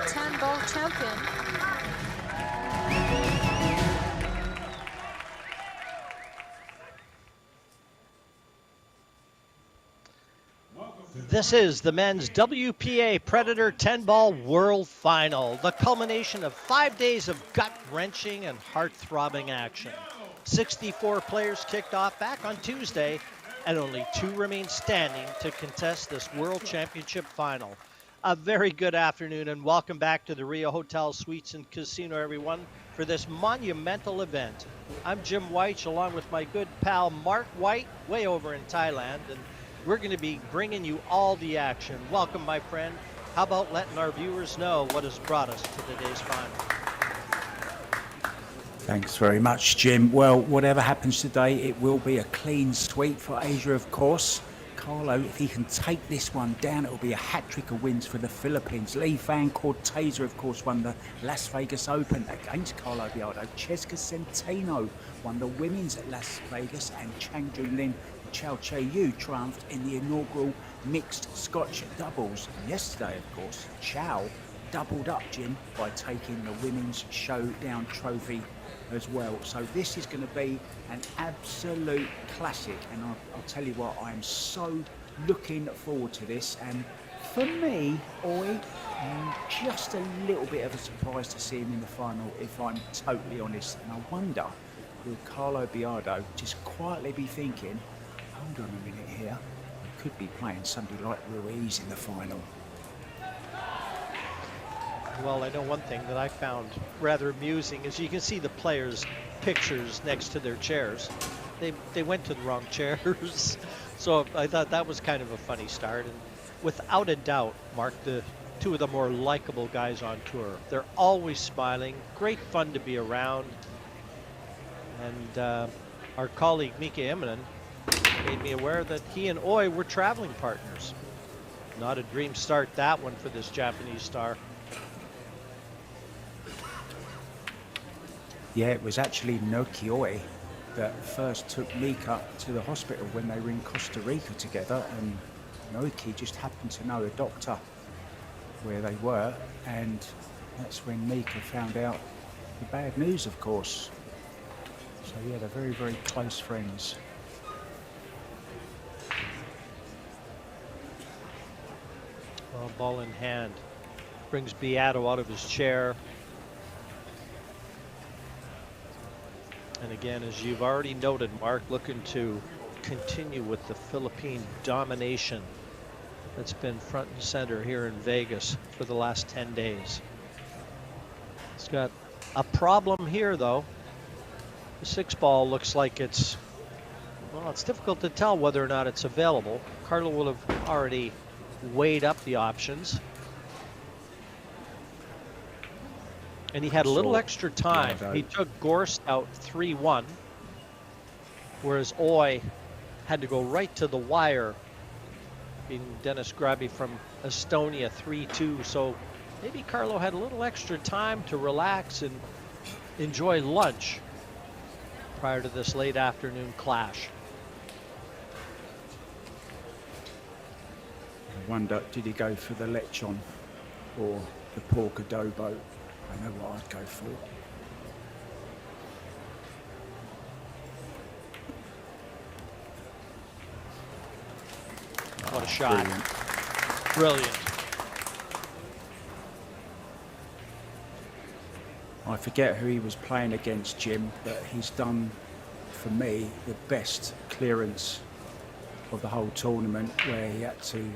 10-ball champion. This is the men's WPA Predator 10-ball World Final, the culmination of 5 days of gut-wrenching and heart-throbbing action. 64 players kicked off back on Tuesday, and only 2 remain standing to contest this World Championship final. A very good afternoon and welcome back to the Rio Hotel Suites and Casino, everyone, for this monumental event. I'm Jim White, along with my good pal Mark White, way over in Thailand, and we're going to be bringing you all the action. Welcome, my friend. How about letting our viewers know what has brought us to today's final? Thanks very much, Jim. Well, whatever happens today, it will be a clean sweep for Asia, of course. Carlo, if he can take this one down, it will be a hat-trick of wins for the Philippines. Lee Van Corteza, of course, won the Las Vegas Open against Carlo Biado. Cheska Centeno won the women's at Las Vegas, and Chang Junlin Chao Che-Yu triumphed in the inaugural mixed Scotch doubles. And yesterday, of course, Chao doubled up, Jim, by taking the Women's Showdown trophy as well. So this is going to be an absolute classic, and I'll tell you what, I am so looking forward to this. And for me, just a little bit of a surprise to see him in the final, if I'm totally honest. And I wonder, will Carlo Biado just quietly be thinking, hold on a minute here, I could be playing somebody like Ruiz in the final. Well, I know one thing that I found rather amusing is you can see the players' pictures next to their chairs. They went to the wrong chairs. So I thought that was kind of a funny start. And without a doubt, Mark, the two of the more likable guys on tour. They're always smiling, great fun to be around. And our colleague Mika Immonen made me aware that he and Oi were traveling partners. Not a dream start, that one, for this Japanese star. Yeah, it was actually Naoki Oi that first took Mika to the hospital when they were in Costa Rica together, and Naoki just happened to know a doctor where they were, and that's when Mika found out the bad news, of course. So yeah, they're very, very close friends. Well, ball in hand. Brings Biado out of his chair. And again, as you've already noted, Mark, looking to continue with the Philippine domination that's been front and center here in Vegas for the last 10 days. It's got a problem here, though. The 6-ball looks like it's, well, it's difficult to tell whether or not it's available. Carlo will have already weighed up the options. And he had a little extra time. He took Gorst out 3-1, whereas Oi had to go right to the wire, being Dennis Graby from Estonia 3-2. So maybe Carlo had a little extra time to relax and enjoy lunch prior to this late afternoon clash. I wonder, did he go for the lechon or the pork adobo? I know what I'd go for. What a shot. Brilliant. I forget who he was playing against, Jim, but he's done, for me, the best clearance of the whole tournament, where he had to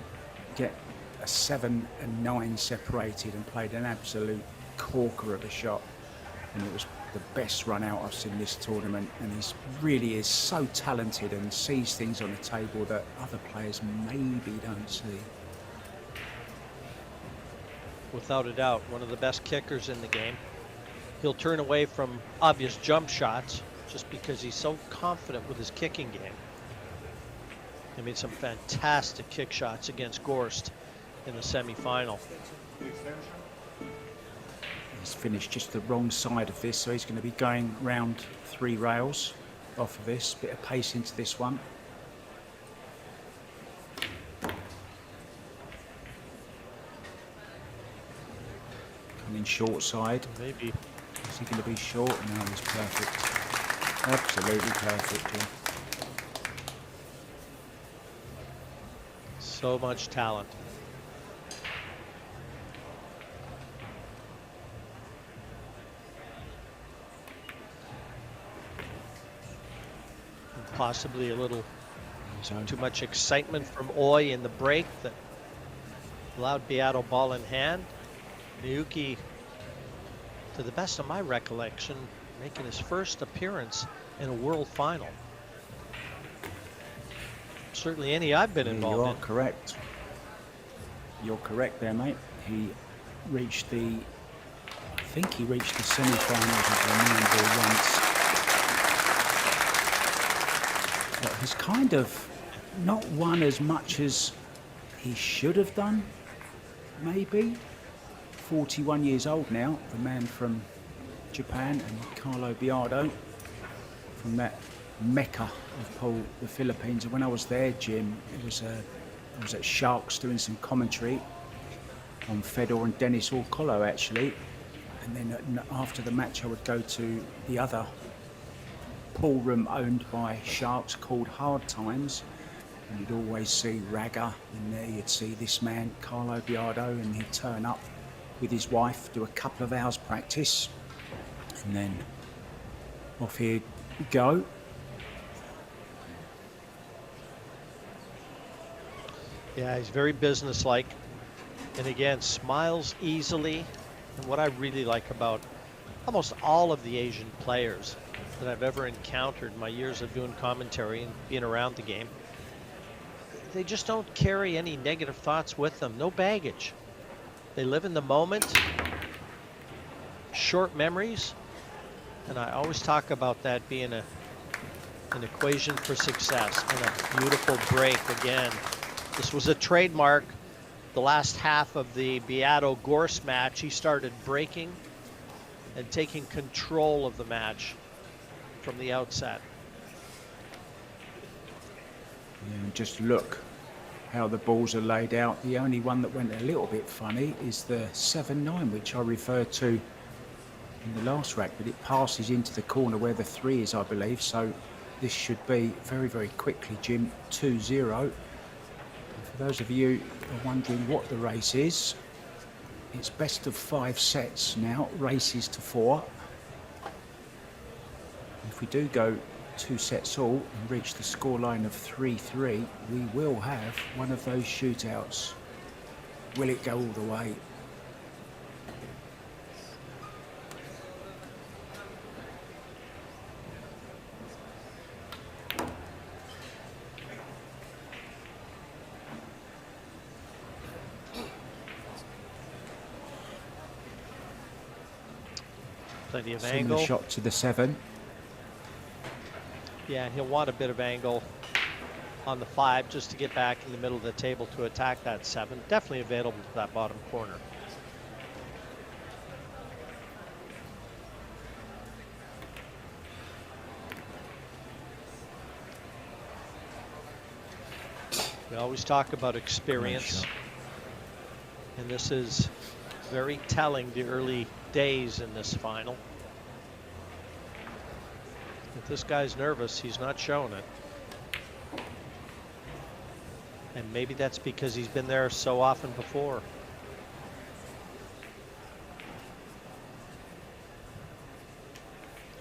get a 7 and 9 separated and played an absolute corker of a shot, and it was the best run out I've seen this tournament. And he really is so talented and sees things on the table that other players maybe don't see. Without a doubt, one of the best kickers in the game. He'll turn away from obvious jump shots just because he's so confident with his kicking game. He made some fantastic kick shots against Gorst in the semifinal. He's finished just the wrong side of this, so he's going to be going round 3 rails off of this. Bit of pace into this one. in short side. Maybe. Is he going to be short? No, he's perfect. Absolutely perfect, Jim. So much talent. And possibly a little too much excitement from Oi in the break that allowed Biado ball in hand. Miyuki, to the best of my recollection, making his first appearance in a world final. Certainly any I've been involved in. You are correct. You're correct there, mate. He reached the, I think he reached the semi-finals of the remember once. But he's kind of not won as much as he should have done, maybe. 41 years old now, the man from Japan, and Carlo Biado from that mecca of the Philippines. And when I was there, Jim, I was at Sharks doing some commentary on Fedor and Dennis Orcolo, actually. And then after the match, I would go to the other pool room owned by Sharks called Hard Times. And you'd always see Raga in there. You'd see this man, Carlo Biado, and he'd turn up with his wife, do a couple of hours practice, and then off he'd go. Yeah, he's very businesslike, and again, smiles easily. And what I really like about almost all of the Asian players that I've ever encountered in my years of doing commentary and being around the game, they just don't carry any negative thoughts with them, no baggage. They live in the moment, short memories, and I always talk about that being an equation for success. And a beautiful break again. This was a trademark. The last half of the Biado Gorse match, he started breaking and taking control of the match from the outset. Yeah, and just look how the balls are laid out. The only one that went a little bit funny is the 7-9, which I referred to in the last rack, but it passes into the corner where the 3 is, I believe. So this should be very, very quickly, Jim, 2-0. For those of you who are wondering what the race is, it's best of 5 sets now, races to 4. If we do go 2 sets all and reach the scoreline of 3-3, we will have one of those shootouts. Will it go all the way? Plenty of Similar angle. shot to the 7. Yeah, he'll want a bit of angle on the 5 just to get back in the middle of the table to attack that 7. Definitely available to that bottom corner. We always talk about experience, and this is very telling, the early days in this final. If this guy's nervous, he's not showing it. And maybe that's because he's been there so often before.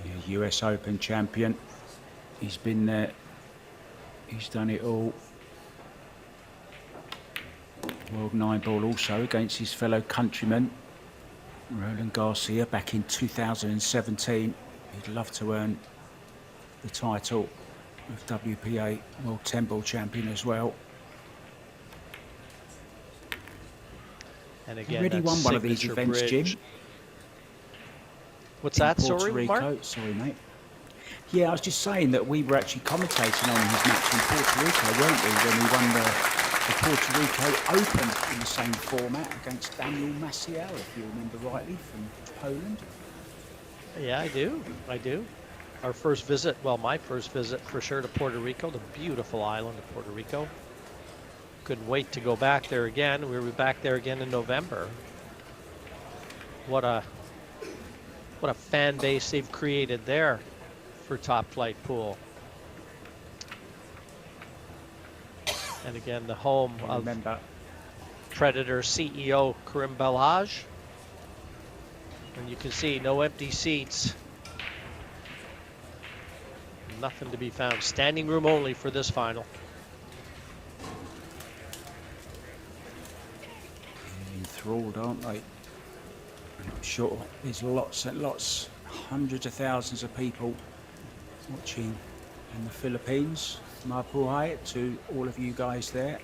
Yeah, US Open champion. He's been there. He's done it all. World 9-ball also against his fellow countryman, Roland Garcia, back in 2017. He'd love to earn the title of WPA World 10-ball champion as well. And again, he already won one of these events, bridge. Jim. What's that, Puerto sorry, Rico. Mark? Sorry, mate. Yeah, I was just saying that we were actually commentating on his match in Puerto Rico, weren't we, when he won the Puerto Rico Open in the same format against Daniel Maciel, if you remember rightly, from Poland. Yeah, I do. I do. Our first visit, well, my first visit for sure to Puerto Rico, the beautiful island of Puerto Rico. Couldn't wait to go back there again. We'll be back there again in November. what a fan base they've created there for Top Flight Pool. And again, the home of Predator CEO Karim Belhaj. And you can see no empty seats. Nothing to be found. Standing room only for this final. Enthralled, aren't they? I'm sure there's lots and lots, hundreds of thousands of people watching in the Philippines. Mabuhay to all of you guys there.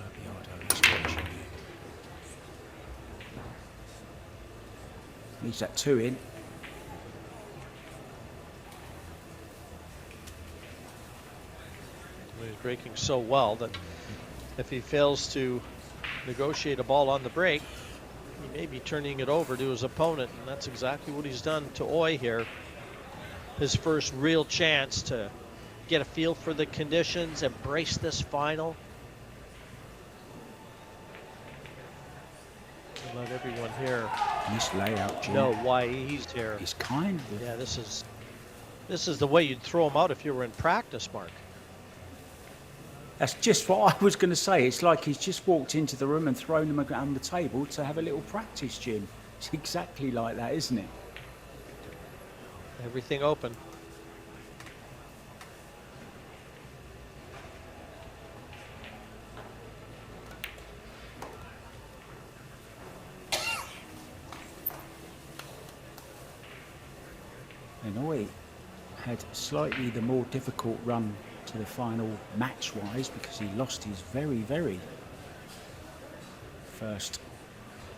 Biado is watching you. Needs that 2 in. He's breaking so well that if he fails to negotiate a ball on the break, he may be turning it over to his opponent, and that's exactly what he's done to Oy here. His first real chance to get a feel for the conditions, embrace this final. Let everyone here Nice layout, Jim. know why he's here. He's kind of. Yeah, this is the way you'd throw him out if you were in practice, Mark. That's just what I was going to say. It's like he's just walked into the room and thrown him on the table to have a little practice, Jim. It's exactly like that, isn't it? Everything open. And Oy had slightly the more difficult run to the final match-wise because he lost his very first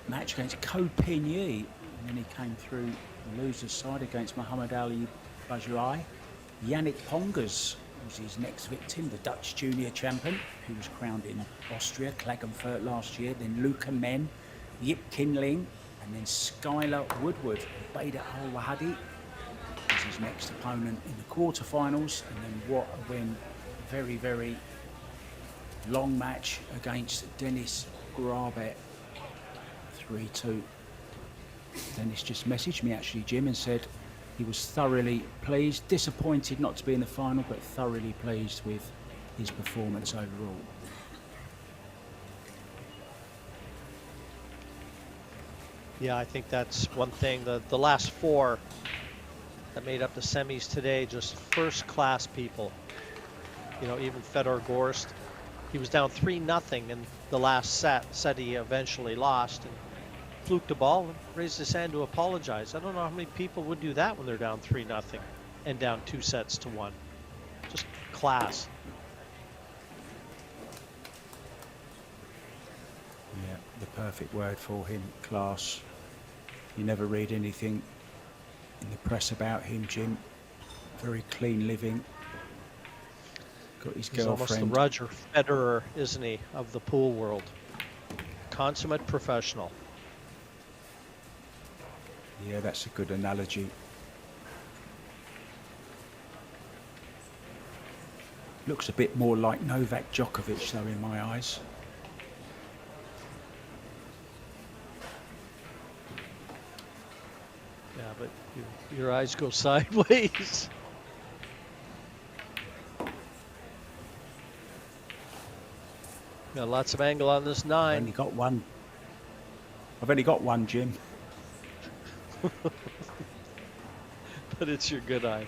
match against Ko Pin-Yi, and then he came through the loser's side against Muhammad Ali Bajrai. Yannick Pongers was his next victim, the Dutch junior champion, who was crowned in Austria, Klagenfurt last year. Then Luca Men, Yip Kinling, and then Skylar Woodward. Bader Al-Wahadi was his next opponent in the quarterfinals, and then what a win. Very long match against Dennis Grabet, 3-2. Dennis just messaged me actually, Jim, and said he was thoroughly pleased, disappointed not to be in the final, but thoroughly pleased with his performance overall. Yeah, I think that's one thing. The last 4 that made up the semis today, just first-class people. You know, even Fedor Gorst, he was down 3-0 in the last set he eventually lost, and fluked the ball and raised his hand to apologize. I don't know how many people would do that when they're down 3-0 and down 2-1. Just class. Yeah, the perfect word for him, class. You never read anything in the press about him, Jim. Very clean living. Got his He's girlfriend. almost the Roger Federer, isn't he, of the pool world? Consummate professional. Yeah, that's a good analogy. Looks a bit more like Novak Djokovic, though, in my eyes. Yeah, but your eyes go sideways. Got lots of angle on this 9. I've only got one. I've only got one, Jim. But it's your good eye.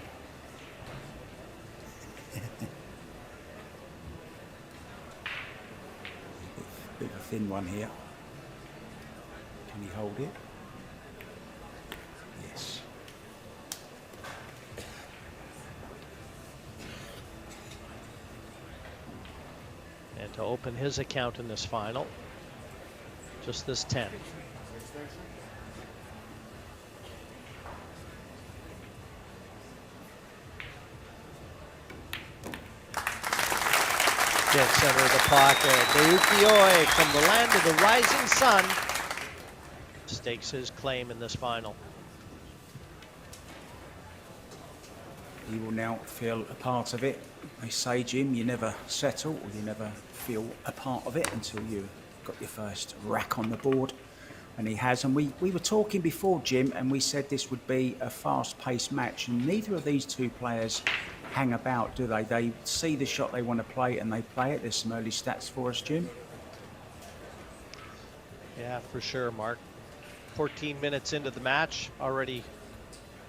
Bit of a thin one here. Can he hold it? Yes. And to open his account in this final, just this 10. Dead center of the pocket. Oy from the land of the rising sun stakes his claim in this final. He will now feel a part of it. They say, Jim, you never settle or you never feel a part of it until you've got your first rack on the board. And he has. And we were talking before, Jim, and we said this would be a fast-paced match. And neither of these two players hang about, do they? They see the shot they want to play and they play it. There's some early stats for us, Jim. Yeah, for sure, Mark. 14 minutes into the match, already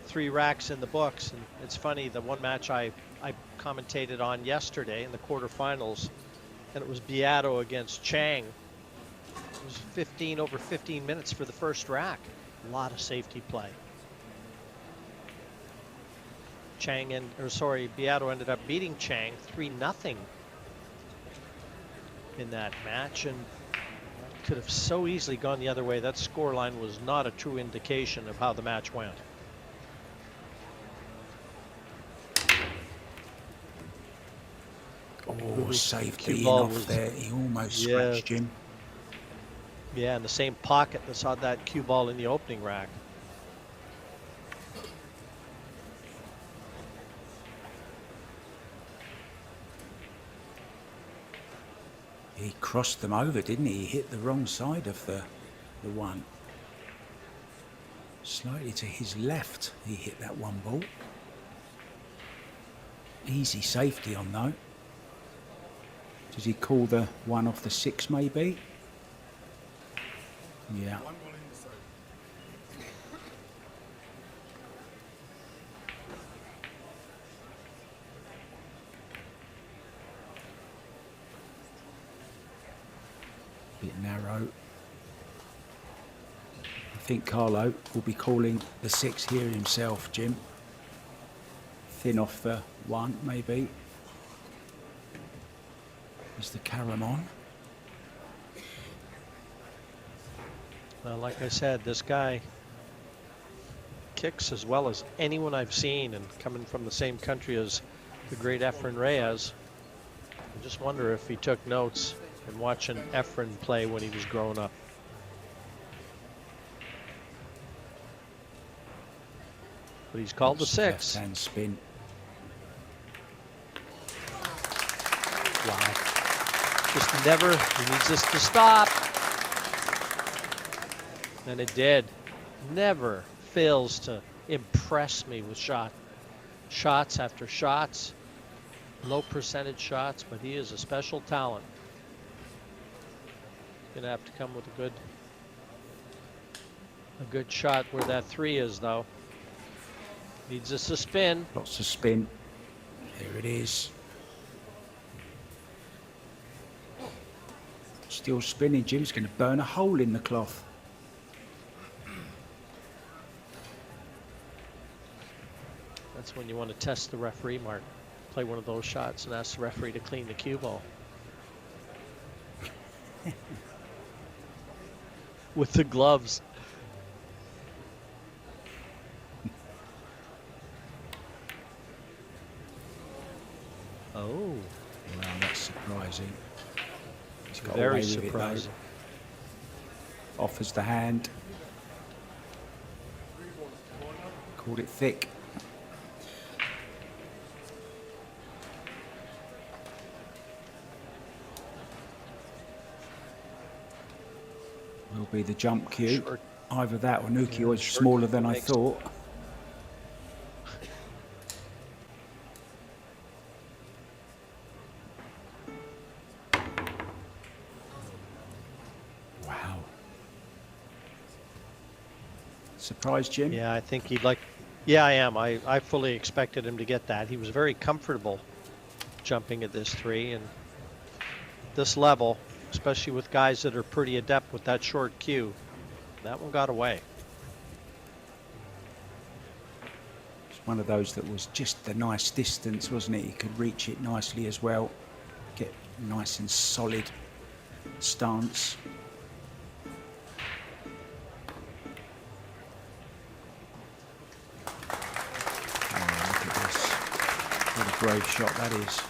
3 racks in the books. And it's funny, the one match I commentated on yesterday in the quarterfinals, and it was Biado against Chang. It was over 15 minutes for the first rack. A lot of safety play. Biado ended up beating Chang 3-0 in that match, and could have so easily gone the other way. That scoreline was not a true indication of how the match went. Oh, saved the in off there. He almost scratched him. Yeah, in the same pocket that saw that cue ball in the opening rack. He crossed them over, didn't he? He hit the wrong side of the one. Slightly to his left, he hit that one ball. Easy safety on, though. Does he call the one off the 6, maybe? Yeah. Bit narrow. I think Carlo will be calling the 6 here himself, Jim. Thin off the 1, maybe. Is the carom on? Well, like I said, this guy kicks as well as anyone I've seen, and coming from the same country as the great Efren Reyes. I just wonder if he took notes and watching Efren play when he was growing up. But he's called the 6. Left-hand spin. Wow. Just never, he needs this to stop. And it did. Never fails to impress me with shots after shots. Low percentage shots, but he is a special talent. Gonna have to come with a good shot where that 3 is, though. Needs us to spin. Lots of spin. There it is. Still spinning. Jim's going to burn a hole in the cloth. That's when you want to test the referee, Mark. Play one of those shots and ask the referee to clean the cue ball. With the gloves. Oh. Well, that's surprising. He's got Very away with surprising. it, though. Offers the hand. Called it thick. Will be the jump cue. Short. Either that or Nuki is smaller than I thought. Wow. Surprised, Jim? Yeah, I think he'd like. Yeah, I am. I fully expected him to get that. He was very comfortable jumping at this 3, and this level, especially with guys that are pretty adept with that short cue. That one got away. It's one of those that was just a nice distance, wasn't it? He could reach it nicely as well. Get nice and solid stance. Oh, look at this. What a brave shot that is.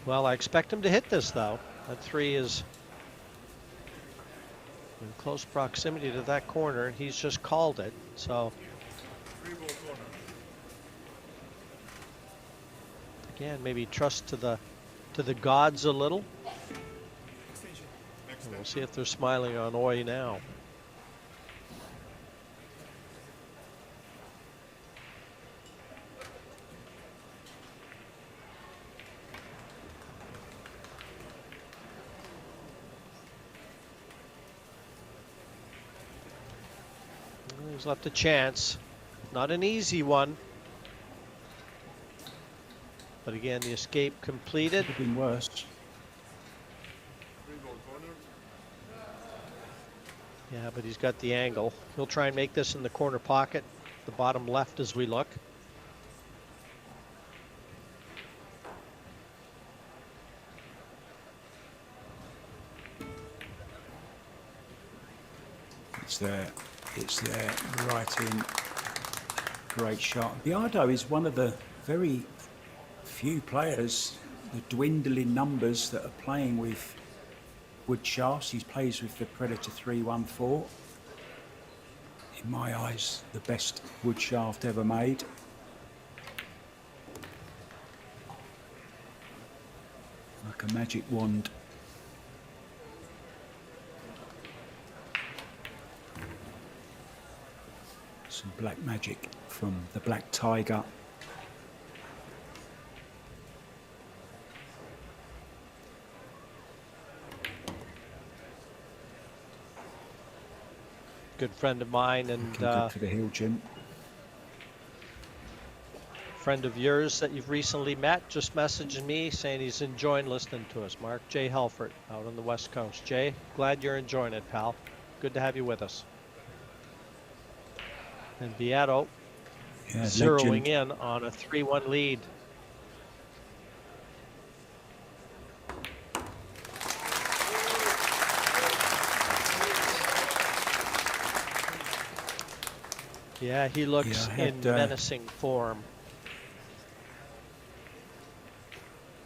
Well, I expect him to hit this, though. That 3 is in close proximity to that corner. He's just called it, so. Again, maybe trust to the gods a little. We'll see if they're smiling on Oi now. He's left a chance. Not an easy one. But again, the escape completed. Could have been worse. Yeah, but he's got the angle. He'll try and make this in the corner pocket, the bottom left as we look. It's there. It's there. Right in. Great shot. Biado is one of the very few players, the dwindling numbers that are playing with wood shafts. He plays with the Predator 314. In my eyes, the best wood shaft ever made. Like a magic wand. Some black magic from the Black Tiger. Good friend of mine and good for the hill, Jim. Friend of yours that you've recently met just messaged me saying he's enjoying listening to us. Mark J. Helfert out on the West Coast. Jay, glad you're enjoying it, pal. Good to have you with us. And Biado zeroing in on a 3-1 lead. Yeah, he looks in menacing form.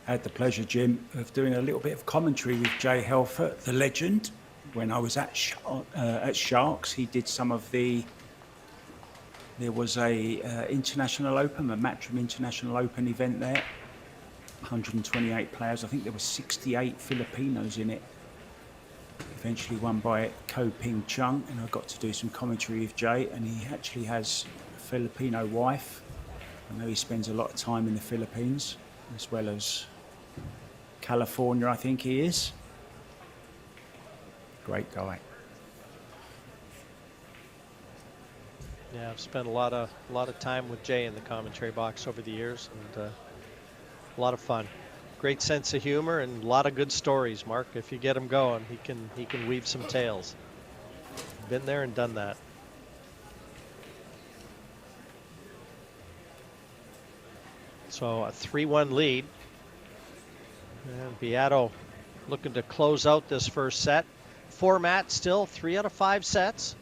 I had the pleasure, Jim, of doing a little bit of commentary with Jay Helfert, the legend. When I was at Sharks, he did some of the... There was a International Open, a Matchroom International Open event there. 128 players. I think there were 68 Filipinos in it. Eventually won by Ko Ping Chung, and I got to do some commentary with Jay, and he actually has a Filipino wife. I know he spends a lot of time in the Philippines, as well as California, I think he is. Great guy. Yeah, I've spent a lot of time with Jay in the commentary box over the years, and a lot of fun. Great sense of humor and a lot of good stories, Mark. If you get him going, he can weave some tales. Been there and done that. So a 3-1 lead. And Biado looking to close out this first set. Format still 3 out of 5 sets.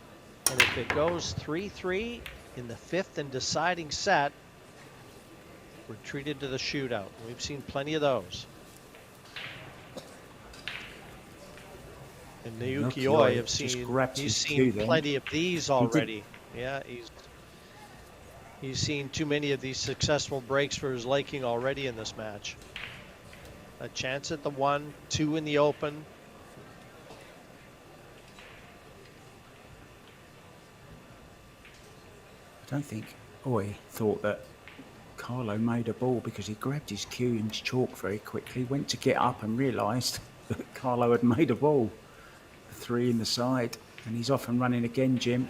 And if it goes 3-3 in the 5th and deciding set, we're treated to the shootout. We've seen plenty of those. And Naoki Oi have seen plenty of these already. Yeah, he's seen too many of these successful breaks for his liking already in this match. A chance at the 1, 2 in the open. I don't think Oi thought that Carlo made a ball because he grabbed his cue and chalk very quickly, went to get up and realised that Carlo had made a ball. 3 in the side, and he's off and running again, Jim.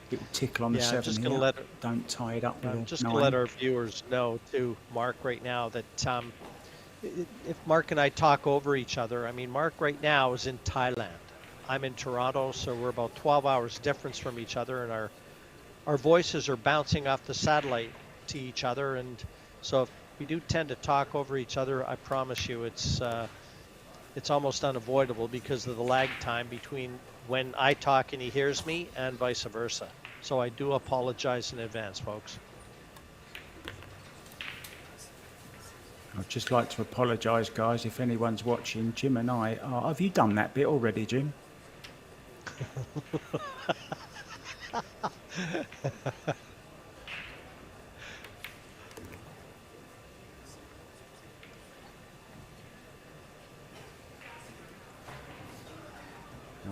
Little tickle on the 7 just here. gonna Don't tie it up with I'm just 9. going to let our viewers know, too, Mark, right now that if Mark and I talk over each other, I mean, Mark right now is in Thailand. I'm in Toronto, so we're about 12 hours difference from each other, and our voices are bouncing off the satellite to each other, and so if we do tend to talk over each other, I promise you it's almost unavoidable because of the lag time between when I talk and he hears me and vice versa. So I do apologize in advance, folks. I'd just like to apologise, guys, if anyone's watching. Jim and I are... Have you done that bit already, Jim?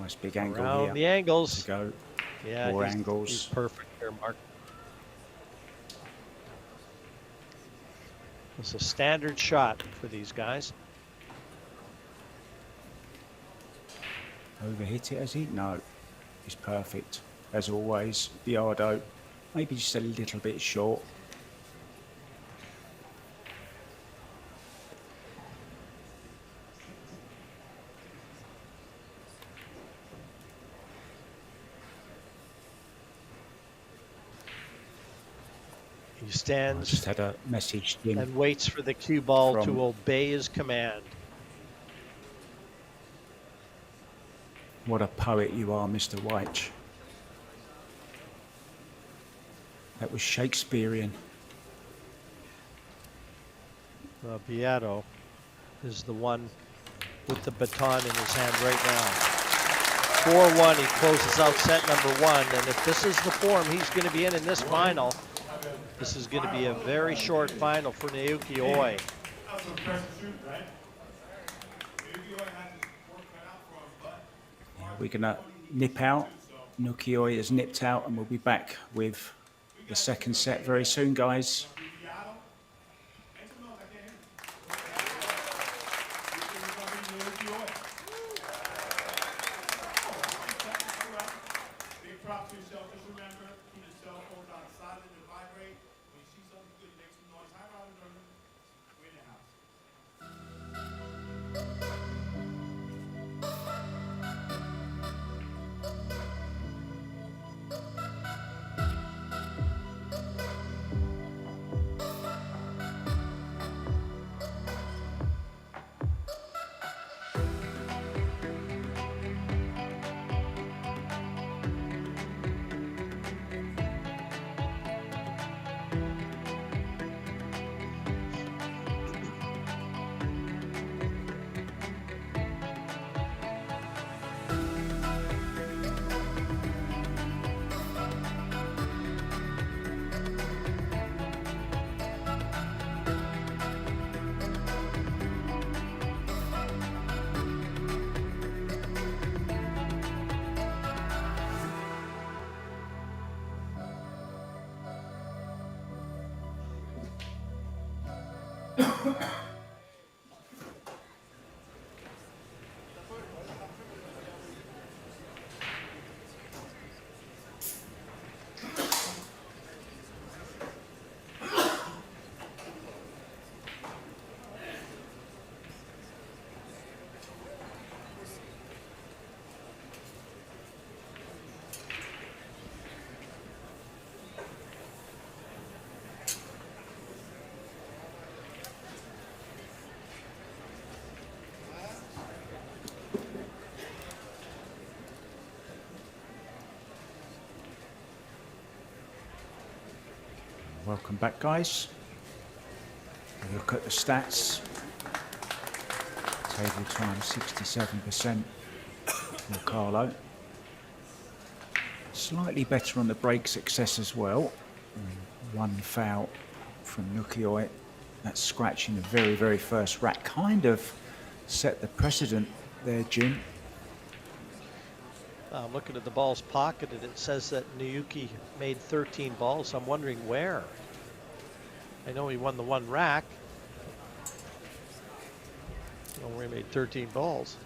Nice big angle Around here the angles. to go. Yeah, Four he's angles. perfect here, Mark. It's a standard shot for these guys. Overhit it, has he? No. He's perfect. As always, Biado. Maybe just a little bit short. He I stands just had a message in. and waits for the cue ball from- to obey his command. What a poet you are, Mr. White. That was Shakespearean. Biado is the one with the baton in his hand right now. 4-1, he closes out set number 1, and if this is the form he's going to be in this final, this is going to be a very short final for Naoki Oi. We're going to nip out. Nukioi has nipped out, and we'll be back with the second set very soon, guys. Welcome back, guys. Look at the stats. Table time 67% for Carlo. Slightly better on the break success as well. One foul from Nukioi. That scratch in the very, very first rack kind of set the precedent there, Jim. I'm looking at the balls pocketed. It says that Naoki made 13 balls. I'm wondering where. I know he won the one rack. I don't know where he made 13 balls.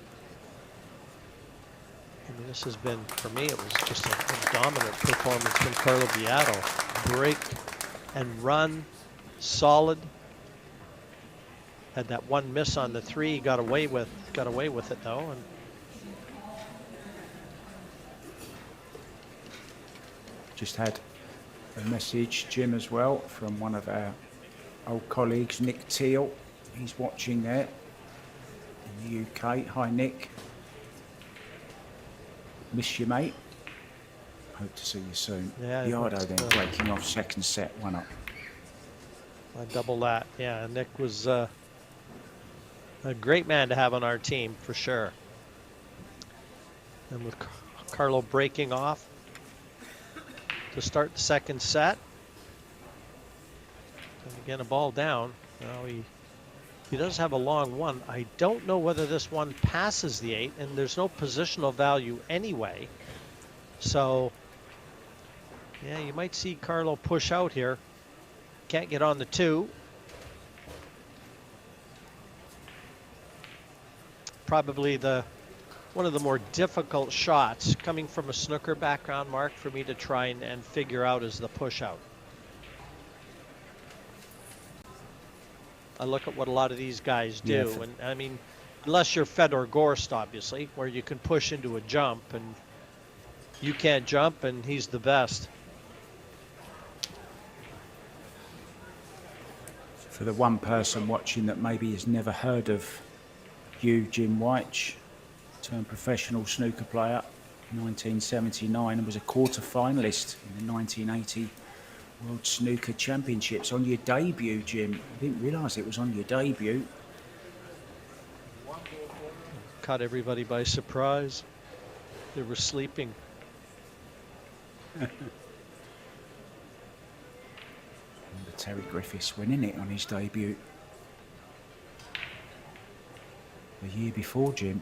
I mean, this has been, for me, it was just a dominant performance from Carlo Biado. Break and run, solid. Had that one miss on the 3, got away with it though. And just had a message, Jim, as well, from one of our old colleagues, Nick Teal. He's watching there in the UK. Hi, Nick. Miss you, mate. Hope to see you soon. Yeah, Biado then breaking off second set, 1-up. I double that. Yeah, Nick was a great man to have on our team for sure. And with Carlo breaking off to start the second set. And again, a ball down. Now he He does have a long one. I don't know whether this one passes the 8, and there's no positional value anyway. So, yeah, you might see Carlo push out here. Can't get on the 2. Probably one of the more difficult shots coming from a snooker background, Mark, for me to try and figure out is the push out. I look at what a lot of these guys do, Yeah, and I mean, unless you're Fedor Gorst, obviously, where you can push into a jump, and you can't jump, and he's the best. For the one person watching that maybe has never heard of you, Jim White, turned professional snooker player in 1979 and was a quarter-finalist in the 1980 World Snooker Championships. On your debut, Jim, I didn't realise it was on your debut. Caught everybody by surprise. They were sleeping. Terry Griffiths winning it on his debut the year before, Jim.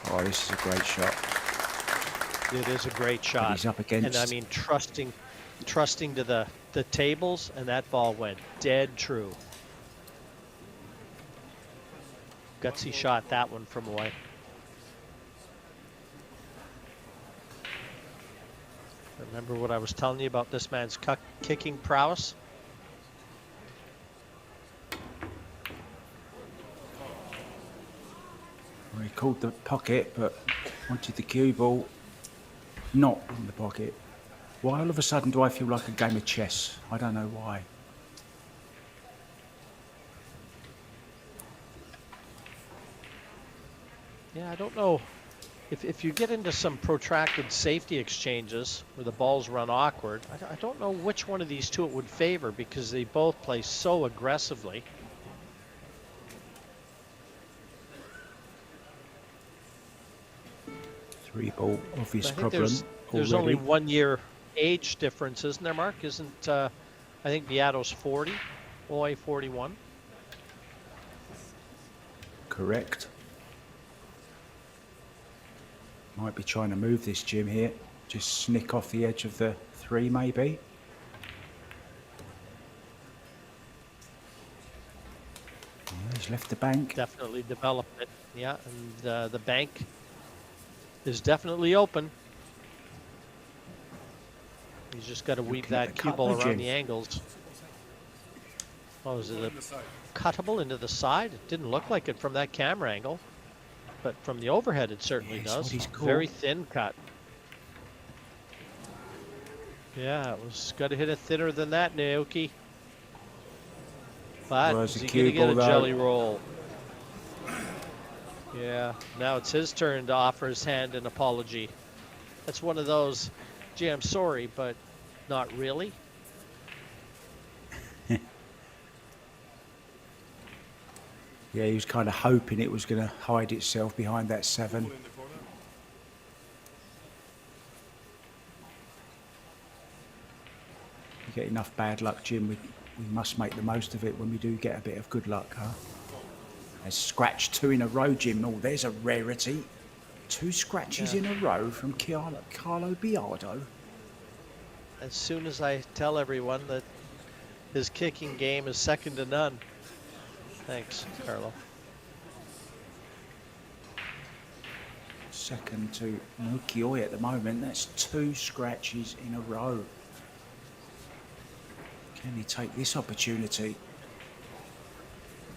Oh, this is a great shot. It is a great shot. But he's up against. And I mean, trusting to the tables, and that ball went dead true. Gutsy shot that one from away. Remember what I was telling you about this man's kicking prowess? Well, he called the pocket, but wanted the cue ball not in the pocket. Why all of a sudden do I feel like a game of chess? I don't know why. Yeah, I don't know. If you get into some protracted safety exchanges where the balls run awkward, I don't know which one of these two it would favor because they both play so aggressively. Three ball, obvious I think problem. there's only 1 year age difference, isn't there, Mark? Isn't I think Biado's 40, OA 41. Correct. Might be trying to move this, Jim, here. Just snick off the edge of the 3, maybe. Yeah, he's left the bank. Definitely developed it. Yeah, and the bank is definitely open. He's just got to weave that cue ball around the angles. Oh, is it a cuttable into the side? It didn't look like it from that camera angle. But from the overhead, it certainly does. Very thin cut. Yeah, it was got to hit it thinner than that, Naoki. But is he going to get a jelly roll? Yeah, now it's his turn to offer his hand in apology. That's one of those, gee, I'm sorry, but not really. Yeah, he was kind of hoping it was going to hide itself behind that 7. You get enough bad luck, Jim. We must make the most of it when we do get a bit of good luck, huh? There's scratch 2 in a row, Jim. Oh, there's a rarity. 2 scratches in a row from Carlo Biado. As soon as I tell everyone that his kicking game is second to none. Thanks, Carlo. Second to Nukioi at the moment. That's 2 scratches in a row. Can he take this opportunity?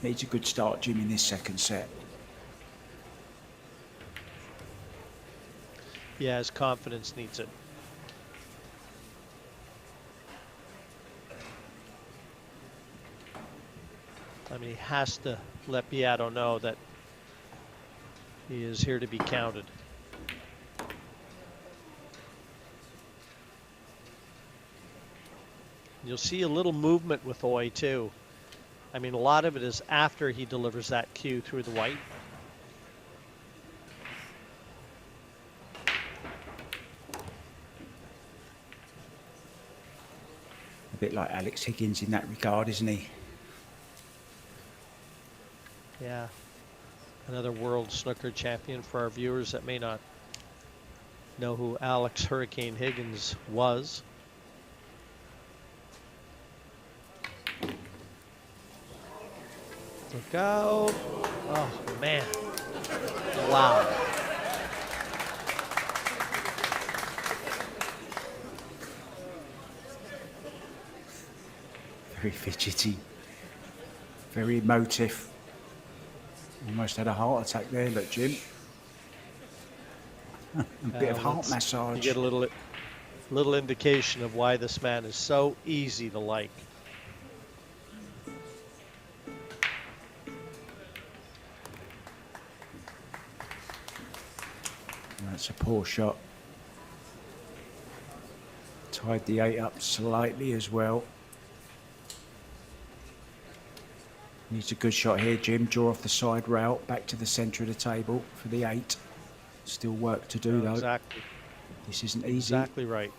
Needs a good start, Jim, in this second set. Yeah, his confidence needs it. I mean, he has to let Biado know that he is here to be counted. You'll see a little movement with Oi too. I mean, a lot of it is after he delivers that cue through the white. A bit like Alex Higgins in that regard, isn't he? Yeah. Another world snooker champion for our viewers that may not know who Alex Hurricane Higgins was. Look out. Oh, man. Wow. Very fidgety. Very emotive. Almost had a heart attack there, look, Jim. A bit of heart massage. You get a little indication of why this man is so easy to like. That's a poor shot. Tied the 8 up slightly as well. Needs a good shot here, Jim. Draw off the side rail, back to the centre of the table for the 8. Still work to do, though. Exactly. This isn't easy. Exactly right.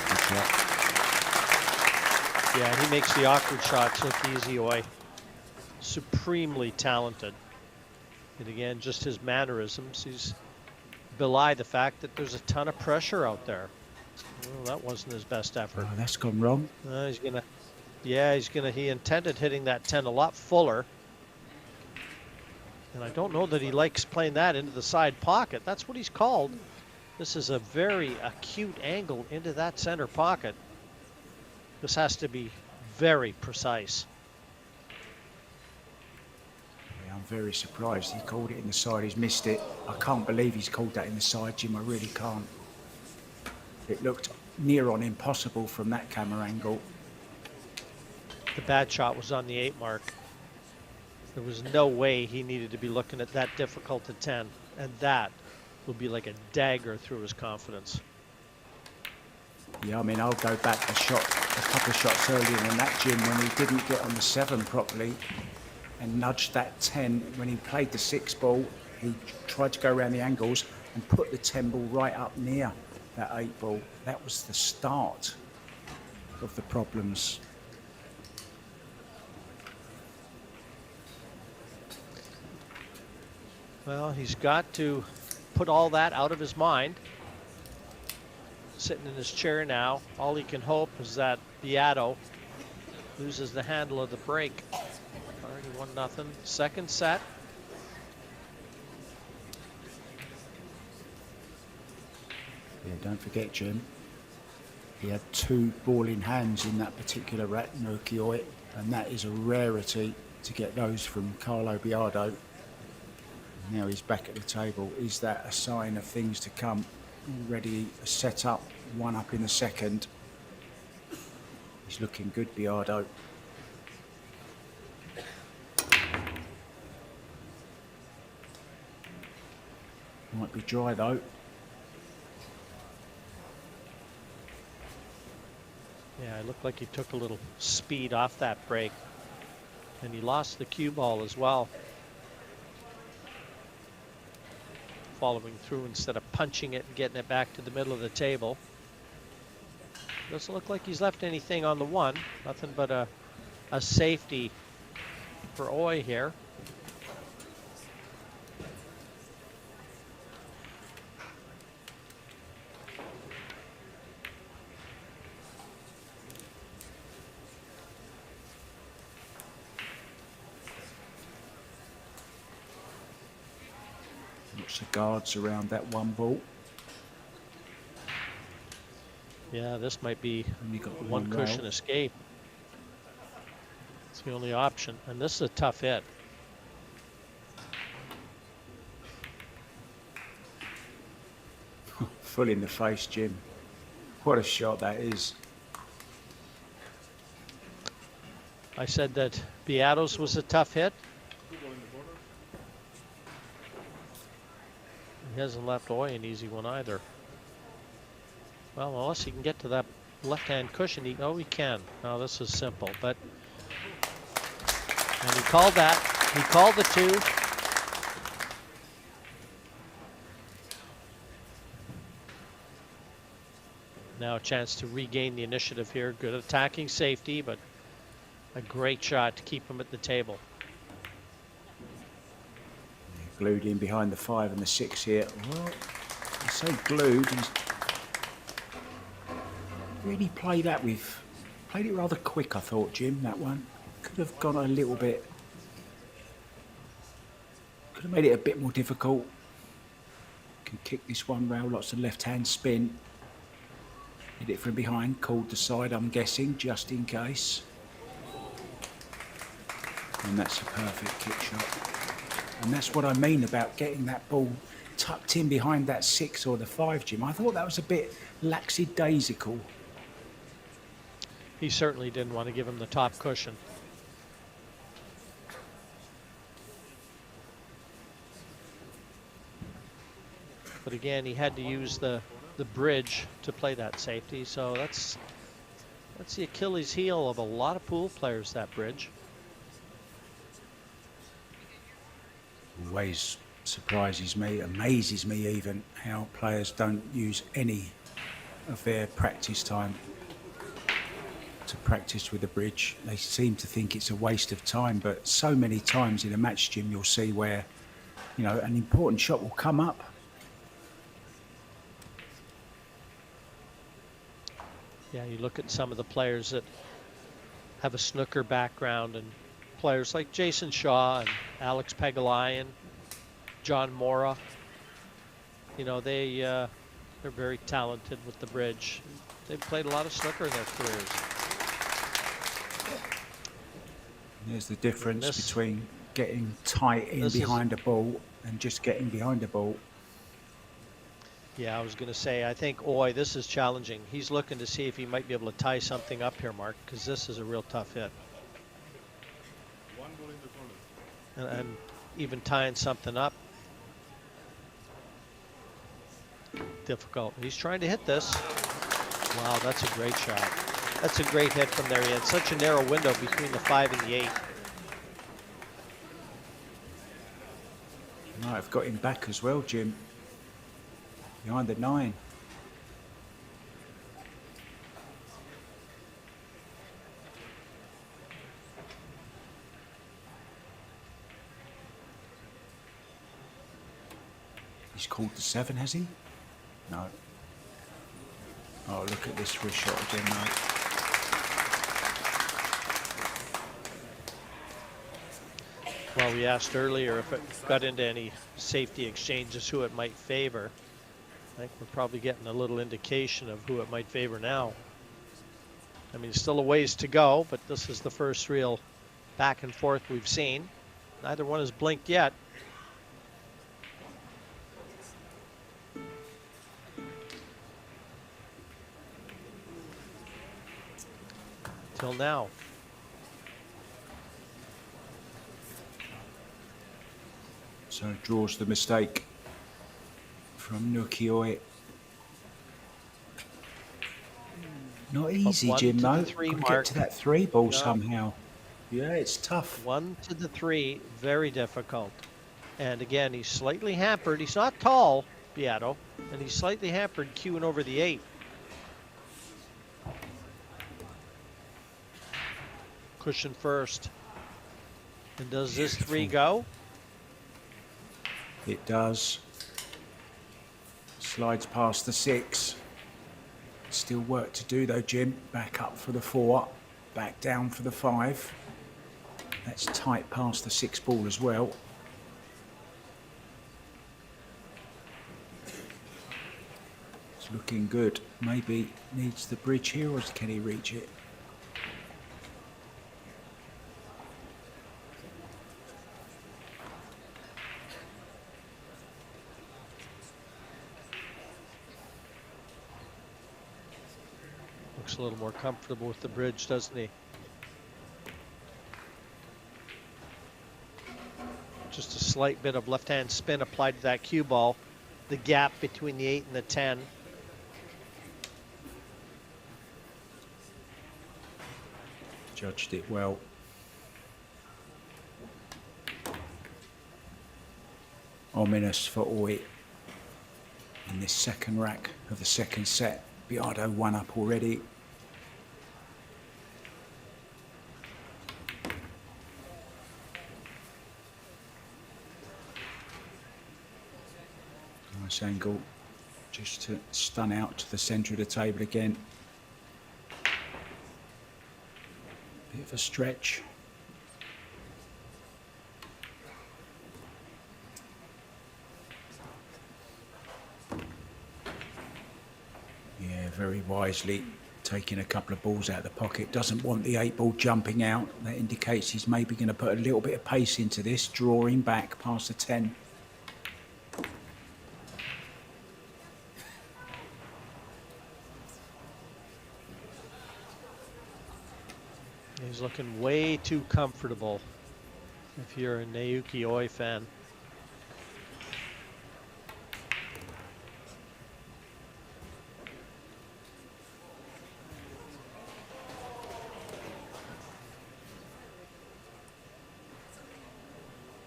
Good shot. Yeah, he makes the awkward shots look easy away. Supremely talented. And again, just his mannerisms, he's belie the fact that there's a ton of pressure out there. Well, that wasn't his best effort. Oh, that's gone wrong. He intended hitting that 10 a lot fuller. And I don't know that he likes playing that into the side pocket. That's what he's called. This is a very acute angle into that center pocket. This has to be very precise. Yeah, I'm very surprised he called it in the side. He's missed it. I can't believe he's called that in the side, Jim. I really can't. It looked near on impossible from that camera angle. The bad shot was on the 8 mark. There was no way he needed to be looking at that difficult a 10. And that would be like a dagger through his confidence. Yeah, I mean, I'll go back a couple of shots earlier than that, Jim, when he didn't get on the 7 properly and nudged that 10. When he played the 6 ball, he tried to go around the angles and put the 10 ball right up near that 8 ball. That was the start of the problems. Well, he's got to put all that out of his mind. Sitting in his chair now, all he can hope is that Biado loses the handle of the break. Already 1-0. Second set. Yeah, don't forget, Jim, he had 2 balling hands in that particular rack, no Kioi, and that is a rarity to get those from Carlo Biado. Now he's back at the table. Is that a sign of things to come? Already set up, 1 up in the second. He's looking good, Biado. Might be dry though. Yeah, it looked like he took a little speed off that break. And he lost the cue ball as well. Following through instead of punching it and getting it back to the middle of the table. Doesn't look like he's left anything on the 1. Nothing but a safety for Oy here. Watch the guards around that 1 ball. Yeah, this might be Only got one cushion rail. escape. It's the only option. And this is a tough hit. Full in the face, Jim. What a shot that is. I said that Biado's was a tough hit. He hasn't left Oy an easy one either. Well, unless he can get to that left-hand cushion, he can. No, this is simple, but and he called that. He called the 2. Now a chance to regain the initiative here. Good attacking safety, but a great shot to keep him at the table. Glued in behind the 5 and the 6 here. Well, I say glued. He's really played it rather quick, I thought, Jim, that one. Could have gone a little bit. Could have made it a bit more difficult. Can kick this one round, lots of left-hand spin. Hit it from behind, called the side, I'm guessing, just in case. And that's a perfect kick shot. And that's what I mean about getting that ball tucked in behind that 6 or the 5, Jim. I thought that was a bit lackadaisical. He certainly didn't want to give him the top cushion. But again, he had to use the bridge to play that safety. So that's the Achilles heel of a lot of pool players, that bridge. Always surprises me, amazes me even, how players don't use any of their practice time to practice with the bridge. They seem to think it's a waste of time, but so many times in a match, Jim, you'll see where, you know, an important shot will come up. Yeah, you look at some of the players that have a snooker background, and players like Jason Shaw and Alex Pegulayan, John Mora. You know, they're very talented with the bridge. They've played a lot of snooker in their careers. There's the difference between getting tight in behind a ball and just getting behind a ball. Yeah, I was going to say, I think, this is challenging. He's looking to see if he might be able to tie something up here, Mark, because this is a real tough hit. And even tying something up, difficult. He's trying to hit this. Wow, that's a great shot. That's a great hit from there. He had such a narrow window between the 5 and the 8. Might have got him back as well, Jim. Behind the 9. He's called the 7, has he? No. Oh, look at this for a shot again, mate. Well, we asked earlier if it got into any safety exchanges, who it might favor. I think we're probably getting a little indication of who it might favor now. I mean, still a ways to go, but this is the first real back and forth we've seen. Neither one has blinked yet. Till now. So draws the mistake from Nukioi. Not easy, Jim, though. Get to that 3 ball somehow. Yeah, it's tough. 1 to the 3, very difficult. And again, he's slightly hampered. He's not tall, Biado, and he's slightly hampered queuing over the 8. Cushion first. And does this 3 go? It does. Slides past the 6. Still work to do though, Jim. Back up for the 4. Back down for the 5. That's tight past the 6 ball as well. It's looking good. Maybe needs the bridge here, or can he reach it? Looks a little more comfortable with the bridge, doesn't he? Just a slight bit of left-hand spin applied to that cue ball. The gap between the 8 and the 10. Judged it well. Ominous for Oi in this second rack of the second set. Biado one up already. Nice angle, just to stun out to the centre of the table again. Bit of a stretch. Yeah, very wisely taking a couple of balls out of the pocket. Doesn't want the 8-ball jumping out. That indicates he's maybe going to put a little bit of pace into this, drawing back past the 10. He's looking way too comfortable if you're a Naoki Oi fan.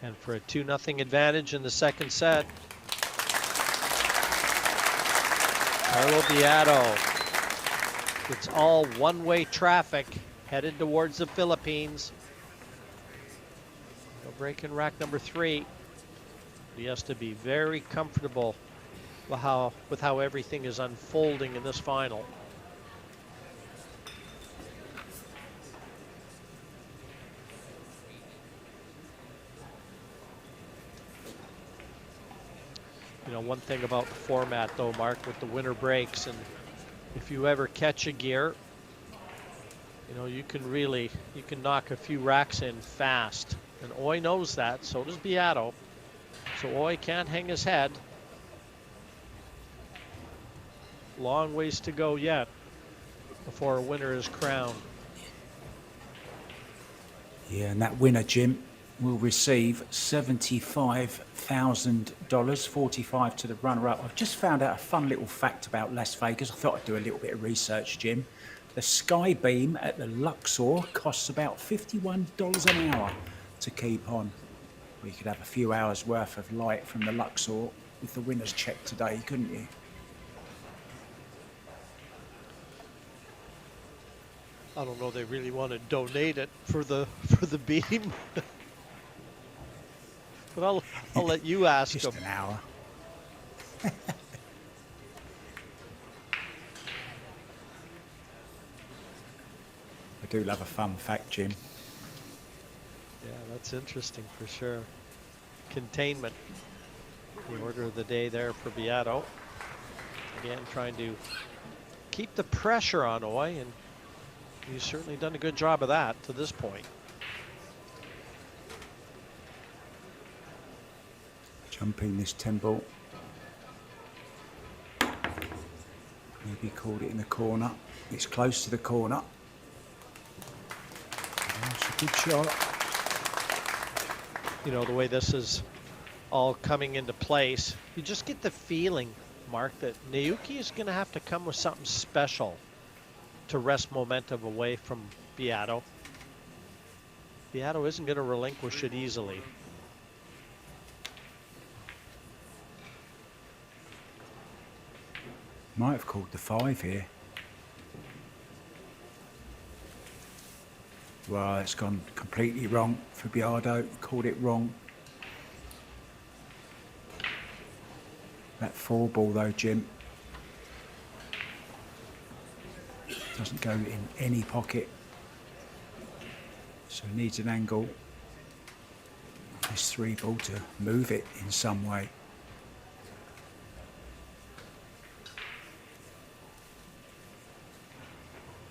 And for a 2-0 advantage in the second set, Carlo Biado. It's all one-way traffic headed towards the Philippines. He'll break in rack number 3. He has to be very comfortable with how everything is unfolding in this final. You know, one thing about the format though, Mark, with the winter breaks, and if you ever catch a gear, you know, you can knock a few racks in fast. And Oi knows that, so does Biado. So Oi can't hang his head. Long ways to go yet before a winner is crowned. Yeah, and that winner, Jim, will receive $75,000, 45 to the runner-up. I've just found out a fun little fact about Las Vegas. I thought I'd do a little bit of research, Jim. The Sky Beam at the Luxor costs about $51 an hour to keep on. Well, you could have a few hours worth of light from the Luxor with the winner's check today, couldn't you? I don't know, they really want to donate it for the beam. But I'll let you ask Just them. an hour. I do love a fun fact, Jim. Yeah, that's interesting for sure. Containment, the order of the day there for Biado. Again, trying to keep the pressure on Oi, and he's certainly done a good job of that to this point. Jumping this 10-ball. Maybe called it in the corner. It's close to the corner. That's a good shot. You know, the way this is all coming into place, you just get the feeling, Mark, that Naoki is going to have to come with something special to wrest momentum away from Biado. Biado isn't going to relinquish it easily. Might have called the 5 here. Well, it's gone completely wrong for Biado. Called it wrong. That 4-ball though, Jim, doesn't go in any pocket. So he needs an angle. This 3-ball to move it in some way.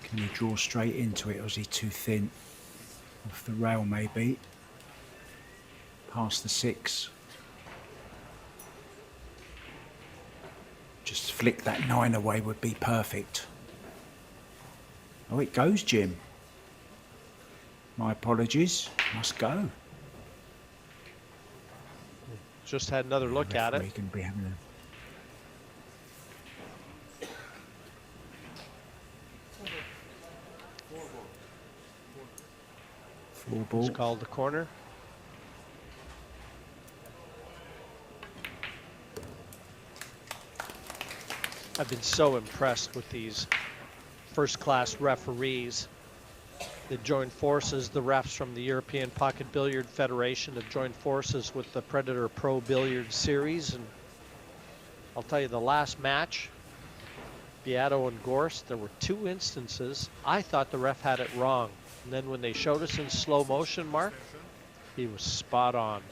Can he draw straight into it, or is he too thin? Off the rail maybe. Past the 6. Just flick that 9 away would be perfect. Oh, it goes, Jim. My apologies. Must go. Just had another look at it. Can be having a 4-ball. It's called the corner. I've been so impressed with these first-class referees that joined forces. The refs from the European Pocket Billiard Federation have joined forces with the Predator Pro Billiard Series. And I'll tell you, the last match, Biado and Gorst, there were 2 instances I thought the ref had it wrong. And then when they showed us in slow motion, Mark, he was spot on.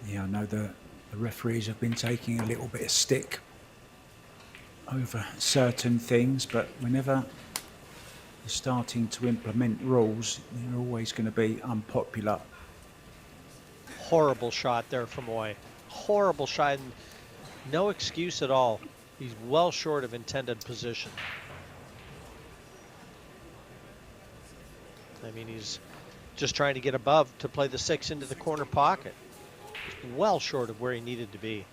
Yeah, I know the referees have been taking a little bit of stick over certain things, but whenever you're starting to implement rules, they're always going to be unpopular. Horrible shot there from Oy. Horrible shot. And no excuse at all. He's well short of intended position. I mean, he's just trying to get above to play the 6 into the corner pocket. He's well short of where he needed to be.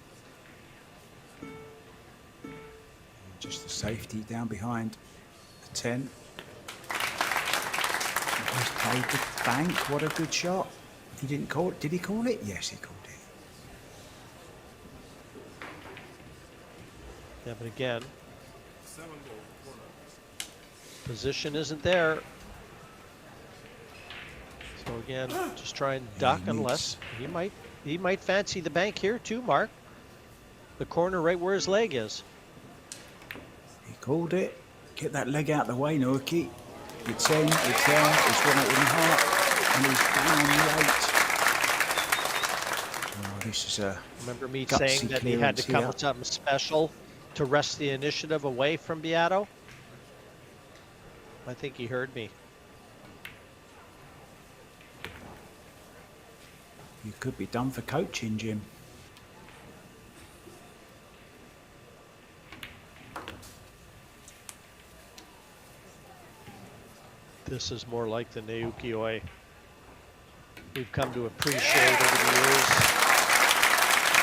Just the safety down behind the 10. He's played the bank. What a good shot. He didn't call it. Did he call it? Yes, he called it. Yeah, but again, position isn't there. So again, just try and duck unless he might fancy the bank here too, Mark. The corner right where his leg is. He called it. Get that leg out of the way, Norky. It's in, it's there, it's right in the heart, and he's down the 8. Oh, this is a Remember me saying that he had to come with something special to wrest the initiative away from Biado? I think he heard me. You could be done for coaching, Jim. This is more like the Naoki Oi we've come to appreciate over the years.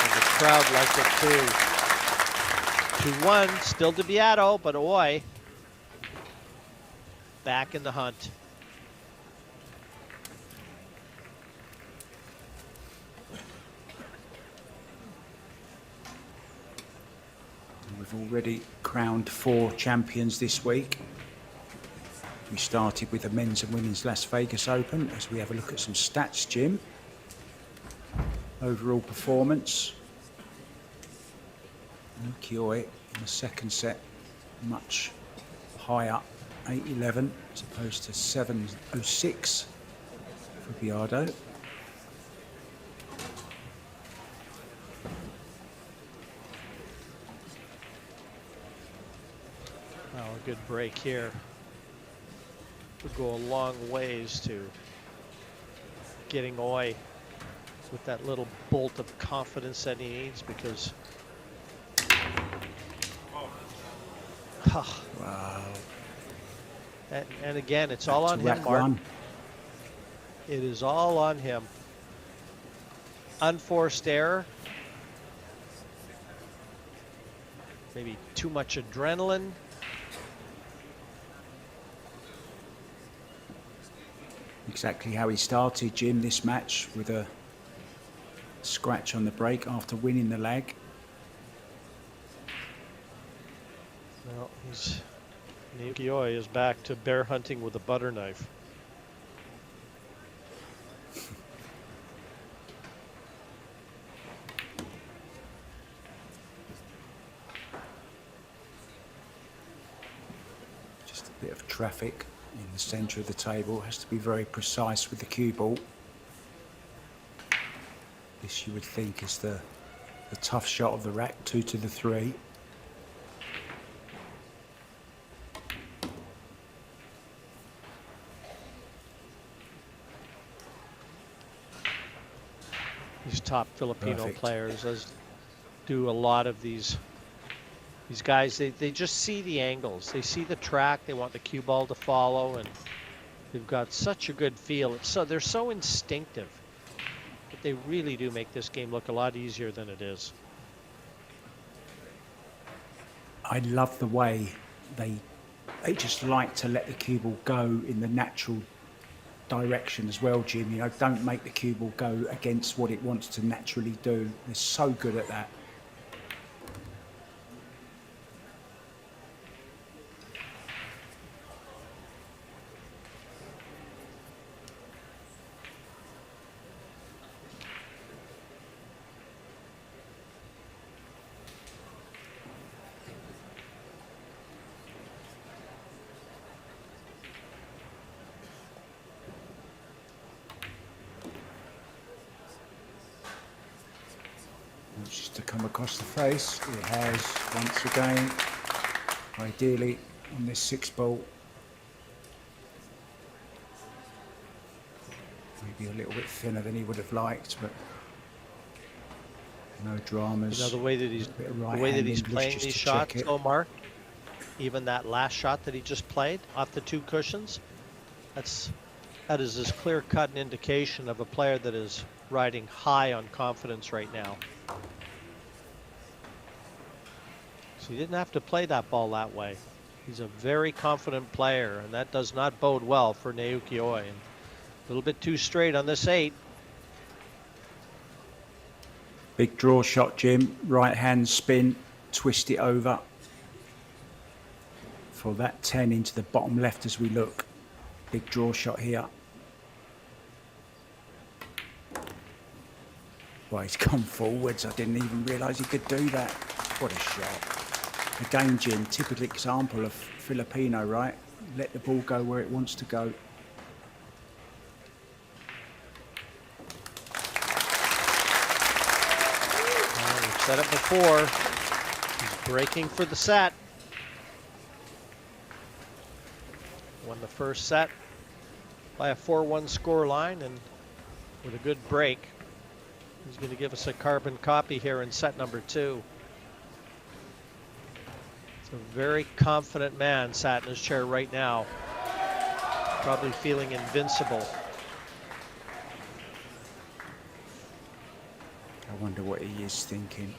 And the crowd liked it too. 2-1, still to Biado, but Oi back in the hunt. We've already crowned 4 champions this week. We started with the men's and women's Las Vegas Open. As we have a look at some stats, Jim. Overall performance. Nukioi in the second set, much higher, 8-11 as opposed to 7-06 for Biado. Oh, a good break here. Would go a long ways to getting Oi with that little bolt of confidence that he needs, because Wow. And again, it's all on him, Mark. It is all on him. Unforced error. Maybe too much adrenaline. Exactly how he started, Jim, this match, with a scratch on the break after winning the leg. Well, Naoki is back to bear hunting with a butter knife. Just a bit of traffic in the centre of the table. Has to be very precise with the cue ball. This, you would think, is the tough shot of the rack, 2 to the 3. These top Filipino Perfect. players, as do a lot of these guys, they just see the angles. They see the track. They want the cue ball to follow, and they've got such a good feel. They're so instinctive, but they really do make this game look a lot easier than it is. I love the way they just like to let the cue ball go in the natural direction as well, Jim. You know, don't make the cue ball go against what it wants to naturally do. They're so good at that. Just to come across the face. It has once again. Ideally on this 6-ball. Maybe a little bit thinner than he would have liked, but no dramas. You know, the way that he's playing these shots, though, Mark, even that last shot that he just played off the 2 cushions, that is as clear-cut an indication of a player that is riding high on confidence right now. So he didn't have to play that ball that way. He's a very confident player, and that does not bode well for Naoki Oi. And a little bit too straight on this 8. Big draw shot, Jim. Right hand spin, twist it over for that 10 into the bottom left as we look. Big draw shot here. Well, he's gone forwards. I didn't even realise he could do that. What a shot. Again, Jim, typical example of Filipino, right? Let the ball go where it wants to go. We've said it before. He's breaking for the set. Won the first set by a 4-1 score line, and with a good break, he's going to give us a carbon copy here in set number 2. It's a very confident man sat in his chair right now, probably feeling invincible. I wonder what he is thinking.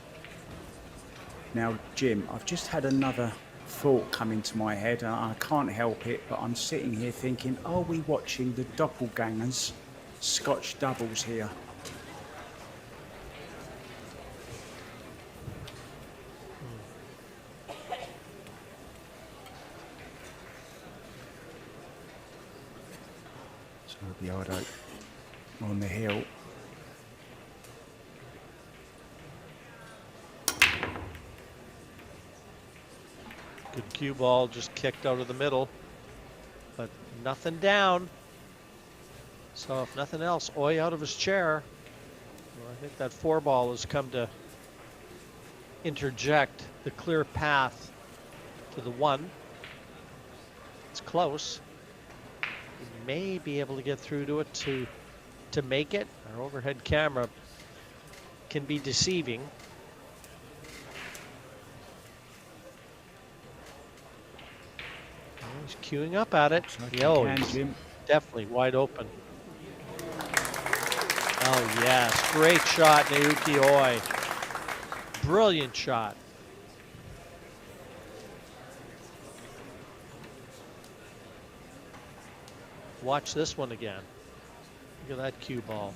Now, Jim, I've just had another thought come into my head, and I can't help it, but I'm sitting here thinking, are we watching the doppelgangers Scotch doubles here? So Biado on the hill. Good cue ball, just kicked out of the middle, but nothing down. So if nothing else, Oi out of his chair. Well, I think that 4-ball has come to interject the clear path to the 1. It's close. He may be able to get through to it to make it. Our overhead camera can be deceiving. He's queuing up at it. He's definitely wide open. Oh yes, great shot, Naoki Oi. Brilliant shot. Watch this one again. Look at that cue ball.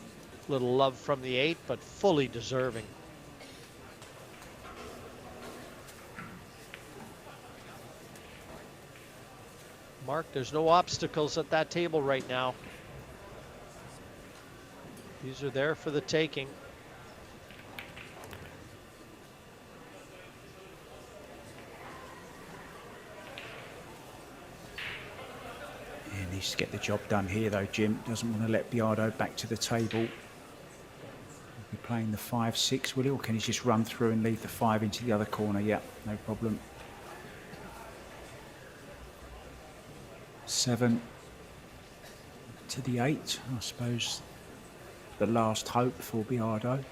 Little love from the 8, but fully deserving. Mark, there's no obstacles at that table right now. These are there for the taking. He needs to get the job done here though, Jim. Doesn't want to let Biado back to the table. He'll be playing the 5-6, will he? Or can he just run through and leave the 5 into the other corner? Yeah, no problem. 7 to the 8, I suppose. The last hope for Biado.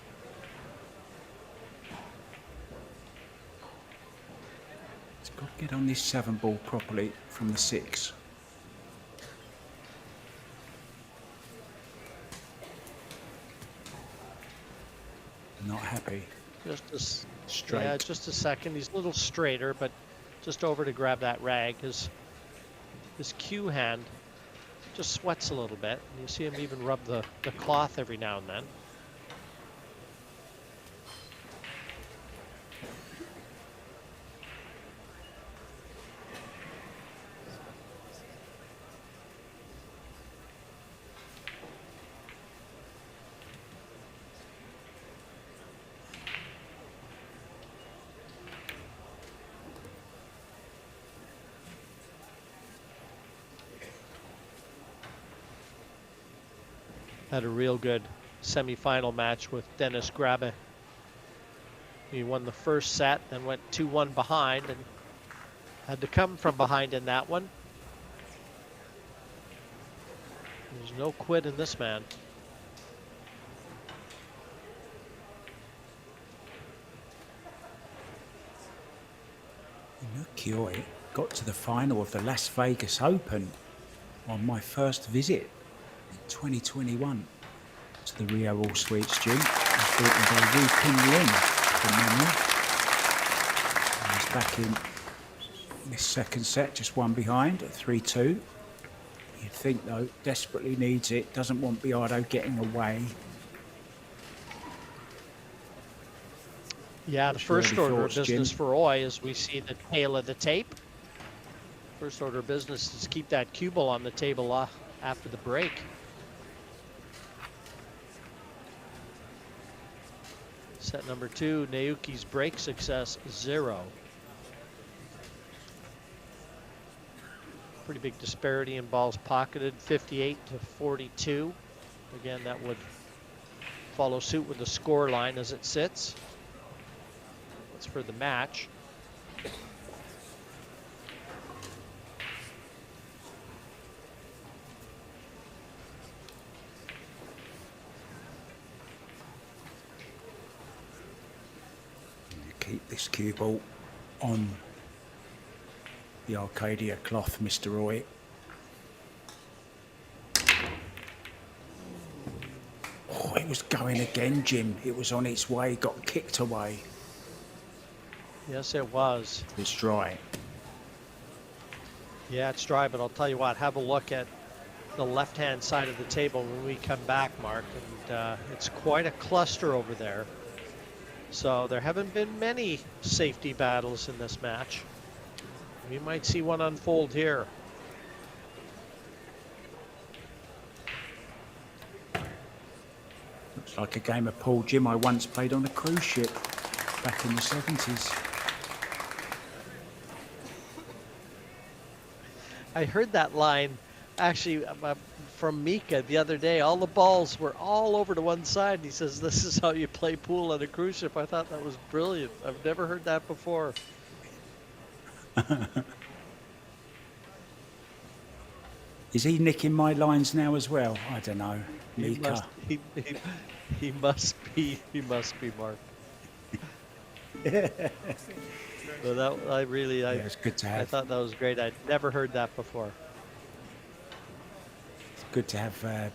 He's got to get on this 7-ball properly from the 6. Not happy. Just straight. Yeah, just a second. He's a little straighter, but just over to grab that rag. His cue hand just sweats a little bit. You see him even rub the cloth every now and then. Had a real good semi-final match with Dennis Grabe. He won the first set, then went 2-1 behind and had to come from behind in that one. There's no quit in this man. Kioi got to the final of the Las Vegas Open on my first visit in 2021 to the Rio All Suites gym. I thought they re-pinned me in from memory. I was back in this second set, just one behind at 3-2. You'd think though, desperately needs it, doesn't want Biado getting away. Yeah, the first order of business for Roy as we see the tail of the tape. First order of business is keep that cue ball on the table after the break. Set number 2, Naoki's break success 0. Pretty big disparity in balls pocketed, 58-42. Again, that would follow suit with the score line as it sits. That's for the match. Keep this cue ball on the Arcadia cloth, Mr. Roy. Oh, it was going again, Jim. It was on its way, got kicked away. Yes, it was. It's dry. Yeah, it's dry, but I'll tell you what, have a look at the left-hand side of the table when we come back, Mark, and it's quite a cluster over there. So there haven't been many safety battles in this match. We might see one unfold here. Looks like a game of pool, Jim, I once played on a cruise ship back in the 70s. I heard that line actually from Mika the other day. All the balls were all over to one side. And he says, this is how you play pool on a cruise ship. I thought that was brilliant. I've never heard that before. Is he nicking my lines now as well? I don't know. Mika. He must be Mark. Well, that It's good to have. I thought that was great. I'd never heard that before. It's good to have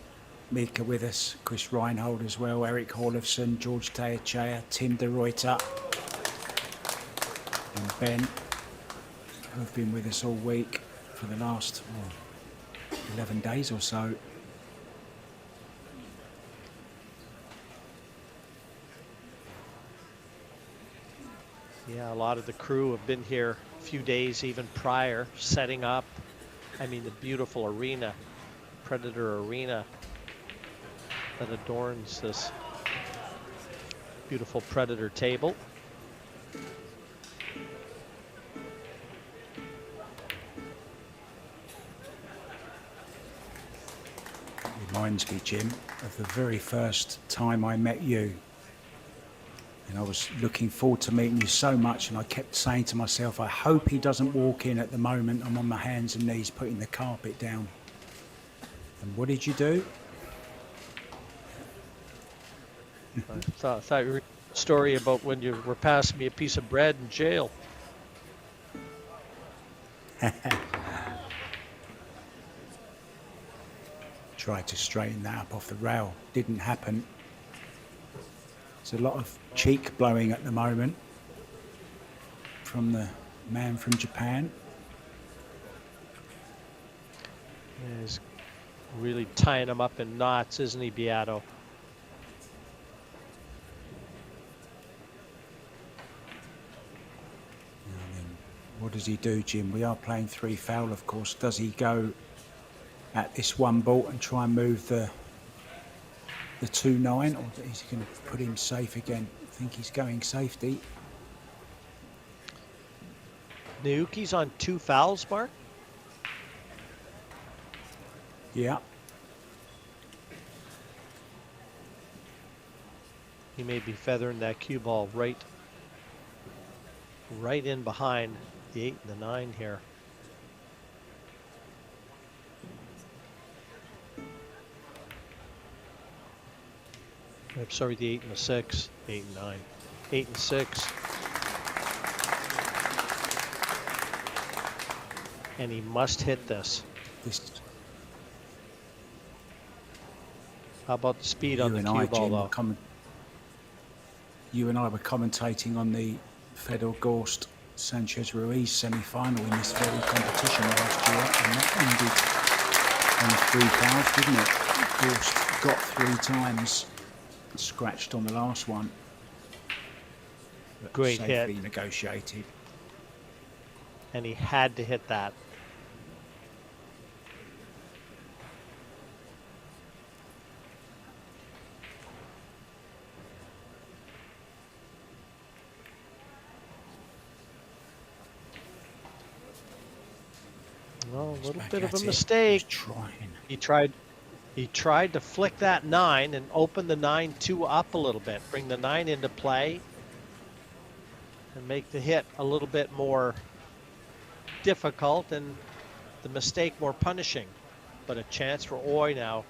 Mika with us, Chris Reinhold as well, Eric Horlifson, George Teachea, Tim de Ruyter, and Ben, who have been with us all week for the last 11 days or so. Yeah, a lot of the crew have been here a few days even prior, setting up. I mean, the beautiful arena, Predator Arena, that adorns this beautiful Predator table. Reminds me, Jim, of the very first time I met you. And I was looking forward to meeting you so much, and I kept saying to myself, I hope he doesn't walk in at the moment I'm on my hands and knees putting the carpet down. And what did you do? I thought you were a story about when you were passing me a piece of bread in jail. Tried to straighten that up off the rail. Didn't happen. There's a lot of cheek blowing at the moment from the man from Japan. Yeah, he's really tying him up in knots, isn't he, Biado? What does he do, Jim? We are playing 3 foul, of course. Does he go at this one ball and try and move the 2-9, or is he going to put him safe again? I think he's going safety. Naoki's on 2 fouls, Mark? Yeah. He may be feathering that cue ball right right in behind the 8 and the 9 here. I'm sorry, the 8 and the 6, 8 and 9, 8 and 6. And he must hit this. How about the speed on the cue ball, though? You and I were commentating on the Fedor Gorst Sanchez Ruiz semi-final in this very competition last year, and that ended on 3 fouls, didn't it? Gorst got 3 times, scratched on the last one. Great safely hit. Negotiated. And he had to hit that. Well, a little bit of a mistake. He tried to flick that 9 and open the 9-2 up a little bit, bring the 9 into play, and make the hit a little bit more difficult and the mistake more punishing. But a chance for Oy now.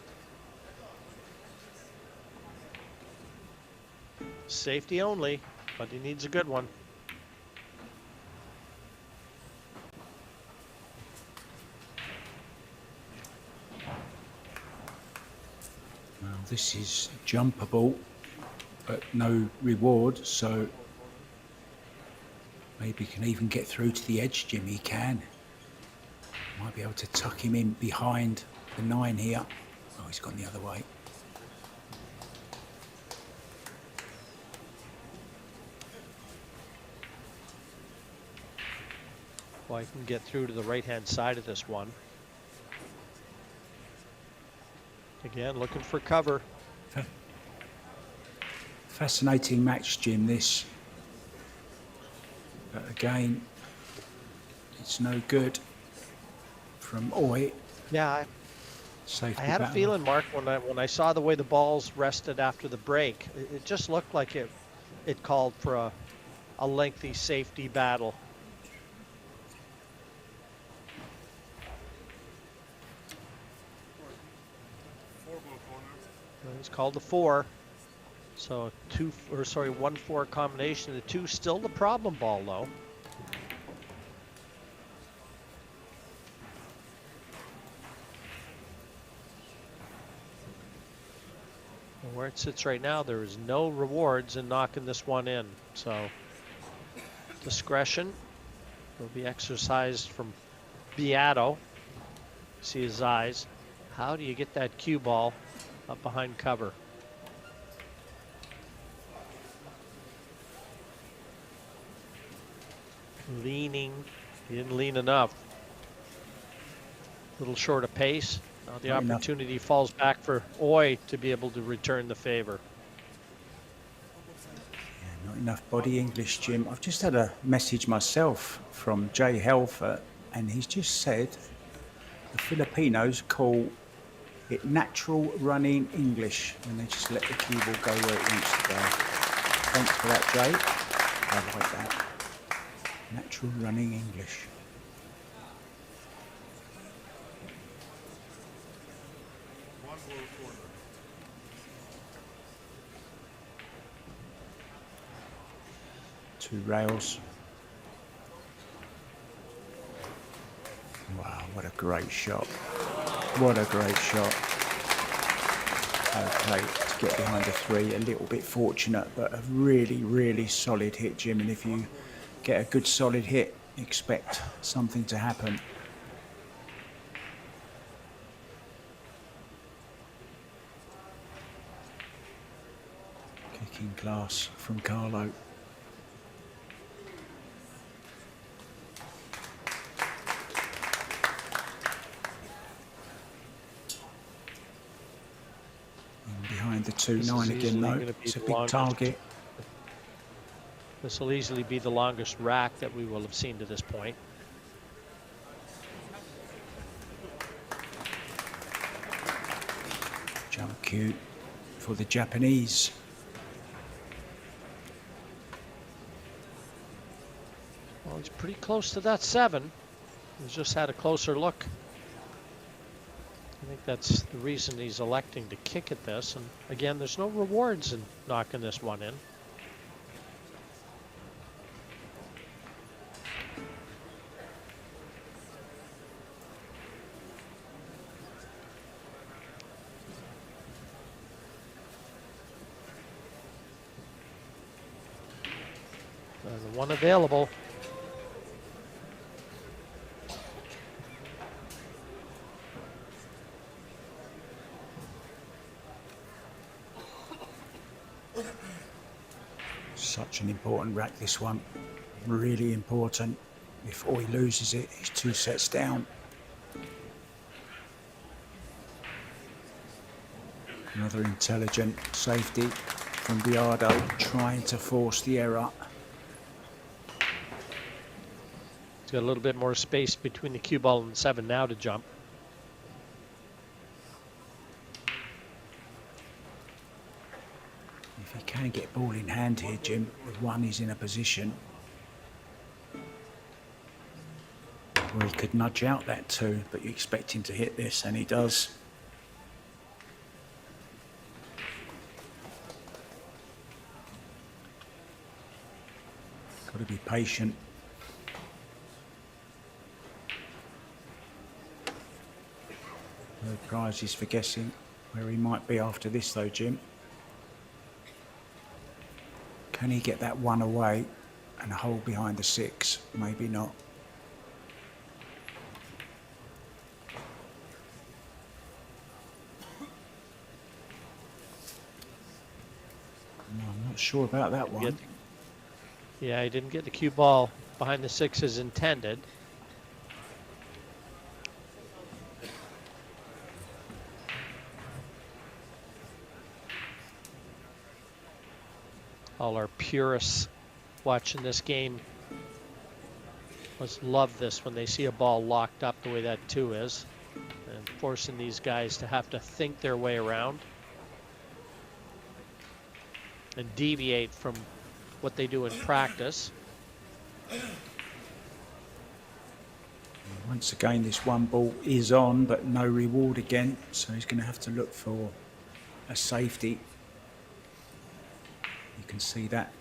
Safety only, but he needs a good one. Well, this is jumpable, but no reward, so maybe he can even get through to the edge, Jim. He can. Might be able to tuck him in behind the 9 here. Oh, he's gone the other way. Well, I can get through to the right-hand side of this one. Again, looking for cover. Fascinating match, Jim, this. But again, it's no good from Oy. Yeah, I had a feeling, Mark, when I saw the way the balls rested after the break, it just looked like it called for a lengthy safety battle. It's called the 4. So 1-4 combination. The 2 still the problem ball, though. And where it sits right now, there is no rewards in knocking this one in. So discretion will be exercised from Biado. See his eyes. How do you get that cue ball up behind cover? Leaning, he didn't lean enough. A little short of pace. Now the opportunity falls back for Oy to be able to return the favor. Yeah, not enough body English, Jim. I've just had a message myself from Jay Helfer, and he's just said the Filipinos call it natural running English when they just let the cue ball go where it wants to go. Thanks for that, Jay. I like that. Natural running English. Two rails. Wow, what a great shot. What a great shot. Okay, to get behind the 3, a little bit fortunate, but a really, really solid hit, Jim. And if you get a good solid hit, expect something to happen. Kicking class from Carlo. Behind the 2-9 again, though. It's a big target. This will easily be the longest rack that we will have seen to this point. Jump cue for the Japanese. Well, he's pretty close to that 7. He's just had a closer look. I think that's the reason he's electing to kick at this. And again, there's no rewards in knocking this one in. The one available. Such an important rack, this one. Really important. If he loses it, he's 2 sets down. Another intelligent safety from Biado, trying to force the error. He's got a little bit more space between the cue ball and the 7 now to jump. If he can get ball in hand here, Jim, with 1 he's in a position where he could nudge out that 2, but you expect him to hit this, and he does. Got to be patient. No prizes for guessing where he might be after this though, Jim. Can he get that 1 away and hold behind the 6? Maybe not. No, I'm not sure about that one. Yeah, he didn't get the cue ball behind the 6 as intended. All our purists watching this game must love this when they see a ball locked up the way that 2 is, and forcing these guys to have to think their way around and deviate from what they do in practice. Once again, this 1 ball is on, but no reward again, so he's going to have to look for a safety. You can see that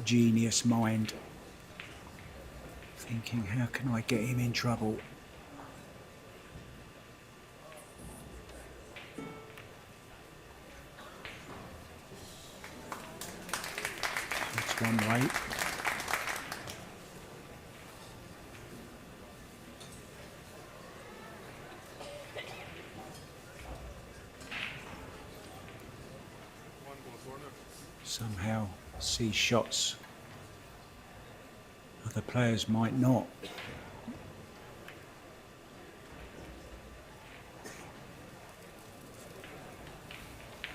genius mind thinking, how can I get him in trouble? That's one way. Somehow see shots other players might not.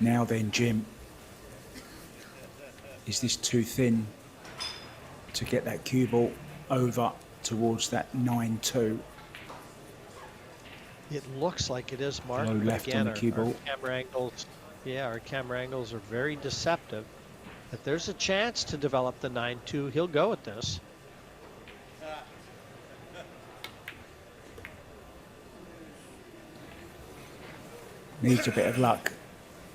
Now then, Jim, is this too thin to get that cue ball over towards that 9-2? It looks like it is, Mark. Low left on the cue ball. Camera angles, yeah, our camera angles are very deceptive. If there's a chance to develop the 9-2, he'll go at this. Needs a bit of luck.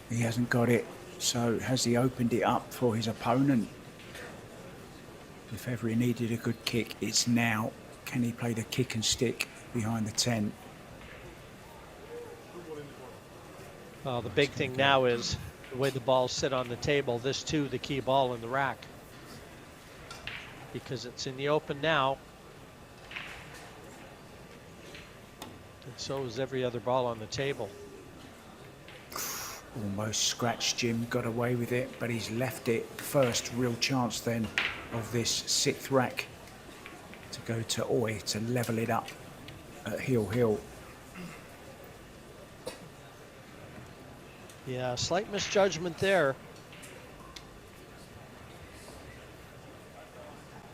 He hasn't got it. So has he opened it up for his opponent? If ever he needed a good kick, it's now. Can he play the kick and stick behind the 10? The big thing now is the way the balls sit on the table. This too, the key ball in the rack, because it's in the open now, and so is every other ball on the table. Almost scratched, Jim, got away with it, but he's left it. First real chance then of this 6th rack to go to Oi to level it up at heel. Yeah, slight misjudgment there.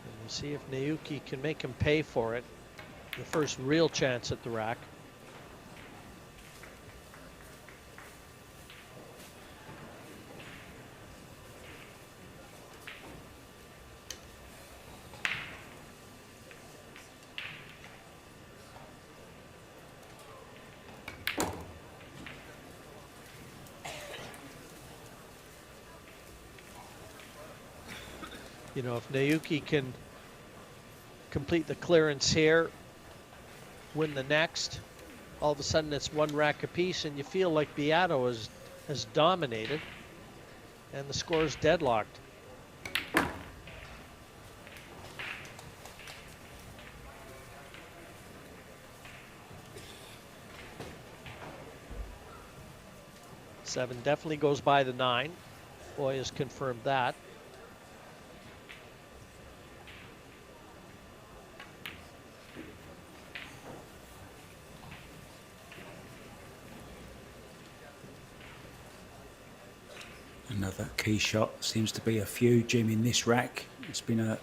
And we'll see if Naoki can make him pay for it. The first real chance at the rack. You know, if Naoki can complete the clearance here, win the next, all of a sudden it's one rack apiece, and you feel like Biado has dominated, and the score is deadlocked. Seven definitely goes by the 9. Boy has confirmed that. Another key shot. Seems to be a few, Jim, in this rack. It's been a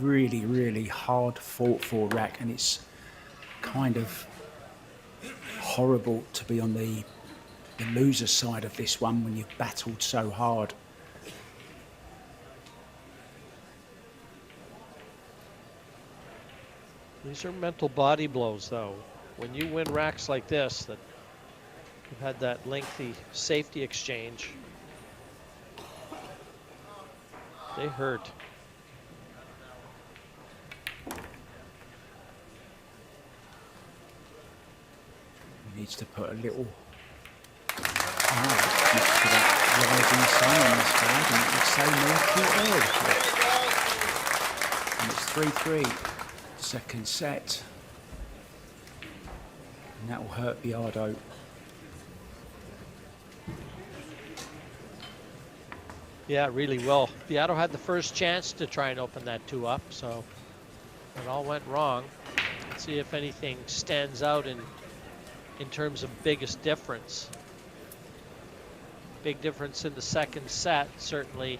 really, really hard fought for rack, and it's kind of horrible to be on the loser side of this one when you've battled so hard. These are mental body blows, though. When you win racks like this, that you've had that lengthy safety exchange, they hurt. He needs to put a little next to that rising sun on his flag, and it would say more cute. And it's 3-3. Second set, and that will hurt Biado. Yeah, really will. Biado had the first chance to try and open that 2 up, so it all went wrong. Let's see if anything stands out in terms of biggest difference. Big difference in the second set, certainly,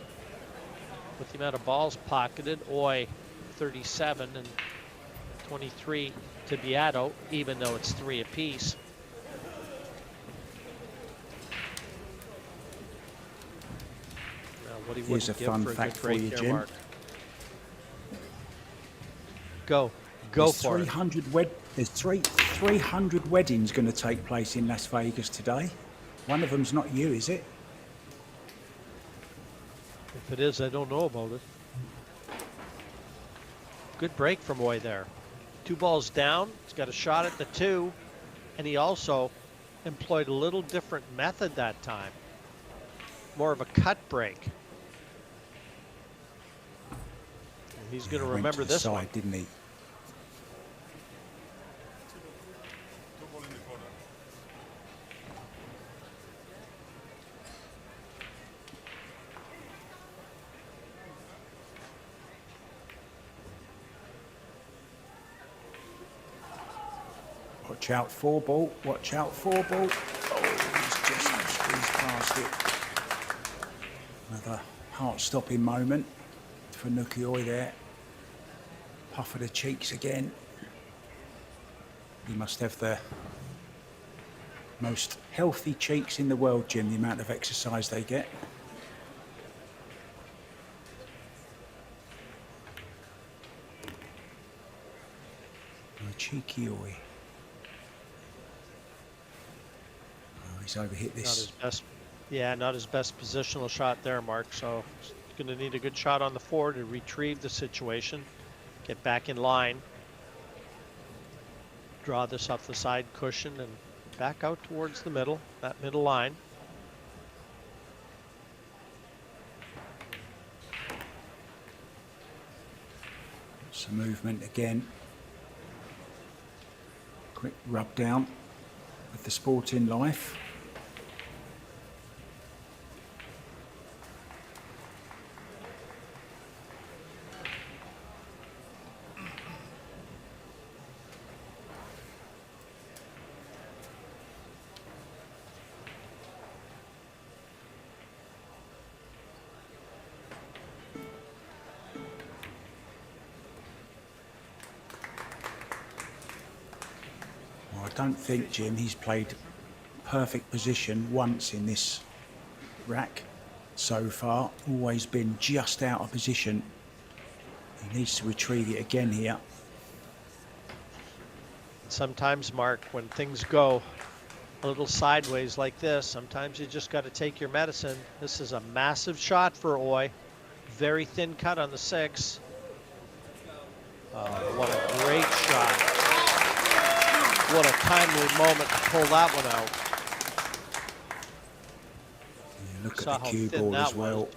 with the amount of balls pocketed. Oy, 37 and 23 to Biado, even though it's 3 apiece. What he Here's a fun fact for you, Jim. Mark. Go for it. There's 300 weddings going to take place in Las Vegas today. One of them's not you, is it? If it is, I don't know about it. Good break from Oy there. 2 balls down. He's got a shot at the 2, and he also employed a little different method that time. More of a cut break. And he's going to remember this one, didn't he? Watch out, 4 ball. Watch out, 4 ball. Oh, he's just squeezed past it. Another heart-stopping moment for Nukioi there. Puff of the cheeks again. He must have the most healthy cheeks in the world, Jim, the amount of exercise they get. A cheeky Oi. He's overhit this. Not his best, yeah, not his best positional shot there, Mark. So he's going to need a good shot on the 4 to retrieve the situation, get back in line, draw this off the side cushion, and back out towards the middle, that middle line. Some movement again. Quick rub down with the sporting life. I don't think, Jim, he's played perfect position once in this rack so far. Always been just out of position. He needs to retrieve it again here. Sometimes, Mark, when things go a little sideways like this, sometimes you just got to take your medicine. This is a massive shot for Oy. Very thin cut on the 6. What a great shot. What a timely moment to pull that one out. Yeah, look Saw at the how cue thin ball that as well. was.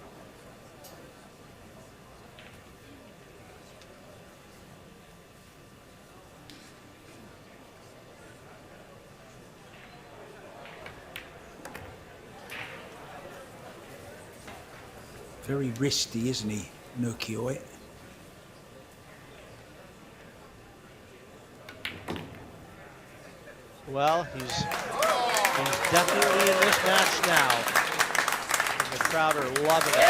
Very wristy, isn't he, Nukioi? Well, he's definitely in this match now. And the crowd are loving it.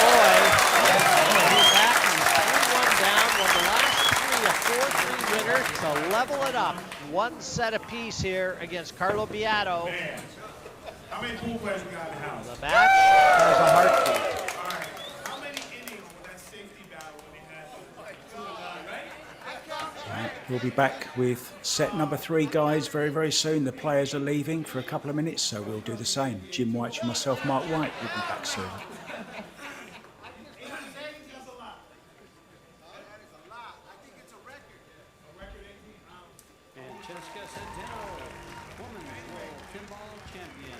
Boy, he's back. He's 3-1 down. Won the last 3, a 4-3 winner to level it up. 1 set apiece here against Carlo Biado. How many pool players we got in the house? The match has a heartbeat. All right. How many innings was that safety battle when they had right? We'll be back with set number 3, guys, very, very soon. The players are leaving for a couple of minutes, so we'll do the same. Jim White and myself, Mark White, will be back soon. Francesca Centeno, Women's World Pinball Champion.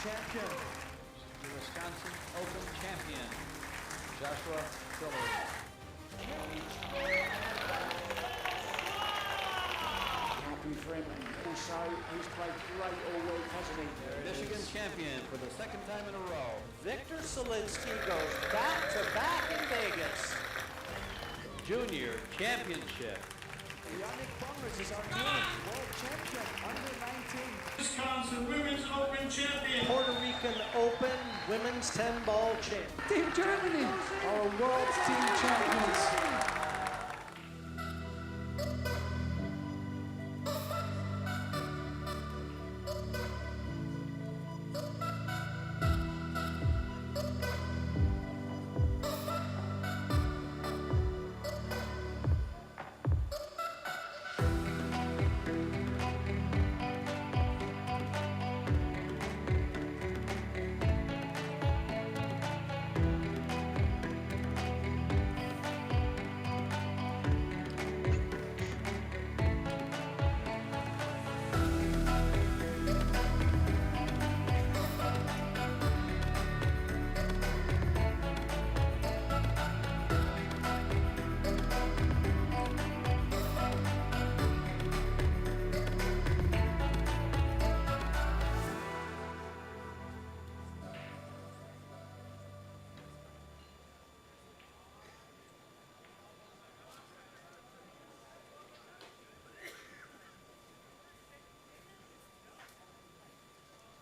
Champion, the Wisconsin Open champion, Joshua Phillips. Happy for him, and also he's played great all week, hasn't he? Michigan champion for the 2nd time in a row. Victor Solinsky goes back-to-back in Vegas. Junior championship. Yannick Bonras is our new world champion, under 19. Wisconsin Women's Open champion. Puerto Rican Open women's 10-ball champ. Team Germany are world team champions.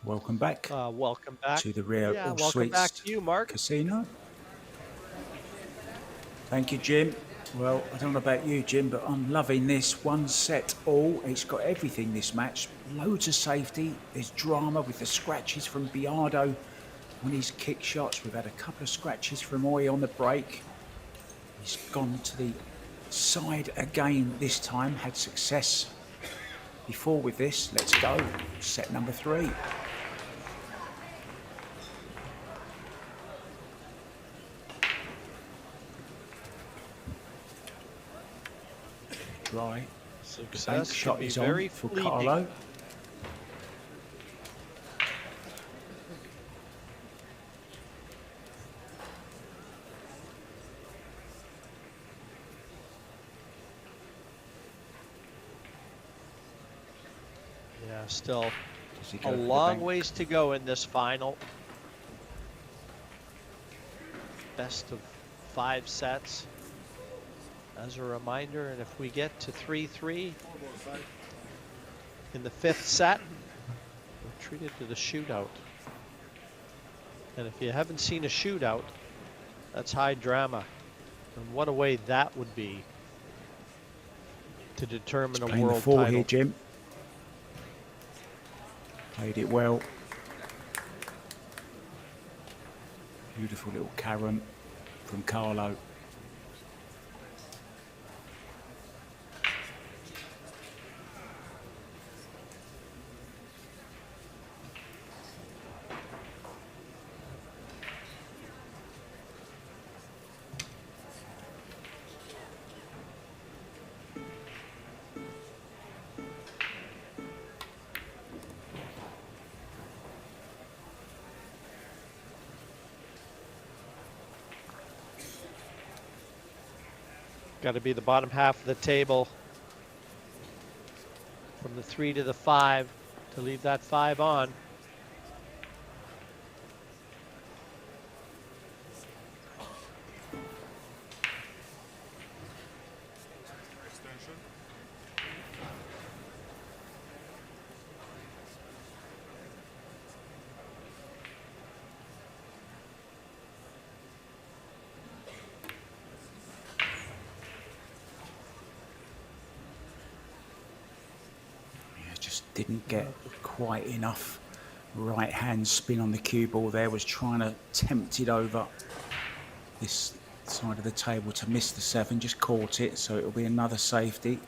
Welcome back Welcome back. to the Rare All welcome Suites back to you, Mark. Casino. Thank you, Jim. Well, I don't know about you, Jim, but I'm loving this 1 set all. It's got everything, this match. Loads of safety. There's drama with the scratches from Biado on his kick shots. We've had a couple of scratches from Oi on the break. He's gone to the side again this time. Had success before with this. Let's go. Set number 3. Dry. The bank Success shot can be is very on for fleeting. Carlo. Yeah, still Does he go a for the long bank? ways to go in this final. Best of 5 sets. As a reminder, and if we get to 3-3 in the 5th set, we're treated to the shootout. And if you haven't seen a shootout, that's high drama. And what a way that would be to determine a Playing the world 4 title. here, Jim. Played it well. Beautiful little carom from Carlo. Got to be the bottom half of the table from the 3 to the 5 to leave that 5 on. Extension. Yeah, just didn't get quite enough right hand spin on the cue ball there. Was trying to tempt it over this side of the table to miss the 7. Just caught it, so it'll be another safety.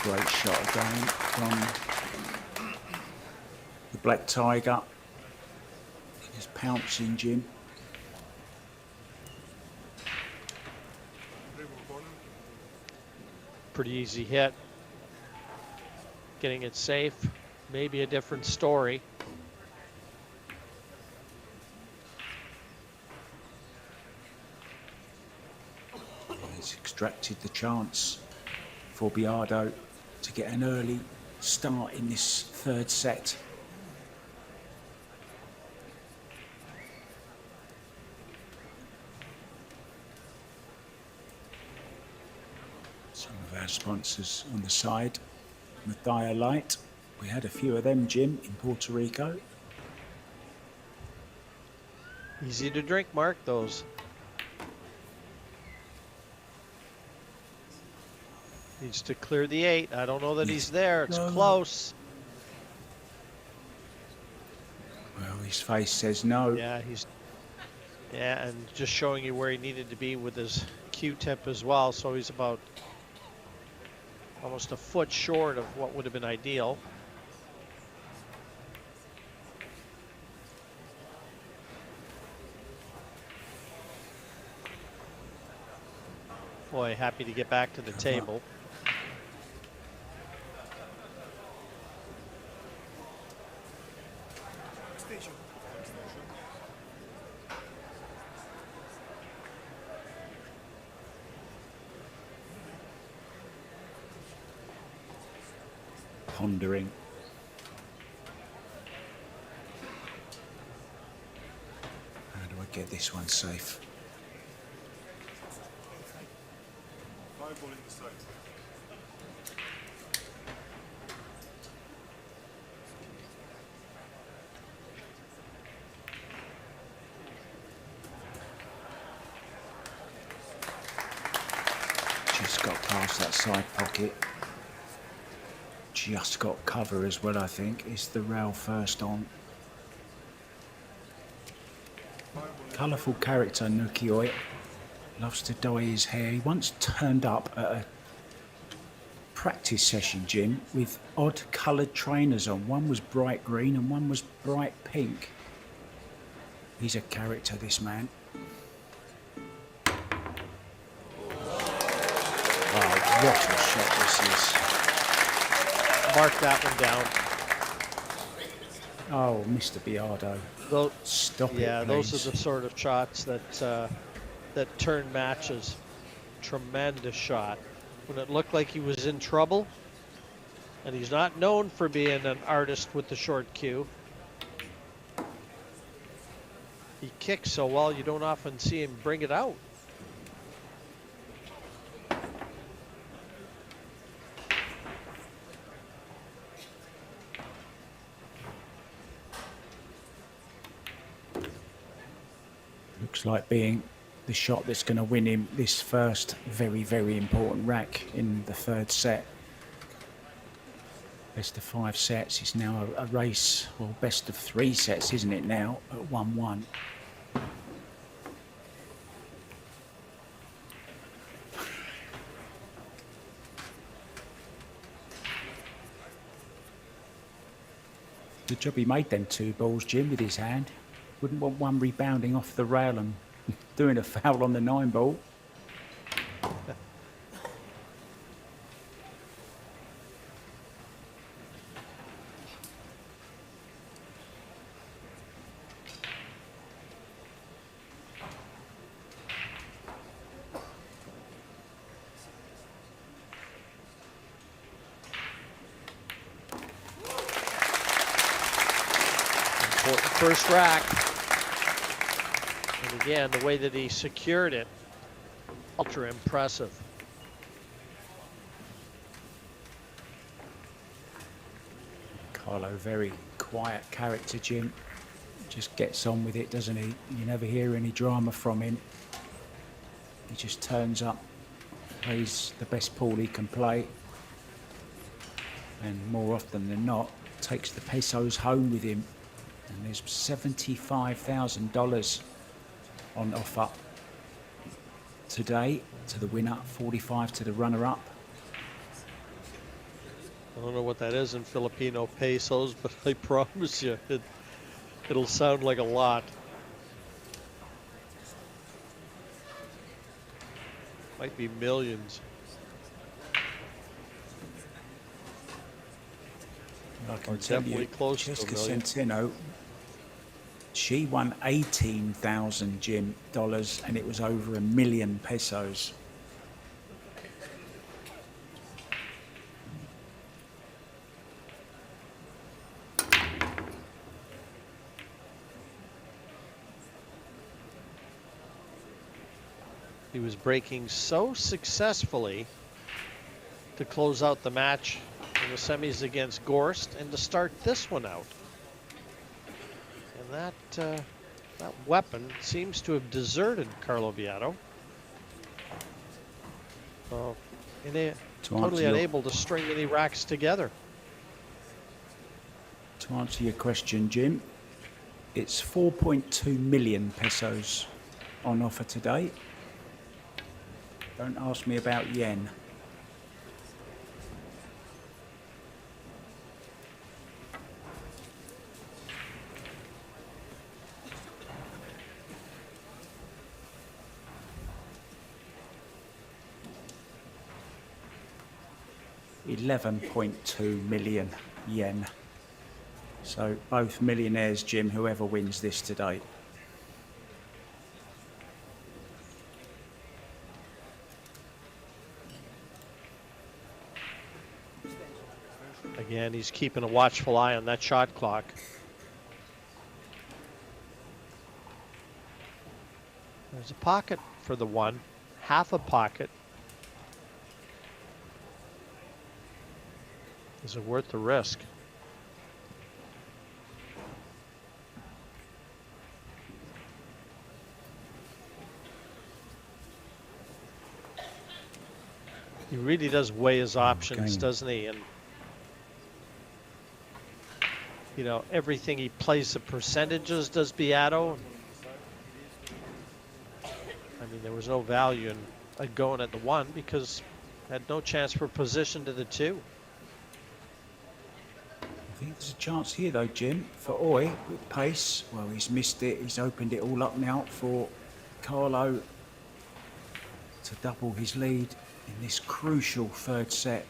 Great shot again from the Black Tiger. Just pouncing, Jim. Pretty easy hit. Getting it safe, maybe a different story. He's extracted the chance for Biado to get an early start in this 3rd set. Some of our sponsors on the side, Mathia Light. We had a few of them, Jim, in Puerto Rico. Easy to drink, Mark, those. Needs to clear the 8. I don't know that he's there. It's close. Well, his face says no. Yeah, and just showing you where he needed to be with his Q-tip as well. So he's about almost a foot short of what would have been ideal. Boy, happy to get back to the table. Extension. Pondering. How do I get this one safe? 5 ball in the side. Just got past that side pocket. Just got cover as well, I think. Is the rail first on? Colourful character, Nukioi. Loves to dye his hair. He once turned up at a practice session, Jim, with odd coloured trainers on. One was bright green and one was bright pink. He's a character, this man. Oh, what a shot this is. Mark that one down. Oh, Mr. Biado. Stop it, yeah, please. those are the sort of shots that that turn matches. Tremendous shot. When it looked like he was in trouble, and he's not known for being an artist with the short cue. He kicks so well, you don't often see him bring it out. Looks like being the shot that's going to win him this first very, very important rack in the third set. Best of 5 sets. It's now a race, well, best of 3 sets, isn't it now, at 1-1. Good job he made them 2 balls, Jim, with his hand. Wouldn't want one rebounding off the rail and doing a foul on the 9 ball. First rack. And again, the way that he secured it, ultra impressive. Carlo, very quiet character, Jim. Just gets on with it, doesn't he? You never hear any drama from him. He just turns up, plays the best pool he can play, and more often than not, takes the pesos home with him. And there's $75,000 on offer today to the winner, 45 to the runner-up. I don't know what that is in Filipino pesos, but I promise you, it'll sound like a lot. Might be millions. I can Or tell definitely you, close to Jessica $1 million. Centeno, she won 18,000 Jim dollars, and it was over $1 million pesos. He was breaking so successfully to close out the match in the semis against Gorst and to start this one out. And that weapon seems to have deserted Carlo Biado. So, totally unable to string any racks together. To answer your question, Jim, it's 4.2 million pesos on offer today. Don't ask me about yen. $11.2 million yen. So both millionaires, Jim, whoever wins this today. Again, he's keeping a watchful eye on that shot clock. There's a pocket for the 1, half a pocket. Is it worth the risk? He really does weigh his options, doesn't he? And you know, everything he plays the percentages, does Biado. I mean, there was no value in going at the 1 because had no chance for position to the 2. I think there's a chance here though, Jim, for Oi with pace. Well, he's missed it. He's opened it all up now for Carlo to double his lead in this crucial third set.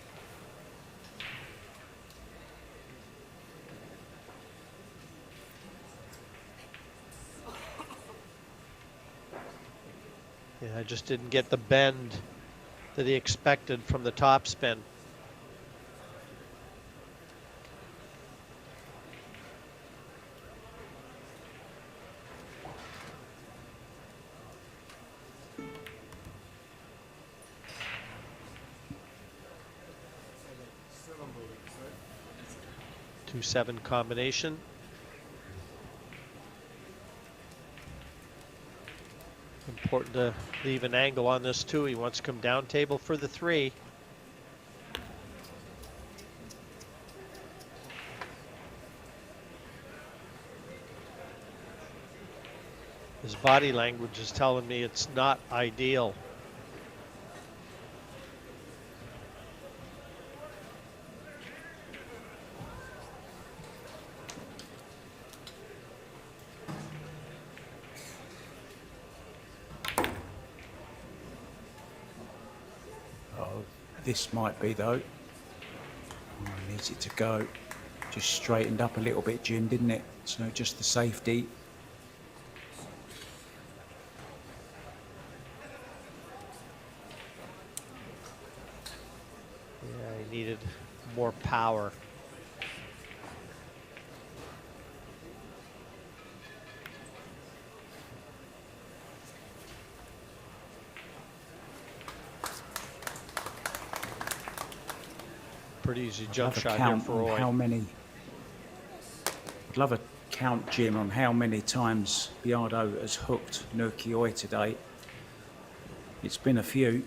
Yeah, I just didn't get the bend that he expected from the top spin. Two 7 combination. Important to leave an angle on this too. He wants to come down table for the 3. His body language is telling me it's not ideal. Oh, this might be though. Oh, needs it to go. Just straightened up a little bit, Jim, didn't it? So just the safety. Yeah, he needed more power. Pretty easy jump shot here for Roy. How many? I'd love a count, Jim, on how many times Biado has hooked Nukioi today. It's been a few.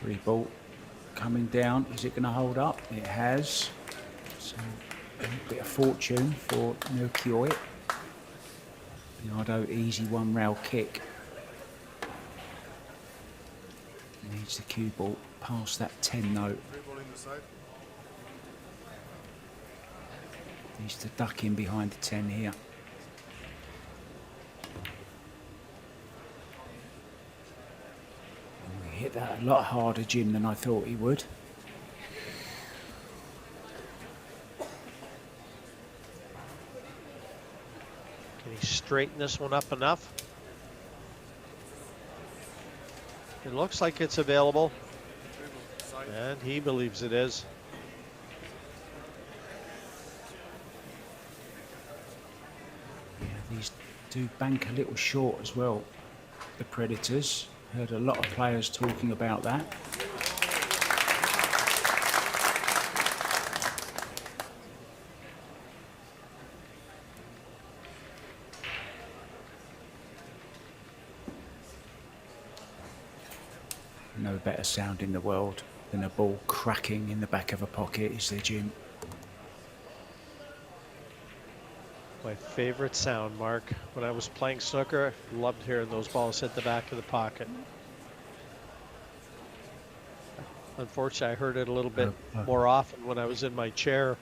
Three ball coming down. Is it going to hold up? It has. So a bit of fortune for Nukioi. Biado, easy one rail kick. Needs the cue ball past that 10 note. Needs to duck in behind the 10 here. He hit that a lot harder, Jim, than I thought he would. Can he straighten this one up enough? It looks like it's available. And he believes it is. Yeah, these do bank a little short as well, the Predators. Heard a lot of players talking about that. No better sound in the world than a ball cracking in the back of a pocket, is there, Jim? My favorite sound, Mark. When I was playing snooker, loved hearing those balls hit the back of the pocket. Unfortunately, I heard it a little bit more often when I was in my chair.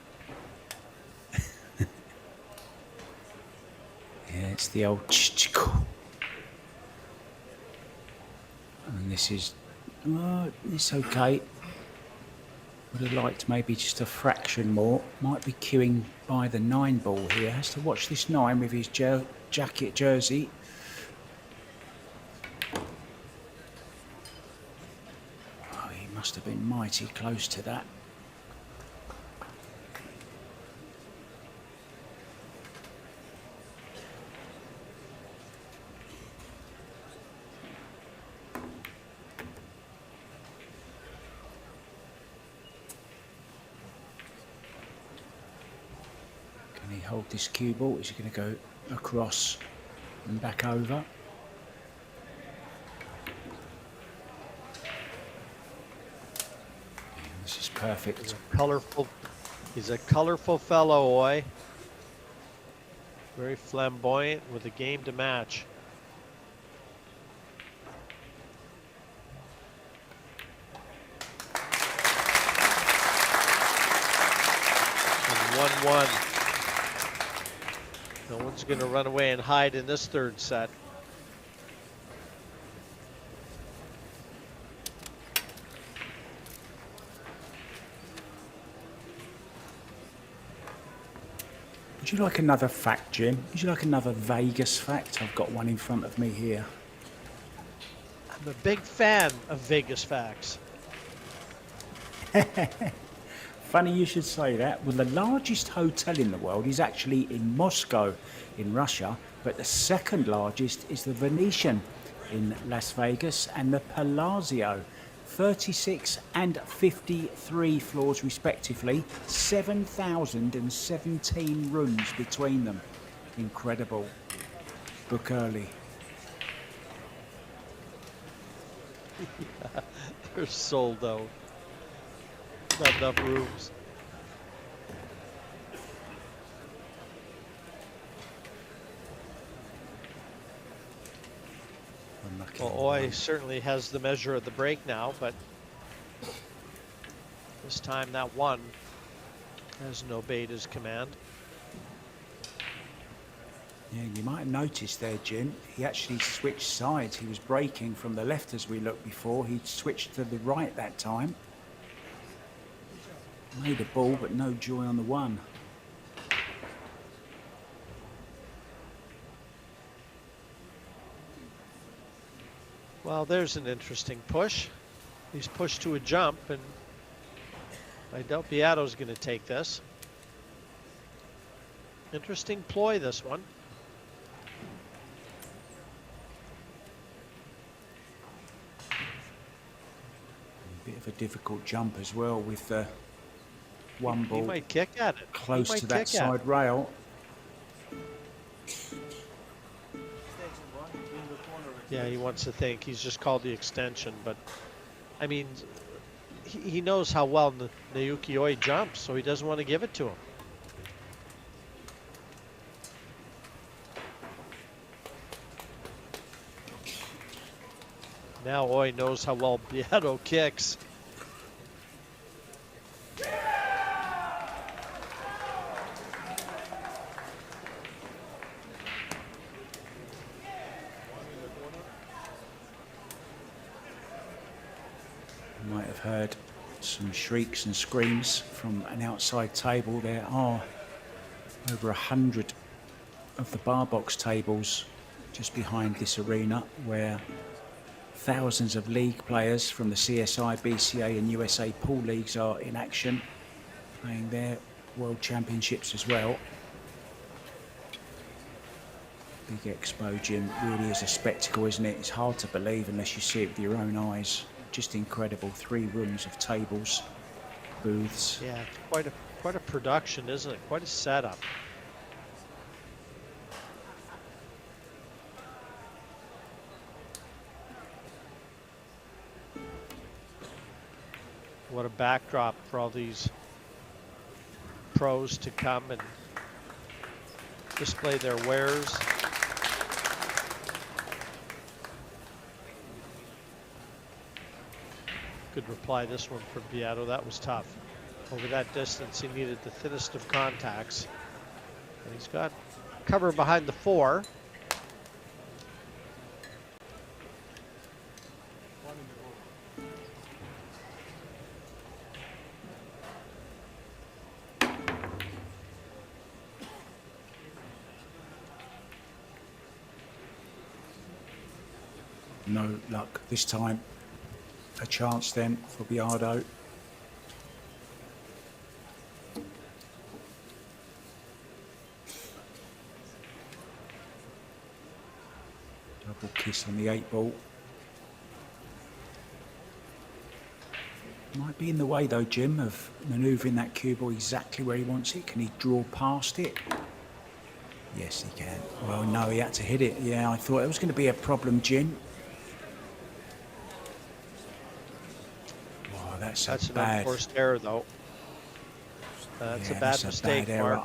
Yeah, it's the old ch-ch-ko. And this is, it's okay. Would have liked maybe just a fraction more. Might be queuing by the 9 ball here. Has to watch this 9 with his jacket jersey. Oh, he must have been mighty close to that. Can he hold this cue ball? Is he going to go across and back over? This is perfect. He's a colorful fellow, Oi. Very flamboyant with a game to match. And 1-1. No one's going to run away and hide in this third set. Would you like another fact, Jim? Would you like another Vegas fact? I've got one in front of me here. I'm a big fan of Vegas facts. Funny you should say that. Well, the largest hotel in the world is actually in Moscow, in Russia, but the second largest is the Venetian in Las Vegas and the Palazzo, 36 and 53 floors respectively, 7,017 rooms between them. Incredible. Book early. They're sold out. Not enough rooms. Well, Oi certainly has the measure of the break now, but this time that one hasn't obeyed his command. Yeah, you might have noticed there, Jim, he actually switched sides. He was breaking from the left as we looked before. He switched to the right that time. Made a ball, but no joy on the one. Well, there's an interesting push. He's pushed to a jump, and I doubt Biado's going to take this. Interesting ploy, this one. A bit of a difficult jump as well with the one ball. He might kick at it. Close to that side rail. Yeah, he wants to think. He's just called the extension, but I mean, he knows how well Naoki Oi jumps, so he doesn't want to give it to him. Now Oi knows how well Biado kicks. Might have heard some shrieks and screams from an outside table. There are over 100 of the bar box tables just behind this arena where thousands of league players from the CSI, BCA and USA pool leagues are in action, playing their world championships as well. Big expo, Jim, really is a spectacle, isn't it? It's hard to believe unless you see it with your own eyes. Just incredible. 3 rooms of tables, booths. Yeah, quite a production, isn't it? Quite a setup. What a backdrop for all these pros to come and display their wares. Good reply, this one from Biado. That was tough. Over that distance, he needed the thinnest of contacts. And he's got cover behind the 4. No luck this time. A chance then for Biado. Double kiss on the 8 ball. Might be in the way though, Jim, of manoeuvring that cue ball exactly where he wants it. Can he draw past it? Yes, he can. Well, no, he had to hit it. Yeah, I thought it was going to be a problem, Jim. That's an unforced error, though. That's a bad mistake, Mark.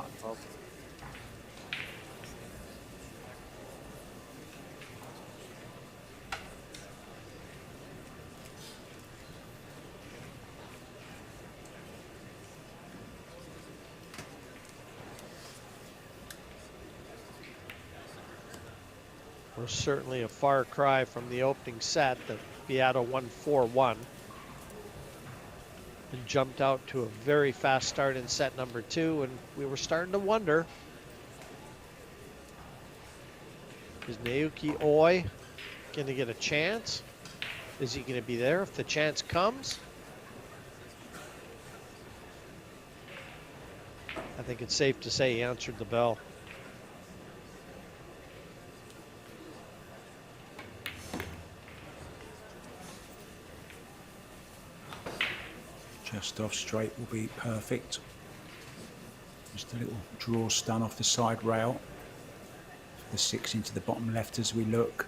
We're certainly a far cry from the opening set. The Biado won 4-1. And jumped out to a very fast start in set number 2, and we were starting to wonder, is Naoki Oi going to get a chance? Is he going to be there if the chance comes? I think it's safe to say he answered the bell. Just off straight will be perfect. Just a little draw stun off the side rail. The 6 into the bottom left as we look.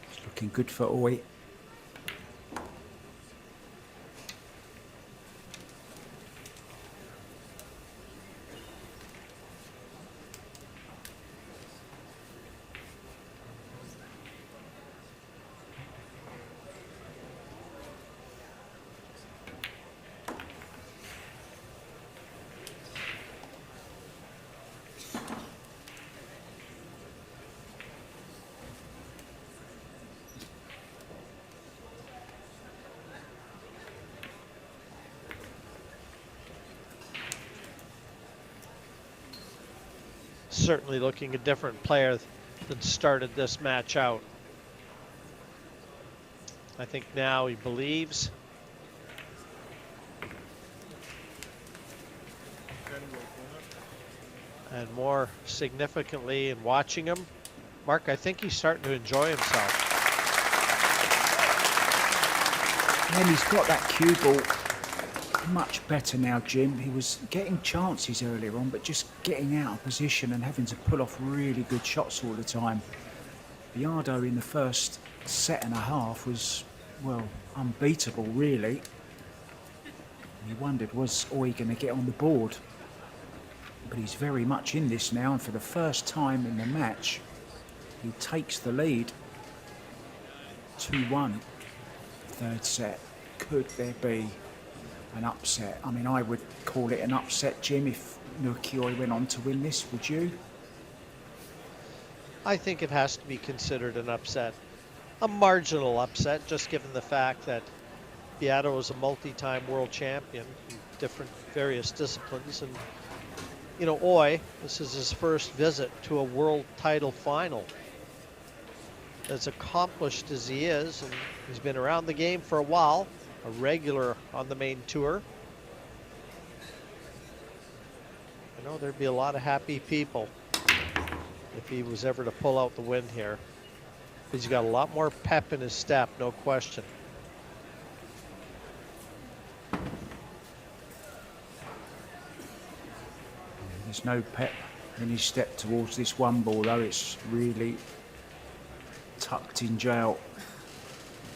It's looking good for Oi. Certainly looking a different player than started this match out. I think now he believes. And more significantly in watching him, Mark, I think he's starting to enjoy himself. And he's got that cue ball much better now, Jim. He was getting chances earlier on, but just getting out of position and having to pull off really good shots all the time. Biado in the first set and a half was, well, unbeatable, really. You wondered, was Oi going to get on the board? But he's very much in this now, and for the first time in the match, he takes the lead. 2-1, third set. Could there be an upset? I mean, I would call it an upset, Jim, if Nukioi went on to win this, would you? I think it has to be considered an upset. A marginal upset, just given the fact that Biado is a multi-time world champion in different various disciplines. And, you know, Oi, this is his first visit to a world title final. As accomplished as he is, and he's been around the game for a while, a regular on the main tour. I know there'd be a lot of happy people if he was ever to pull out the win here. He's got a lot more pep in his step, no question. There's no pep in his step towards this one ball, though. It's really tucked in jail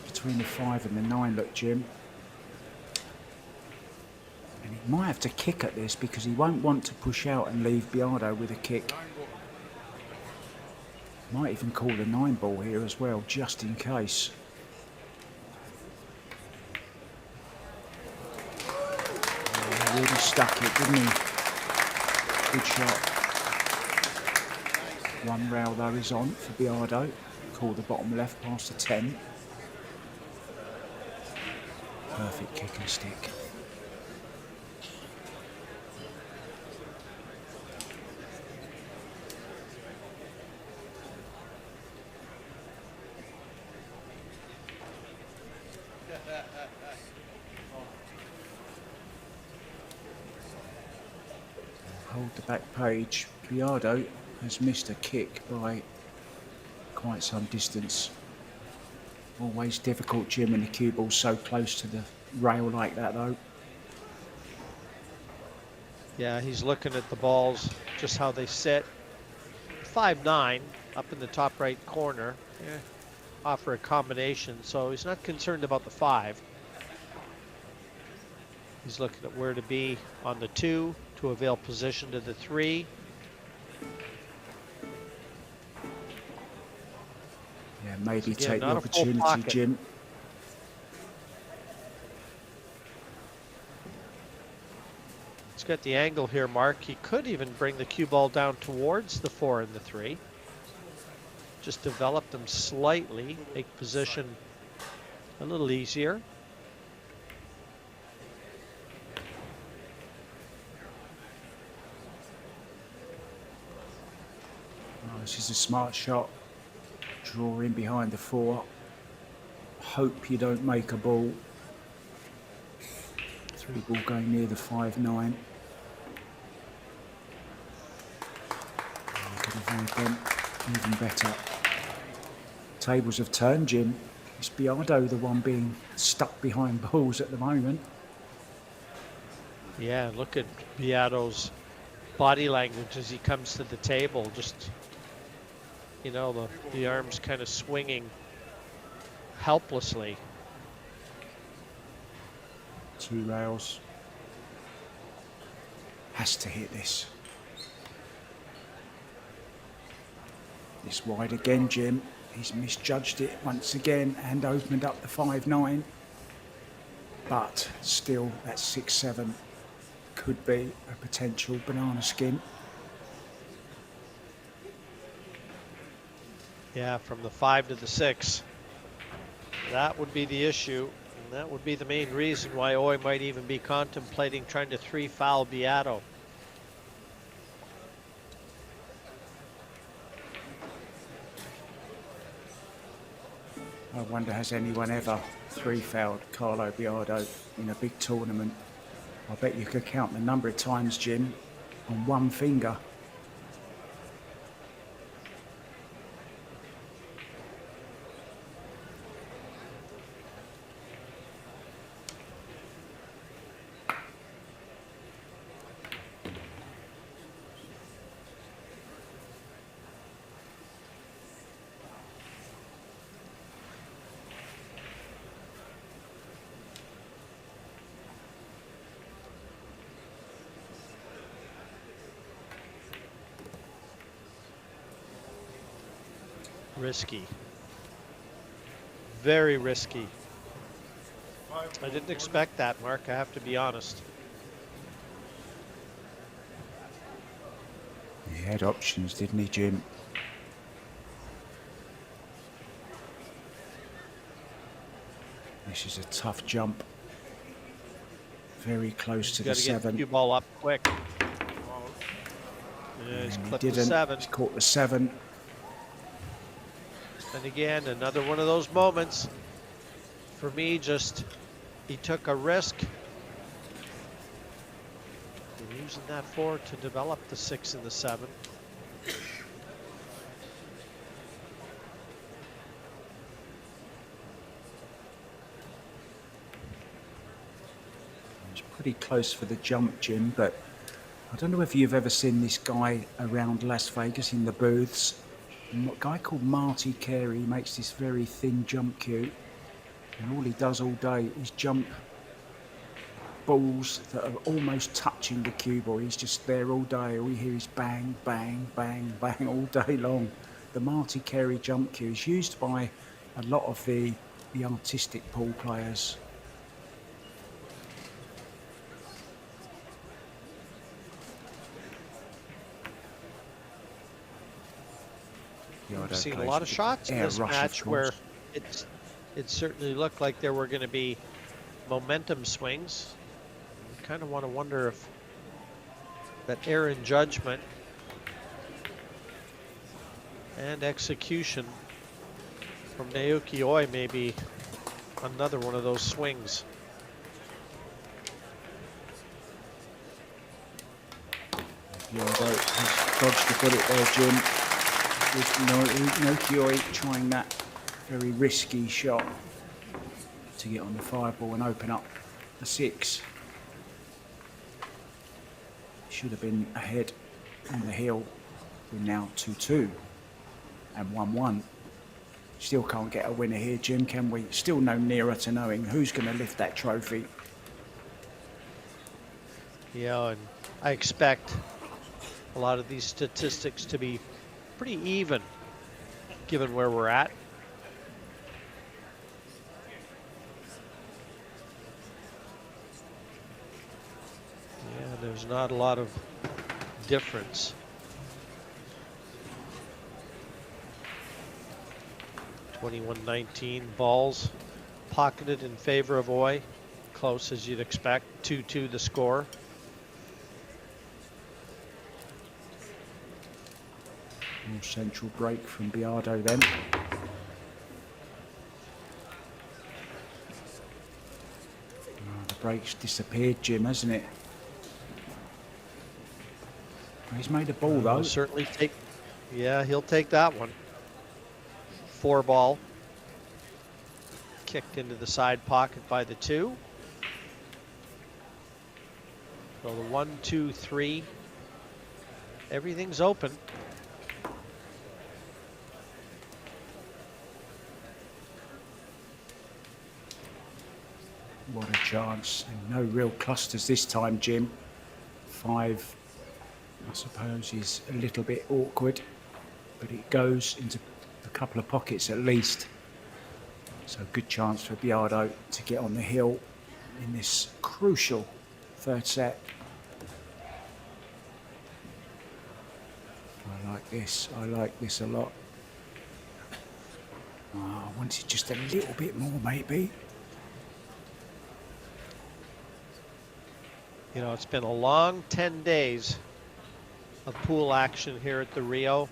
between the 5 and the 9, look, Jim. And he might have to kick at this because he won't want to push out and leave Biado with a kick. Might even call the 9 ball here as well, just in case. Oh, he really stuck it, didn't he? Good shot. One rail though is on for Biado. Call the bottom left past the 10. Perfect kick and stick. Hold the back page. Biado has missed a kick by quite some distance. Always difficult, Jim, when the cue ball's so close to the rail like that, though. Yeah, he's looking at the balls, just how they sit. 5-9 up in the top right corner. Yeah, offer a combination, so he's not concerned about the 5. He's looking at where to be on the 2 to avail position to the 3. Yeah, maybe Again, take the not a full opportunity, pocket. Jim. He's got the angle here, Mark. He could even bring the cue ball down towards the 4 and the 3. Just develop them slightly, make position a little easier. Oh, this is a smart shot. Draw in behind the 4. Hope you don't make a ball. 3 ball going near the 5-9. avoid them even better. Tables have turned, Jim. It's Biado, the one being stuck behind balls at the moment. Yeah, look at Biado's body language as he comes to the table. Just, you know, the arms kind of swinging helplessly. 2 rails. Has to hit this. This wide again, Jim. He's misjudged it once again and opened up the 5-9. But still, that 6-7 could be a potential banana skin. Yeah, from the 5 to the 6. That would be the issue. And that would be the main reason why Oi might even be contemplating trying to 3-foul Biado. I wonder, has anyone ever 3-fouled Carlo Biado in a big tournament? I bet you could count the number of times, Jim, on one finger. Risky. Very risky. I didn't expect that, Mark. I have to be honest. He had options, didn't he, Jim? This is a tough jump. Very close to the Got to get the 7. cue ball up quick. Yeah, he's And he clipped the didn't. 7. He's caught the 7. And again, another one of those moments. For me, just he took a risk. And using that 4 to develop the 6 and the 7. It's pretty close for the jump, Jim, but I don't know if you've ever seen this guy around Las Vegas in the booths. A guy called Marty Carey makes this very thin jump cue, and all he does all day is jump balls that are almost touching the cue ball. He's just there all day. All you hear is bang, bang, bang, bang all day long. The Marty Carey jump cue is used by a lot of the artistic pool players. We've seen a lot of shots in this match where it certainly looked like there were going to be momentum swings. I kind of want to wonder if that error in judgment and execution from Naoki Oi may be another one of those swings. Biado has dodged the bullet there, Jim. With Naoki Oi trying that very risky shot to get on the 5 ball and open up the 6. Should have been ahead on the hill. We're now 2-2 and 1-1. Still can't get a winner here, Jim, can we? Still no nearer to knowing who's going to lift that trophy. Yeah, and I expect a lot of these statistics to be pretty even given where we're at. Yeah, there's not a lot of difference. 21-19 balls pocketed in favor of Oi. Close as you'd expect. 2-2 the score. More central break from Biado then. The break's disappeared, Jim, hasn't it? He's made a ball though. We'll certainly Yeah, he'll take that one. 4-ball. Kicked into the side pocket by the 2. So the 1, 2, 3. Everything's open. What a chance. And no real clusters this time, Jim. 5, I suppose, is a little bit awkward, but it goes into a couple of pockets at least. So good chance for Biado to get on the hill in this crucial third set. I like this. I like this a lot. Oh, I wanted just a little bit more, maybe. You know, it's been a long 10 days of pool action here at the Rio.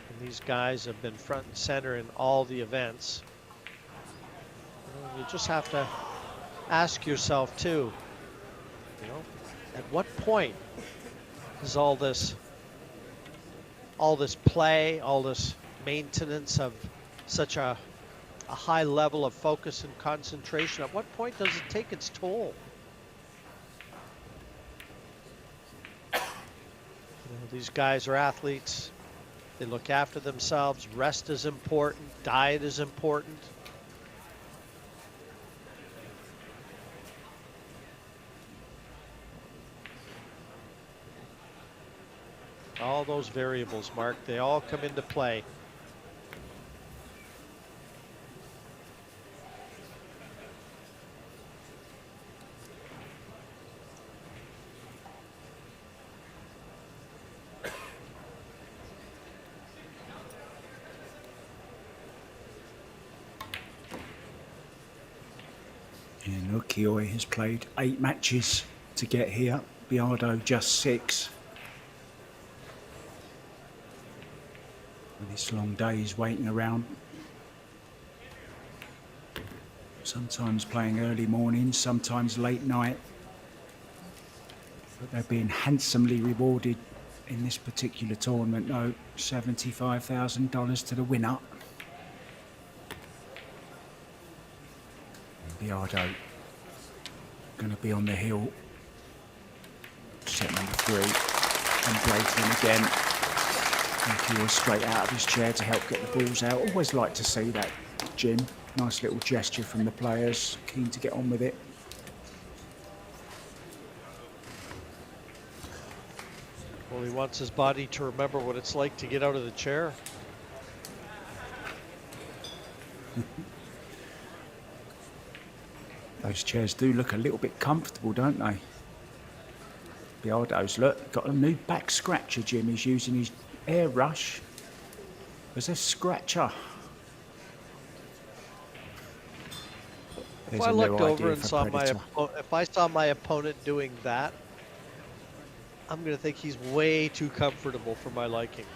And these guys have been front and center in all the events. You just have to ask yourself too, you know, at what point is all this play, all this maintenance of such a high level of focus and concentration, at what point does it take its toll? You know, these guys are athletes. They look after themselves. Rest is important. Diet is important. All those variables, Mark, they all come into play. And Ukioi has played 8 matches to get here. Biado just 6. And this long day is waiting around. Sometimes playing early mornings, sometimes late night. But they're being handsomely rewarded in this particular tournament, though. $75,000 to the winner. Biado going to be on the hill. Set number 3. And breaking again. He was straight out of his chair to help get the balls out. Always like to see that, Jim. Nice little gesture from the players. Keen to get on with it. Well, he wants his body to remember what it's like to get out of the chair. Those chairs do look a little bit comfortable, don't they? Biado's, look, got a new back scratcher, Jim. He's using his air rush as a scratcher. If I looked over and saw if I saw my opponent doing that, I'm going to think he's way too comfortable for my liking.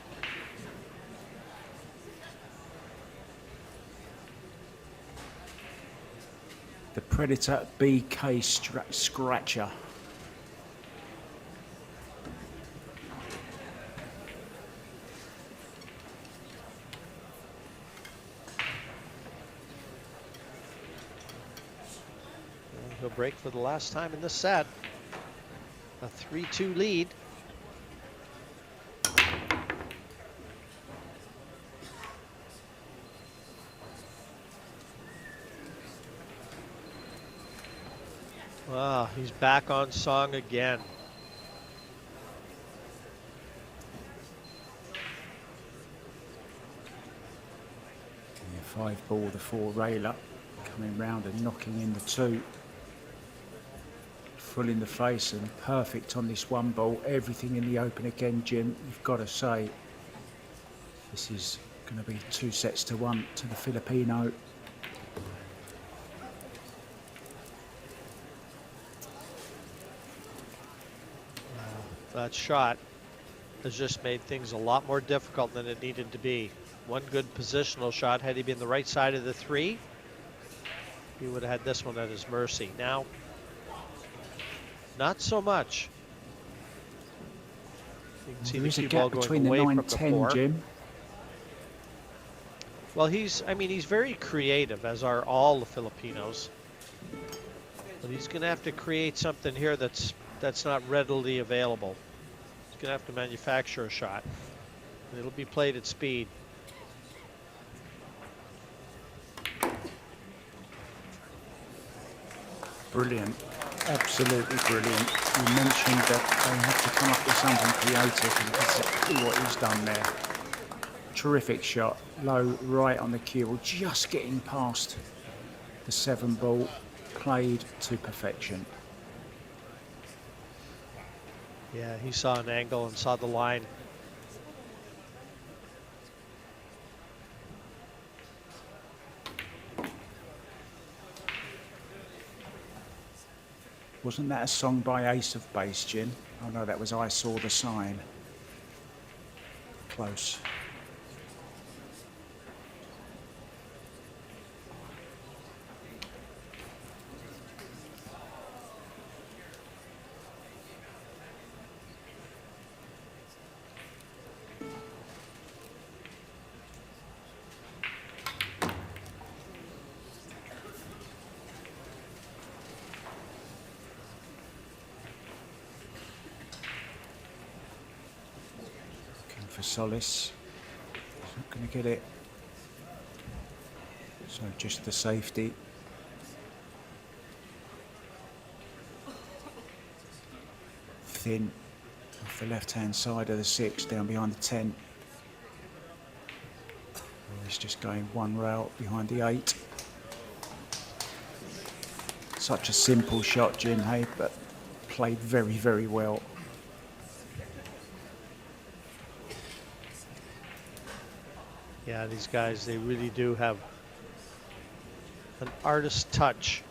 The Predator BK Scratcher. He'll break for the last time in this set. A 3-2 lead. Ah, he's back on song again. Yeah, 5-ball, the 4 railer, coming round and knocking in the 2. Full in the face and perfect on this 1 ball. Everything in the open again, Jim. You've got to say, this is going to be 2 sets to 1 to the Filipino. That shot has just made things a lot more difficult than it needed to be. One good positional shot. Had he been the right side of the 3, he would have had this one at his mercy. Now, not so much. You can see There the is a cue ball gap going between the away 9 from and the 10, 4. Jim. Well, he's very creative, as are all the Filipinos. But he's going to have to create something here that's not readily available. He's going to have to manufacture a shot. And it'll be played at speed. Brilliant. Absolutely brilliant. You mentioned that they have to come up with something creative, and exactly what he's done there. Terrific shot. Low, right on the cue ball, just getting past the 7 ball. Played to perfection. Yeah, he saw an angle and saw the line. Wasn't that a song by Ace of Base, Jim? Oh no, that was I Saw the Sign. Close. For Solis, he's not going to get it, so just the safety. Thin off the left hand side of the 6, down behind the 10. He's just going one rail behind the 8. Such a simple shot, Jim, hey, but played very, very well. Yeah, these guys, they really do have an artist touch.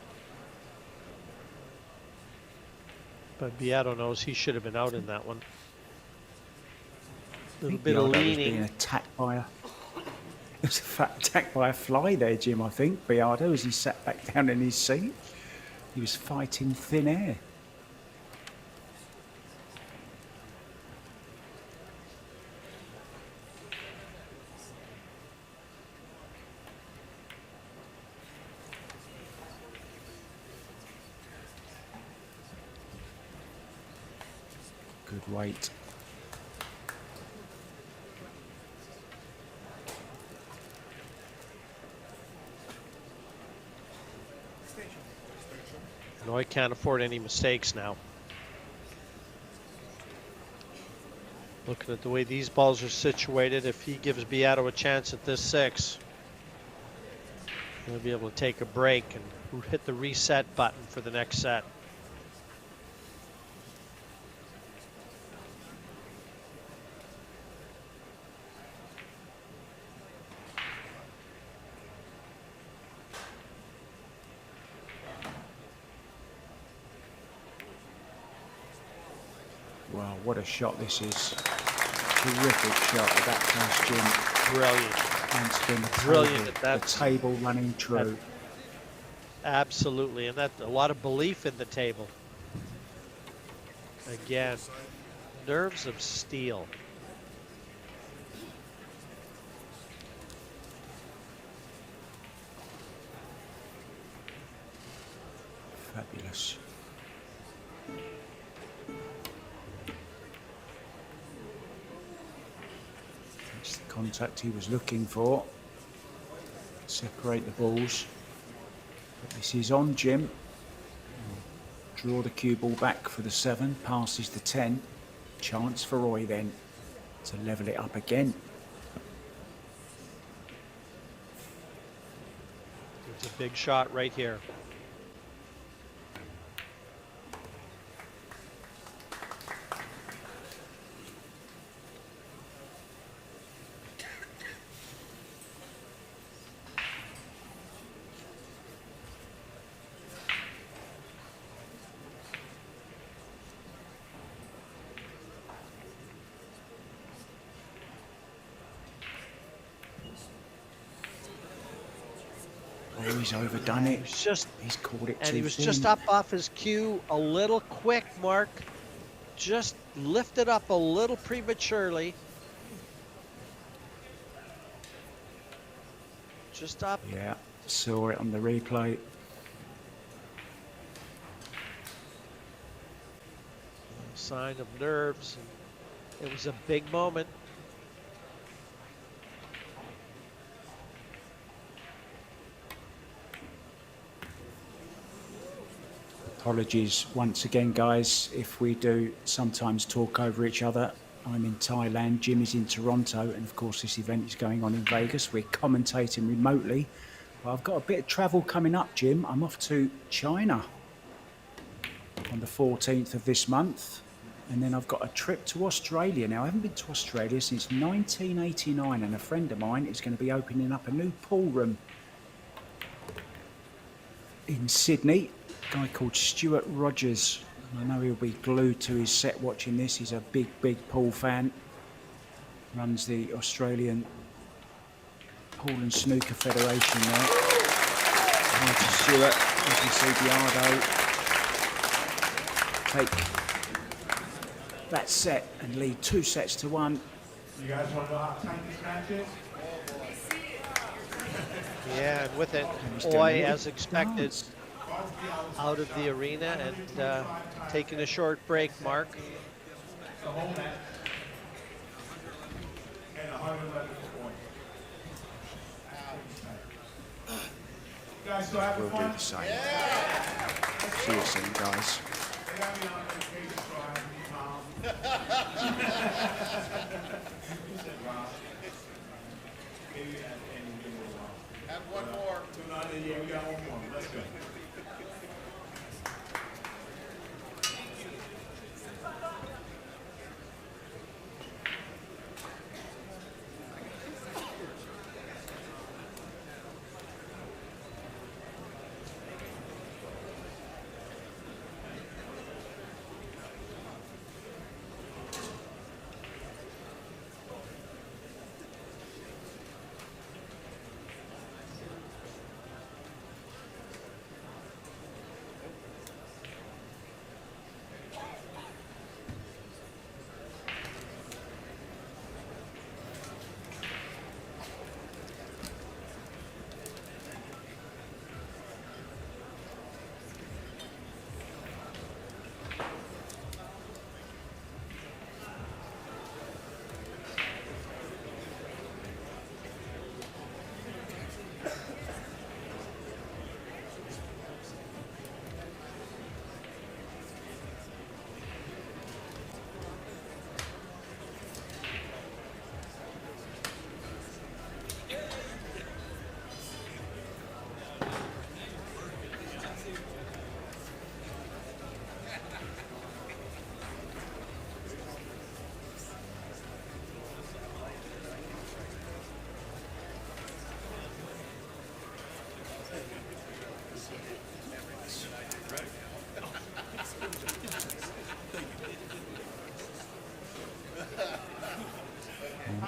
But Biado knows he should have been out in that one. A little bit of Biado was leaning. being attacked by a... It was attacked by a fly there, Jim, I think, Biado, as he sat back down in his seat. He was fighting thin air. Good weight. No, he can't afford any mistakes now. Looking at the way these balls are situated, if he gives Biado a chance at this 6, he'll be able to take a break and hit the reset button for the next set. Wow, what a shot this is. Terrific shot of that first, Jim. Brilliant. And spin the Brilliant. table, That's the table running true. Absolutely, and that's a lot of belief in the table. Again, nerves of steel. Fabulous. That's the contact he was looking for. Separate the balls. But this is on, Jim. Draw the cue ball back for the 7, passes the 10. Chance for Roy then to level it up again. It's a big shot right here. Oh, he's overdone it. He's called it and too he was thin. just up off his cue a little quick, Mark. Just lifted up a little prematurely. Just up. Yeah, saw it on the replay. Sign of nerves. It was a big moment. Apologies once again, guys, if we do sometimes talk over each other. I'm in Thailand, Jim is in Toronto, and of course this event is going on in Vegas. We're commentating remotely. Well, I've got a bit of travel coming up, Jim. I'm off to China on the 14th of this month. And then I've got a trip to Australia. Now, I haven't been to Australia since 1989, and a friend of mine is going to be opening up a new pool room in Sydney. A guy called Stuart Rogers. I know he'll be glued to his set watching this. He's a big, big pool fan. Runs the Australian Pool and Snooker Federation there. Hi to Stuart. You can see Biado take that set and lead 2 sets to 1. You guys want to know how tight this match is? Yeah, and with it, He's doing Oi, a as expected, dance. out of the arena and taking a short break, Mark. So hold that. And 111 points. You guys still having We'll do fun? the same. See you soon, guys. They got me on vacation, so I have to be calm. You said, Rob. Maybe at the end, we'll give it a while. Have one more. Yeah, we got one more. Let's go.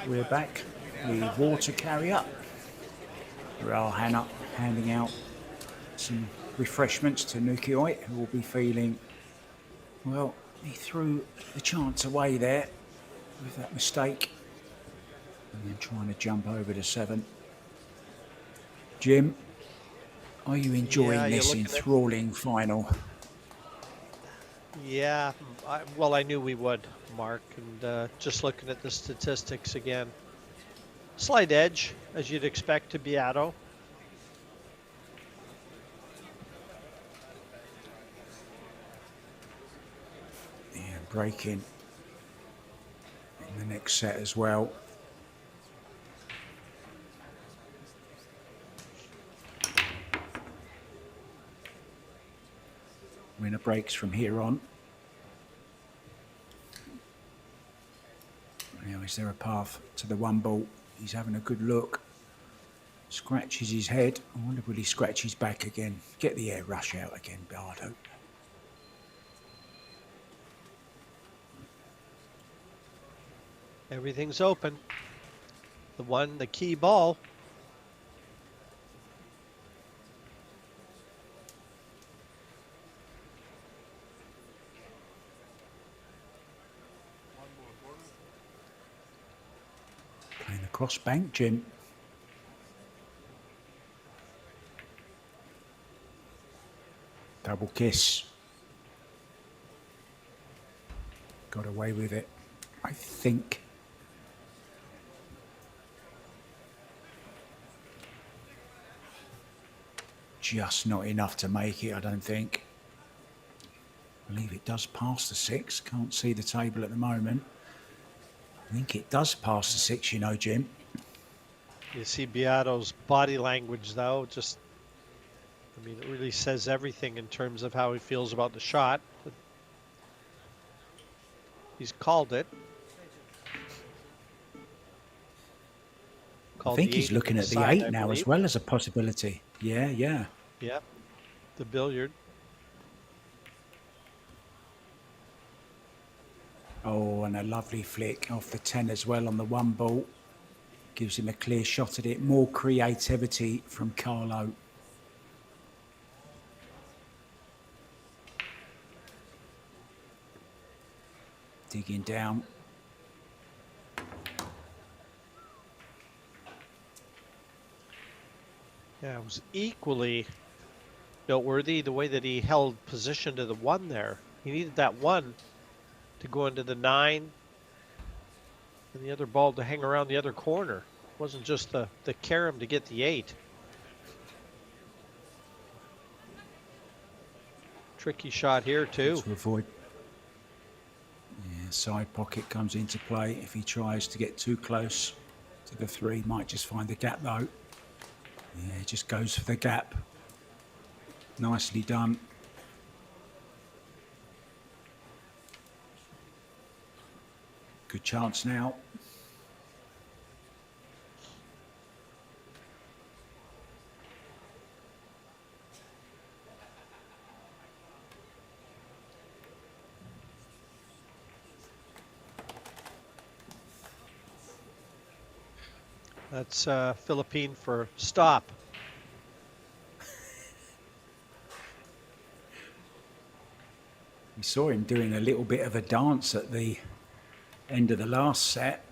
We're back. The water carrier. Raul Hannah handing out some refreshments to Nukioi, who will be feeling, well, he threw the chance away there with that mistake. And then trying to jump over to 7. Jim, are you enjoying Yeah, this you're looking at- enthralling final? Yeah, well, I knew we would, Mark, and just looking at the statistics again. Slight edge, as you'd expect to Biado. Yeah, breaking in the next set as well. Winner breaks from here on. Now, is there a path to the 1 ball? He's having a good look. Scratches his head. I wonder will he scratch his back again? Get the air rush out again, Biado. Everything's open. The key ball. Cross bank, Jim. Double kiss. Got away with it, I think. Just not enough to make it, I don't think. I believe it does pass the 6. Can't see the table at the moment. I think it does pass the 6, you know, Jim. You see Biado's body language, though, just, I mean, it really says everything in terms of how he feels about the shot. But he's called it. I think he's looking at the 8 now as well as a possibility. Yeah. Yep, the billiard. Oh, and a lovely flick off the 10 as well on the 1 ball. Gives him a clear shot at it. More creativity from Carlo. Digging down. Yeah, it was equally noteworthy the way that he held position to the 1 there. He needed that 1 to go into the 9 and the other ball to hang around the other corner. It wasn't just the carom to get the 8. Tricky shot here too. To avoid. Yeah, side pocket comes into play if he tries to get too close to the 3. Might just find the gap though. Yeah, just goes for the gap. Nicely done. Good chance now. That's Philippine for stop. We saw him doing a little bit of a dance at the end of the last set.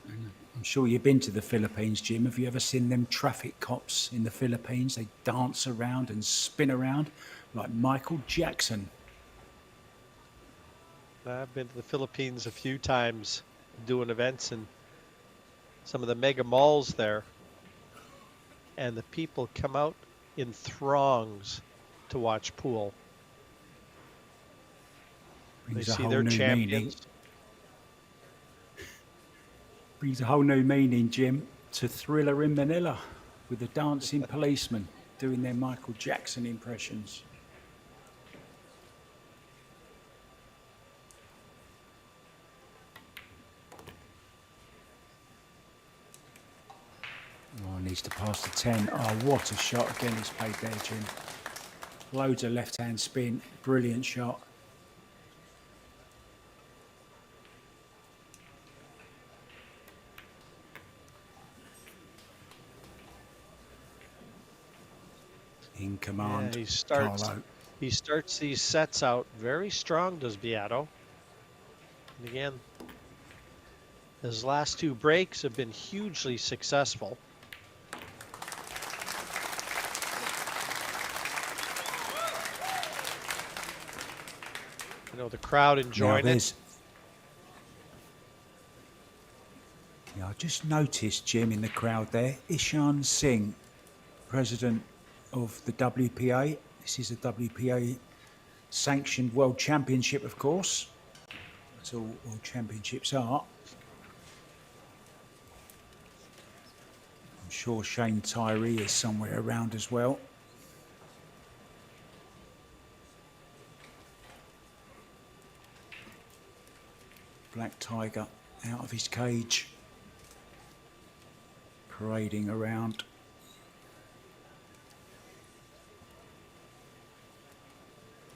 And I'm sure you've been to the Philippines, Jim. Have you ever seen them traffic cops in the Philippines? They dance around and spin around like Michael Jackson. I've been to the Philippines a few times doing events in some of the mega malls there. And the people come out in throngs to watch pool. They see their champions. Brings a whole new meaning, Jim, to Thriller in Manila with the dancing policemen doing their Michael Jackson impressions. Oh, needs to pass the 10. Oh, what a shot again he's played there, Jim. Loads of left-hand spin. Brilliant shot. In command, yeah, Carlo. He starts these sets out very strong, does Biado. And again, his last 2 breaks have been hugely successful. You know, the crowd enjoying it. Yeah, I just noticed, Jim, in the crowd there, Ishan Singh, president of the WPA. This is a WPA sanctioned World Championship, of course. That's all World Championships are. I'm sure Shane Tyree is somewhere around as well. Black Tiger out of his cage, parading around.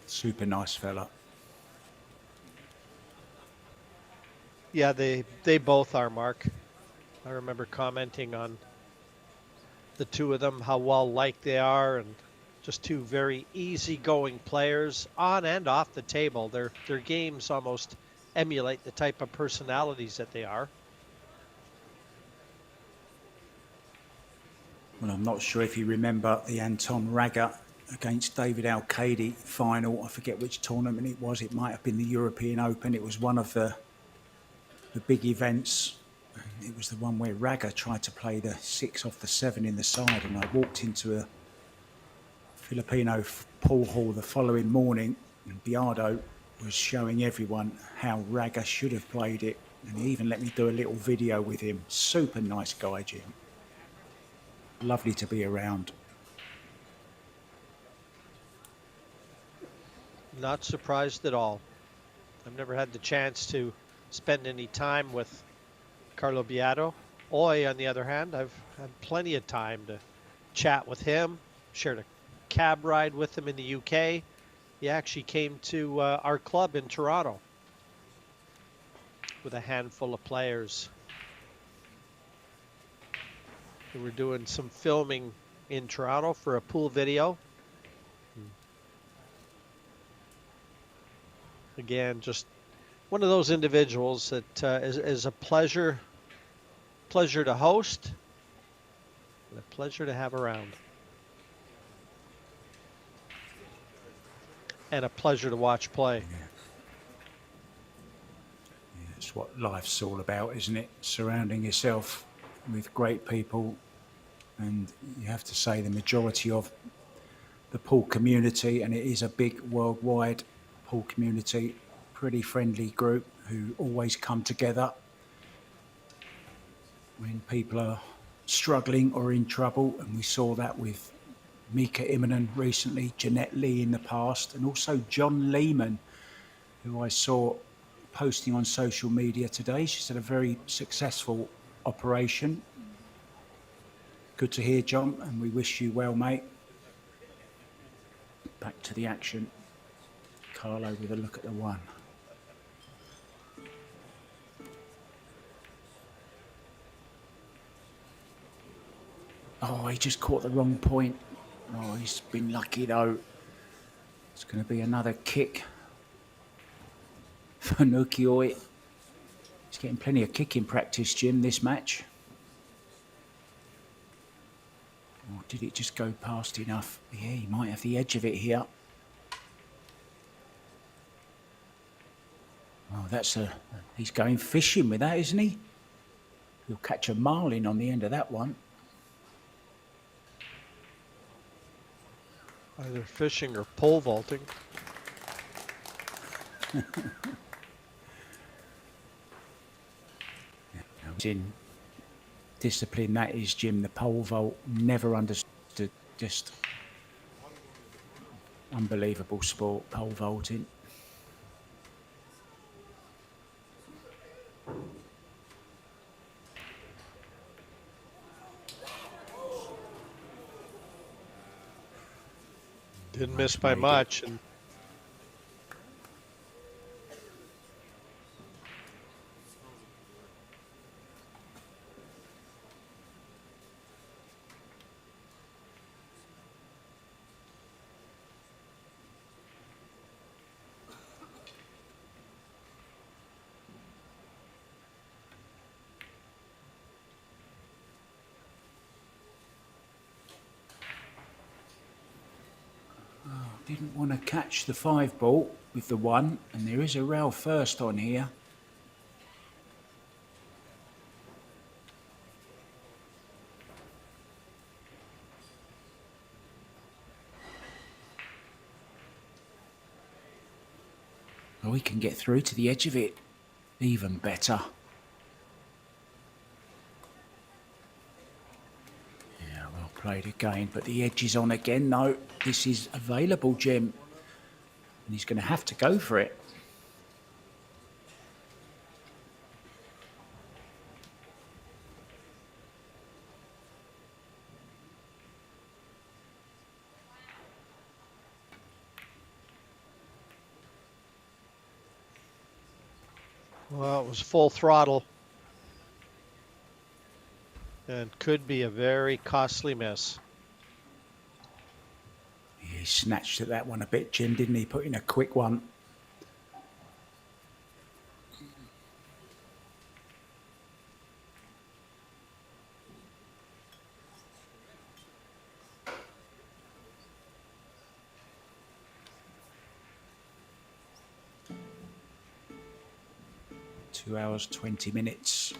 Super nice fella. Yeah, they both are, Mark. I remember commenting on the 2 of them, how well liked they are, and just 2 very easygoing players on and off the table. Their games almost emulate the type of personalities that they are. Well, I'm not sure if you remember the Anton Raga against David Arcadi final. I forget which tournament it was. It might have been the European Open. It was one of the big events. It was the one where Raga tried to play the 6 off the 7 in the side, and I walked into a Filipino pool hall the following morning, and Biado was showing everyone how Raga should have played it, and he even let me do a little video with him. Super nice guy, Jim. Lovely to be around. Not surprised at all. I've never had the chance to spend any time with Carlo Biado. Oi, on the other hand, I've had plenty of time to chat with him, shared a cab ride with him in the UK. He actually came to our club in Toronto with a handful of players. We were doing some filming in Toronto for a pool video. Again, just one of those individuals that is a pleasure to host and a pleasure to have around. And a pleasure to watch play. Yeah. It's what life's all about, isn't it? Surrounding yourself with great people. And you have to say the majority of the pool community, and it is a big worldwide pool community, pretty friendly group who always come together when people are struggling or in trouble. And we saw that with Mika Immonen recently, Jeanette Lee in the past, and also John Lehman, who I saw posting on social media today. She's had a very successful operation. Good to hear, John, and we wish you well, mate. Back to the action. Carlo with a look at the one. Oh, he just caught the wrong point. Oh, he's been lucky though. It's going to be another kick for Nukioi. He's getting plenty of kicking practice, Jim, this match. Or did it just go past enough? Yeah, he might have the edge of it here. Oh, he's going fishing with that, isn't he? He'll catch a marlin on the end of that one. Either fishing or pole vaulting. In discipline, that is, Jim. The pole vault, never understood. Just unbelievable sport, pole vaulting. Didn't miss by much. And Didn't want to catch the 5 ball with the 1, and there is a rail first on here. Oh, he can get through to the edge of it. Even better. Yeah, well played again, but the edge is on again. No, this is available, Jim. And he's going to have to go for it. well, it was full throttle. And could be a very costly miss. He snatched at that one a bit, Jim, didn't he? Put in a quick one. 2 hours, 20 minutes.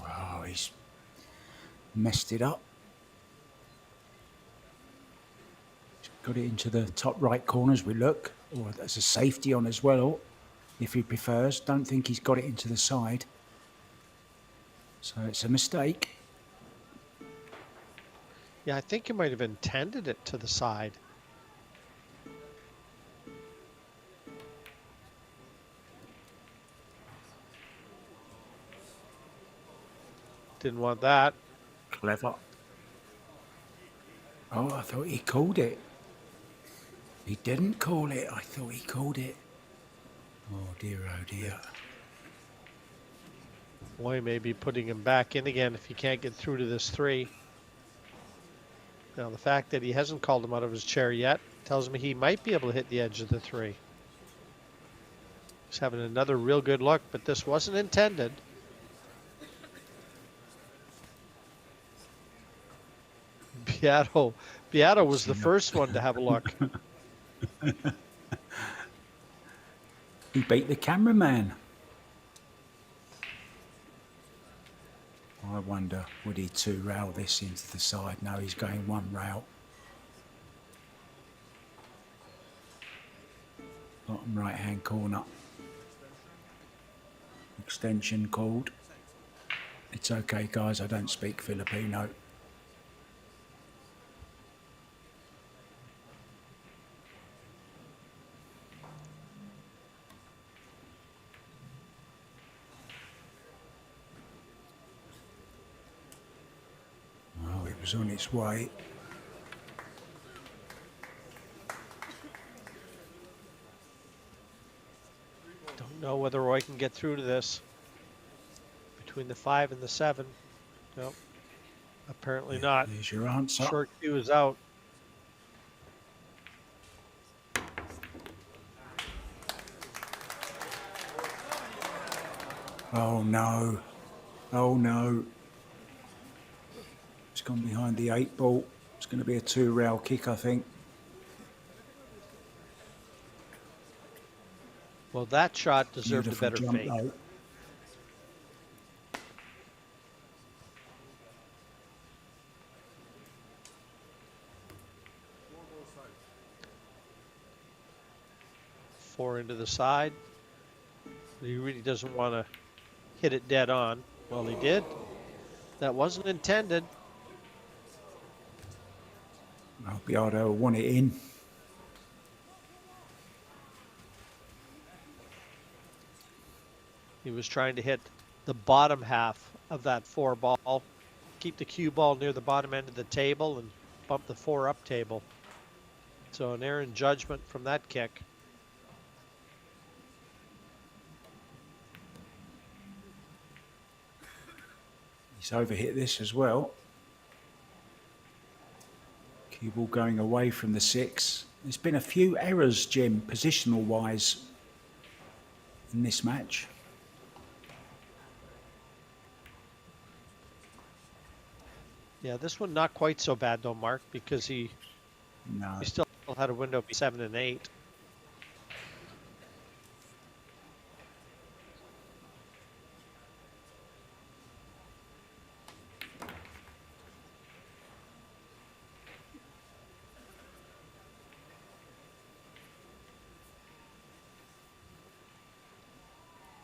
Oh, he's messed it up. He's got it into the top right corner as we look. Or there's a safety on as well, if he prefers. Don't think he's got it into the side. So it's a mistake. Yeah, I think he might have intended it to the side. Didn't want that. Clever. Oh, I thought he called it. He didn't call it. I thought he called it. Oh dear, oh dear. Boy, maybe putting him back in again if he can't get through to this 3. Now, the fact that he hasn't called him out of his chair yet tells me he might be able to hit the edge of the 3. He's having another real good look, but this wasn't intended. Biado was the first one to have a look. He beat the cameraman. I wonder, would he 2-rail this into the side? No, he's going 1 rail. Bottom right hand corner. Extension called. It's okay, guys, I don't speak Filipino. Oh, it was on its way. Don't know whether Roy can get through to this. Between the 5 and the 7. Nope. Apparently not. There's your answer. Short cue is out. Oh no. Oh no. It's gone behind the 8 ball. It's going to be a 2-rail kick, I think. Well, that shot deserved a Beautiful better jump, fake. though. Four into the side. He really doesn't want to hit it dead on. Well, he did. That wasn't intended. Well, Biado won it in. He was trying to hit the bottom half of that 4 ball. Keep the cue ball near the bottom end of the table and bump the 4 up table. So an error in judgment from that kick. He's overhit this as well. Cue ball going away from the 6. There's been a few errors, Jim, positional wise, in this match. Yeah, this one not quite so bad though, Mark, because he still had a window of 7 and 8.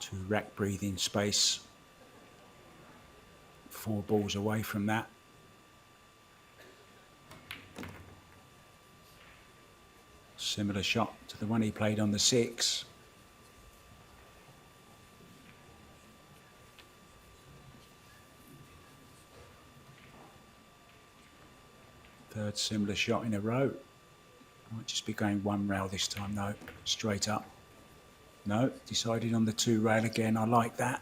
To rack breathing space. 4 balls away from that. Similar shot to the one he played on the 6. Third similar shot in a row. Might just be going 1 rail this time though, straight up. No, decided on the 2 rail again. I like that.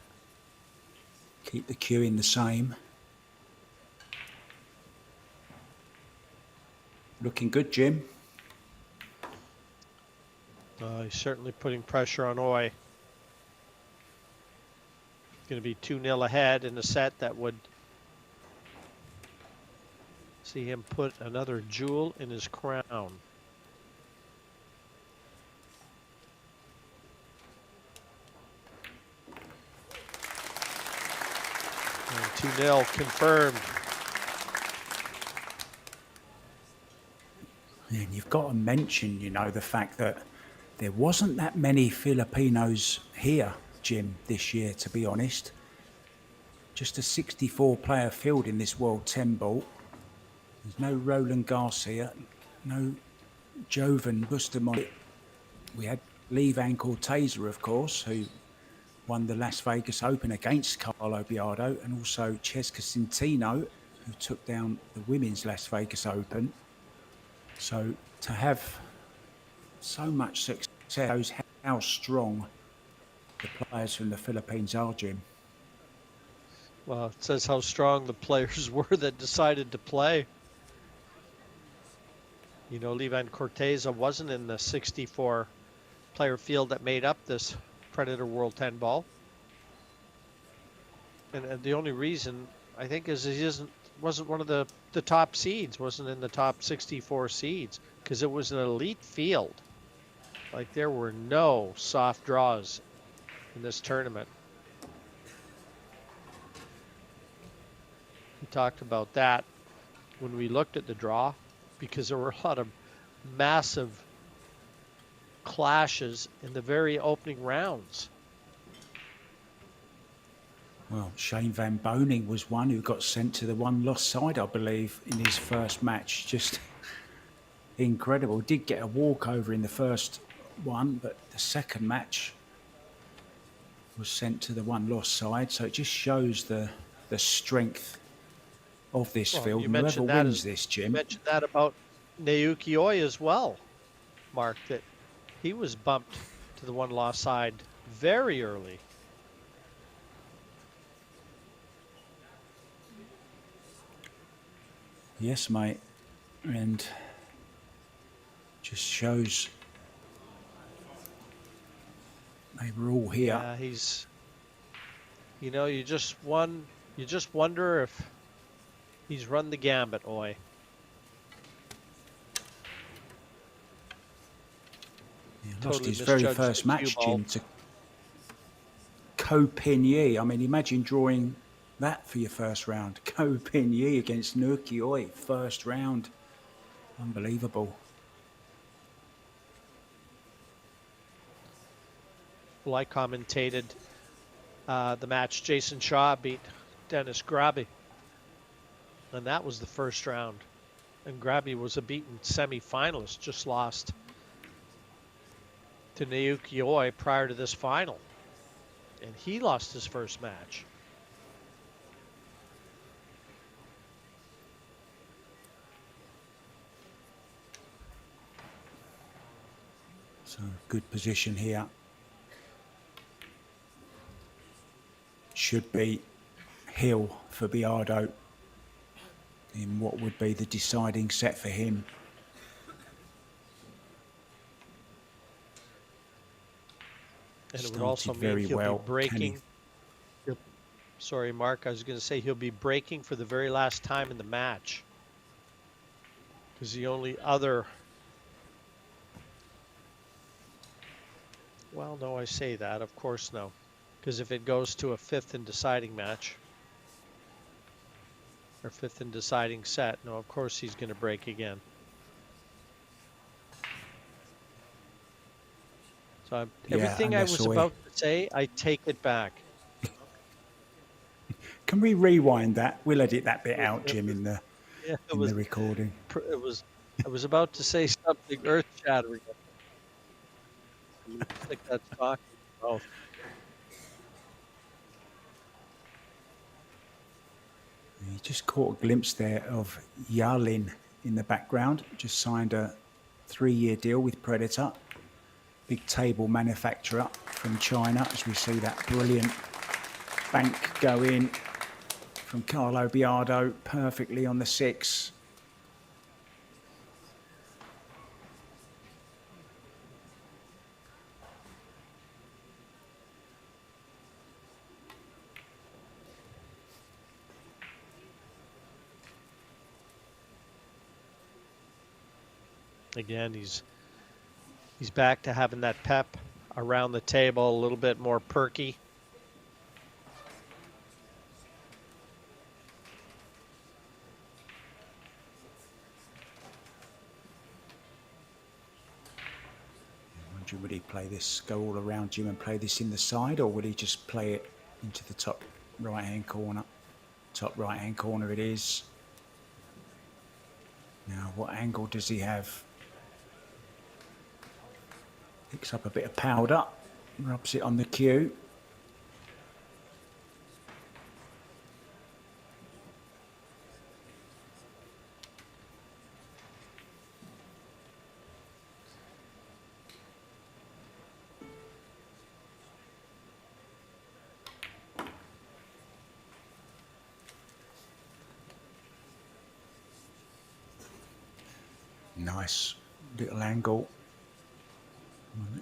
Keep the cue in the same. Looking good, Jim. He's certainly putting pressure on Oy. Going to be 2-0 ahead in a set that would See him put another jewel in his crown. And 2-0 confirmed. And you've got to mention, you know, the fact that there wasn't that many Filipinos here, Jim, this year, to be honest. Just a 64-player field in this World 10 ball. There's no Roland Garcia, no Jovan Bustamante. We had Lee Van Corteza, of course, who won the Las Vegas Open against Carlo Biado, and also Cesca Centino, who took down the women's Las Vegas Open. So to have so much success shows how strong the players from the Philippines are, Jim. Well, it says how strong the players were that decided to play. You know, Lee Van Corteza wasn't in the 64-player field that made up this Predator World 10 ball. And the only reason, I think, is he wasn't one of the top seeds, wasn't in the top 64 seeds, because it was an elite field. Like, there were no soft draws in this tournament. We talked about that when we looked at the draw, because there were a lot of massive clashes in the very opening rounds. Well, Shane Van Boning was one who got sent to the one-loss side, I believe, in his first match. Just incredible. Did get a walkover in the first one, but the second match was sent to the one-loss side. So it just shows the strength of this field. And whoever wins this, Jim. You mentioned that about Naoki Oi as well, Mark, that he was bumped to the one-loss side very early. Yes, mate. And just shows they were all here. Yeah, he's, you know, you just wonder if he's run the gambit, Oi. He lost his very first match, Jim, to Ko Pin Yi. I mean, imagine drawing that for your first round. Ko Pin Yi against Naoki Oi, first round. Unbelievable. Well, I commentated the match. Jason Shaw beat Dennis Graby, and that was the first round. And Graby was a beaten semi-finalist, just lost to Naoki Oi prior to this final, and he lost his first match. So good position here. Should be hill for Biado in what would be the deciding set for him. And it would also mean he'll be breaking. Sorry, Mark, I was going to say he'll be breaking for the very last time in the match. Because the only other... Well, no, I say that. Of course, no. Because if it goes to a fifth and deciding match, or fifth and deciding set, no, of course he's going to break again. So everything I was about to say, I take it back. Can we rewind that? We'll edit that bit out, Jim, in the recording. I was about to say something earth-shattering. I think that's talking about. You just caught a glimpse there of Yarlin in the background. Just signed a 3-year deal with Predator. Big table manufacturer from China, as we see that brilliant bank go in from Carlo Biado perfectly on the 6. Again, he's back to having that pep around the table, a little bit more perky. Would he play this, go all around Jim and play this in the side, or would he just play it into the top right-hand corner? Top right-hand corner it is. Now, what angle does he have? Picks up a bit of powder, rubs it on the cue. Nice little angle.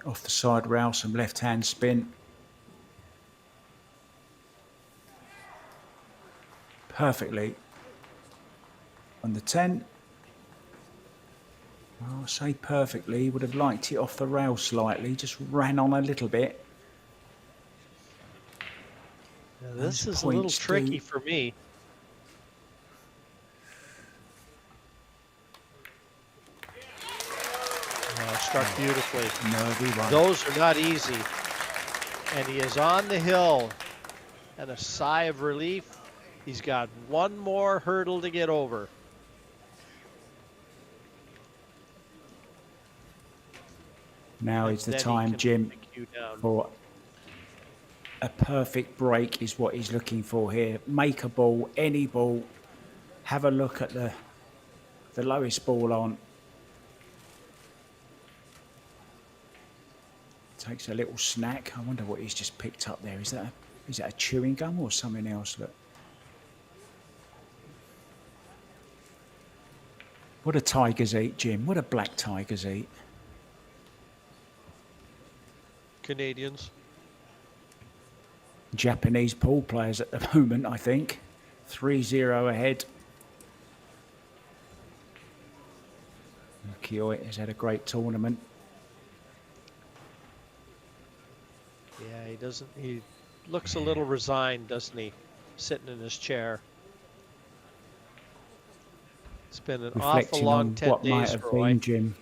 Off the side rail, some left-hand spin. Perfectly on the 10. Well, I say perfectly, he would have liked it off the rail slightly, just ran on a little bit. Now, this is a little tricky for me. Struck beautifully. Nervy one. Those are not easy. And he is on the hill. And a sigh of relief. He's got one more hurdle to get over. Now is the time, Jim, for a perfect break is what he's looking for here. Make a ball, any ball. Have a look at the lowest ball on. Takes a little snack. I wonder what he's just picked up there. Is that a chewing gum or something else? Look. What do tigers eat, Jim? What do black tigers eat? Canadians. Japanese pool players at the moment, I think. 3-0 ahead. Kioi has had a great tournament. Yeah, he looks a little resigned, doesn't he? Sitting in his chair. It's been an awful long 10 what days, might have Roy. been, Jim.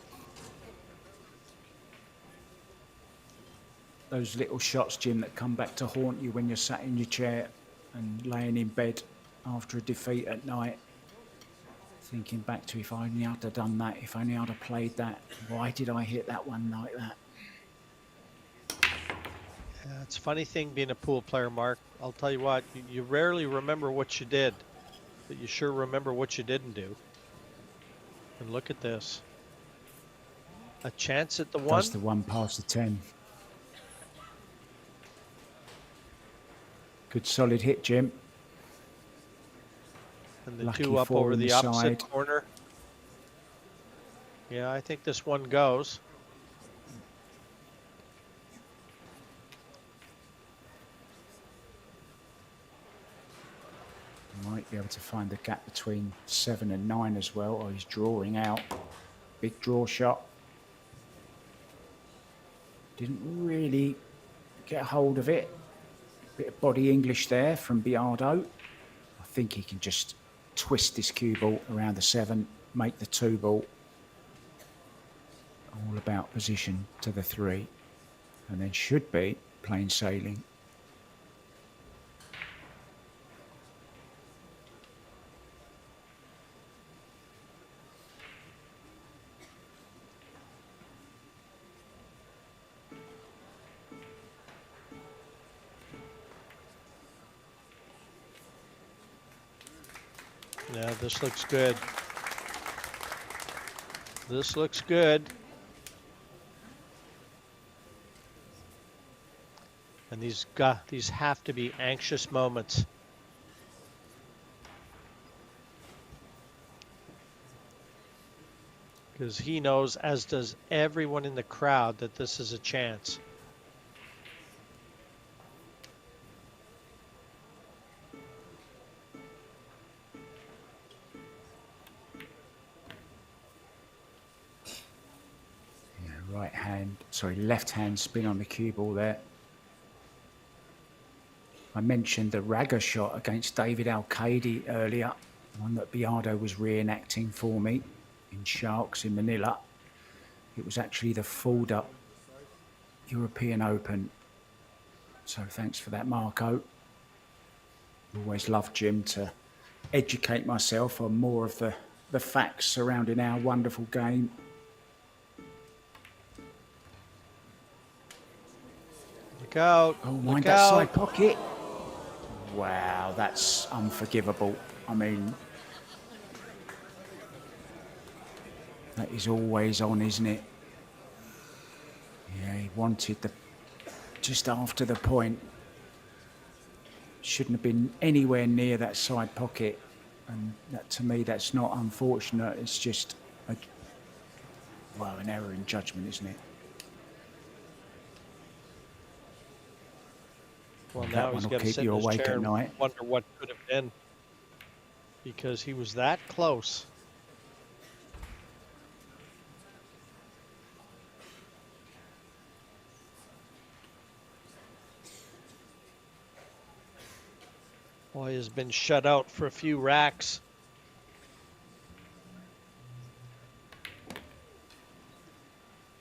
Those little shots, Jim, that come back to haunt you when you're sat in your chair and laying in bed after a defeat at night. Thinking back to, if I only had have done that, if only I'd have played that, why did I hit that one like that? Yeah, it's a funny thing being a pool player, Mark. I'll tell you what, you rarely remember what you did, but you sure remember what you didn't do. And look at this. A chance at the one. Does the one past the 10. Good solid hit, Jim. And the Lucky two up four over in the the opposite side. corner. Yeah, I think this one goes. Might be able to find the gap between 7 and 9 as well. Oh, he's drawing out. Big draw shot. Didn't really get hold of it. Bit of body English there from Biado. I think he can just twist this cue ball around the 7, make the 2 ball. All about position to the 3. And then should be plain sailing. Yeah, this looks good. This looks good. And these have to be anxious moments. Because he knows, as does everyone in the crowd, that this is a chance. left hand spin on the cue ball there. I mentioned the ragger shot against David Arcadi earlier, one that Biado was reenacting for me in Sharks in Manila. It was actually the Fulda European Open. So thanks for that, Marco. Always loved, Jim, to educate myself on more of the facts surrounding our wonderful game. Look out. Oh, Look mind that out. side pocket. Wow, that's unforgivable. I mean, that is always on, isn't it? Yeah, he wanted the just after the point. Shouldn't have been anywhere near that side pocket. And that, to me, that's not unfortunate. It's just, an error in judgment, isn't it? Well, That now one he's will got to keep sit you in his awake chair at and night. wonder what could have been, because he was that close. Boy, has been shut out for a few racks.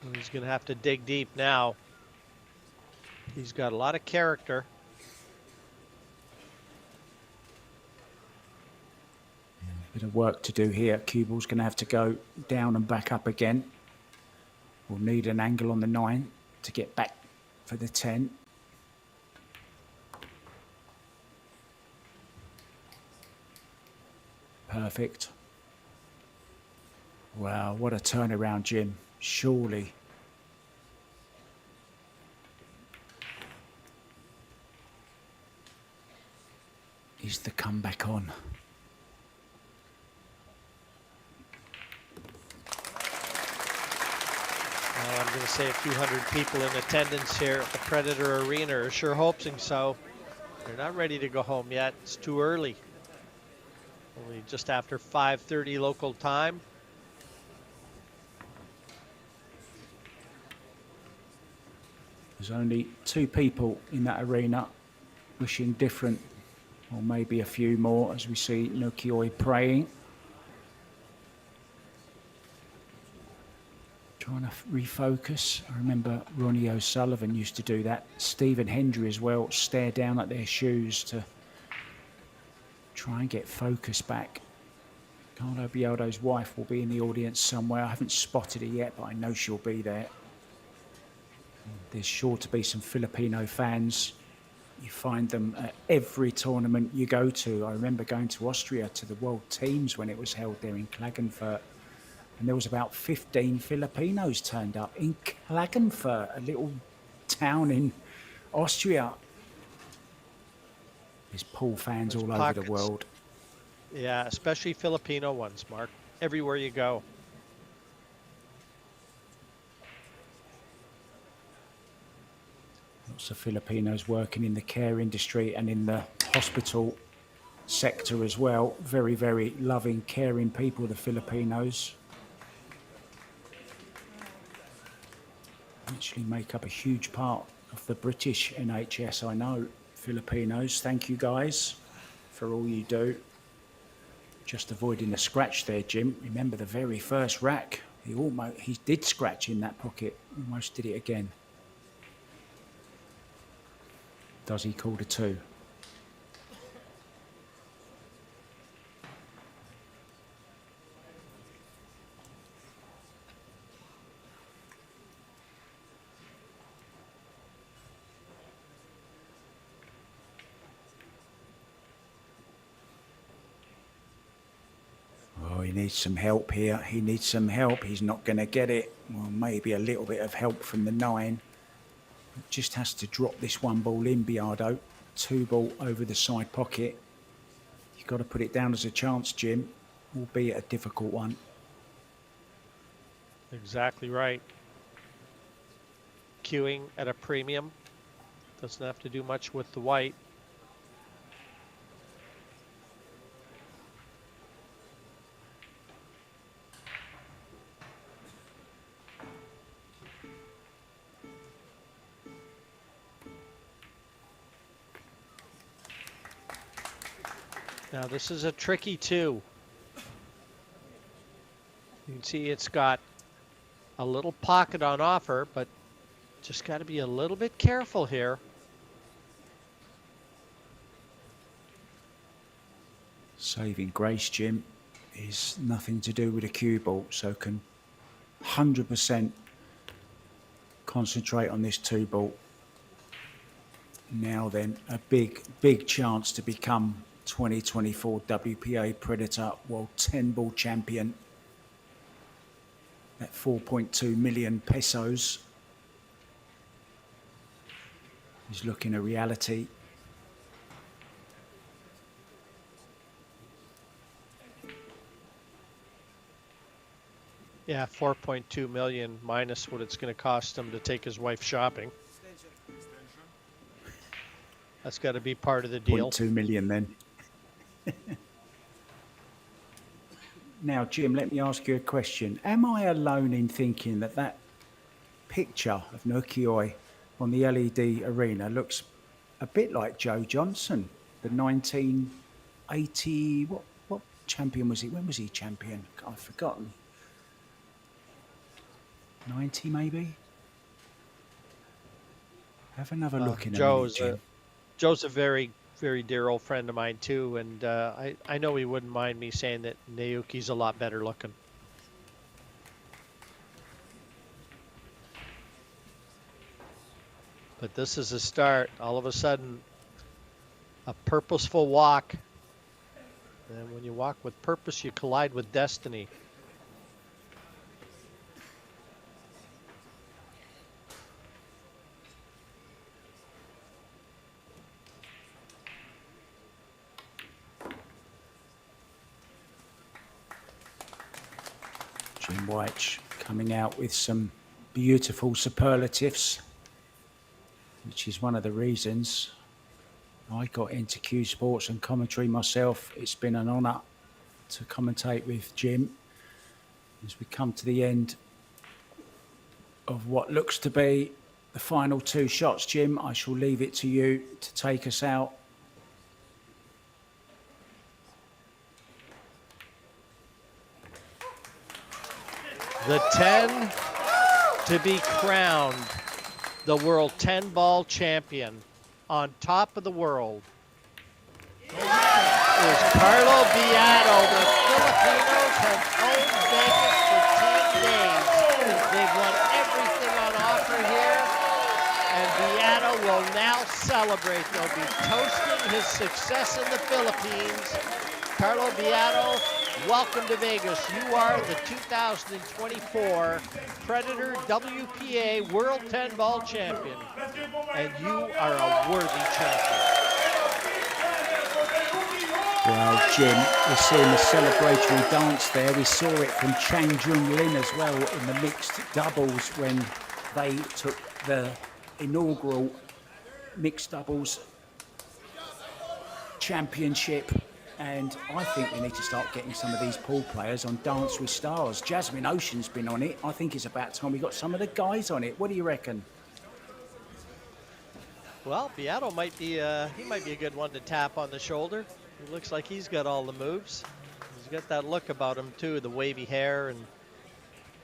And he's going to have to dig deep now. He's got a lot of character. Bit of work to do here. Cue ball's going to have to go down and back up again. We'll need an angle on the 9 to get back for the 10. Perfect. Wow, what a turnaround, Jim. Surely. Is the comeback on? I'm going to say a few hundred people in attendance here at the Predator Arena are sure hoping so. They're not ready to go home yet. It's too early. Only just after 5:30 local time. There's only 2 people in that arena wishing different, or maybe a few more, as we see Nokioi praying. Trying to refocus. I remember Ronnie O'Sullivan used to do that. Stephen Hendry as well, stare down at their shoes to try and get focus back. Carlo Biado's wife will be in the audience somewhere. I haven't spotted her yet, but I know she'll be there. There's sure to be some Filipino fans. You find them at every tournament you go to. I remember going to Austria to the World Teams when it was held there in Klagenfurt. And there was about 15 Filipinos turned up in Klagenfurt, a little town in Austria. There's pool fans all over the world. Yeah, especially Filipino ones, Mark. Everywhere you go. Lots of Filipinos working in the care industry and in the hospital sector as well. Very, very loving, caring people, the Filipinos. Actually make up a huge part of the British NHS, I know. Filipinos, thank you guys for all you do. Just avoiding the scratch there, Jim. Remember the very first rack, he did scratch in that pocket, almost did it again. Does he call the 2? Oh, he needs some help here. He needs some help. He's not going to get it. Well, maybe a little bit of help from the 9. Just has to drop this 1 ball in, Biado. 2 ball over the side pocket. You've got to put it down as a chance, Jim, albeit a difficult one. Exactly right. Queuing at a premium. Doesn't have to do much with the white. Now this is a tricky two. You can see it's got a little pocket on offer, but just got to be a little bit careful here. Saving grace, Jim, is nothing to do with a cue ball, so can 100% concentrate on this 2-ball. Now then, a big chance to become 2024 WPA Predator World 10-ball champion. At 4.2 million pesos is looking a reality. Yeah, 4.2 million minus what it's going to cost him to take his wife shopping. That's got to be part of the deal. 0.2 million then. Now, Jim, let me ask you a question. Am I alone in thinking that that picture of Nukioi on the LED arena looks a bit like Joe Johnson, the 1980, what champion was he? When was he champion? I've forgotten. 90 maybe? Have another look in a minute, Jim. Joe's a very, very dear old friend of mine too, and I know he wouldn't mind me saying that Naoki's a lot better looking. But this is a start. All of a sudden, a purposeful walk. And when you walk with purpose, you collide with destiny. Jim White coming out with some beautiful superlatives, which is one of the reasons I got into Q Sports and commentary myself. It's been an honour to commentate with Jim as we come to the end of what looks to be the final 2 shots. Jim, I shall leave it to you to take us out. The 10 to be crowned the world 10-ball champion on top of the world is Carlo Biado. The Filipinos have owned Vegas for 10 days. They've won everything on offer here, and Biado will now celebrate. They'll be toasting his success in the Philippines. Carlo Biado, welcome to Vegas. You are the 2024 Predator WPA World 10-Ball Champion, and you are a worthy champion. Well, Jim, we're seeing the celebratory dance there. We saw it from Chang Jung Lin as well in the mixed doubles when they took the inaugural mixed doubles championship. And I think we need to start getting some of these pool players on Dance with Stars. Jasmine Ocean's been on it. I think it's about time we got some of the guys on it. What do you reckon? Well, Biado might be a good one to tap on the shoulder. He looks like he's got all the moves. He's got that look about him too, the wavy hair, and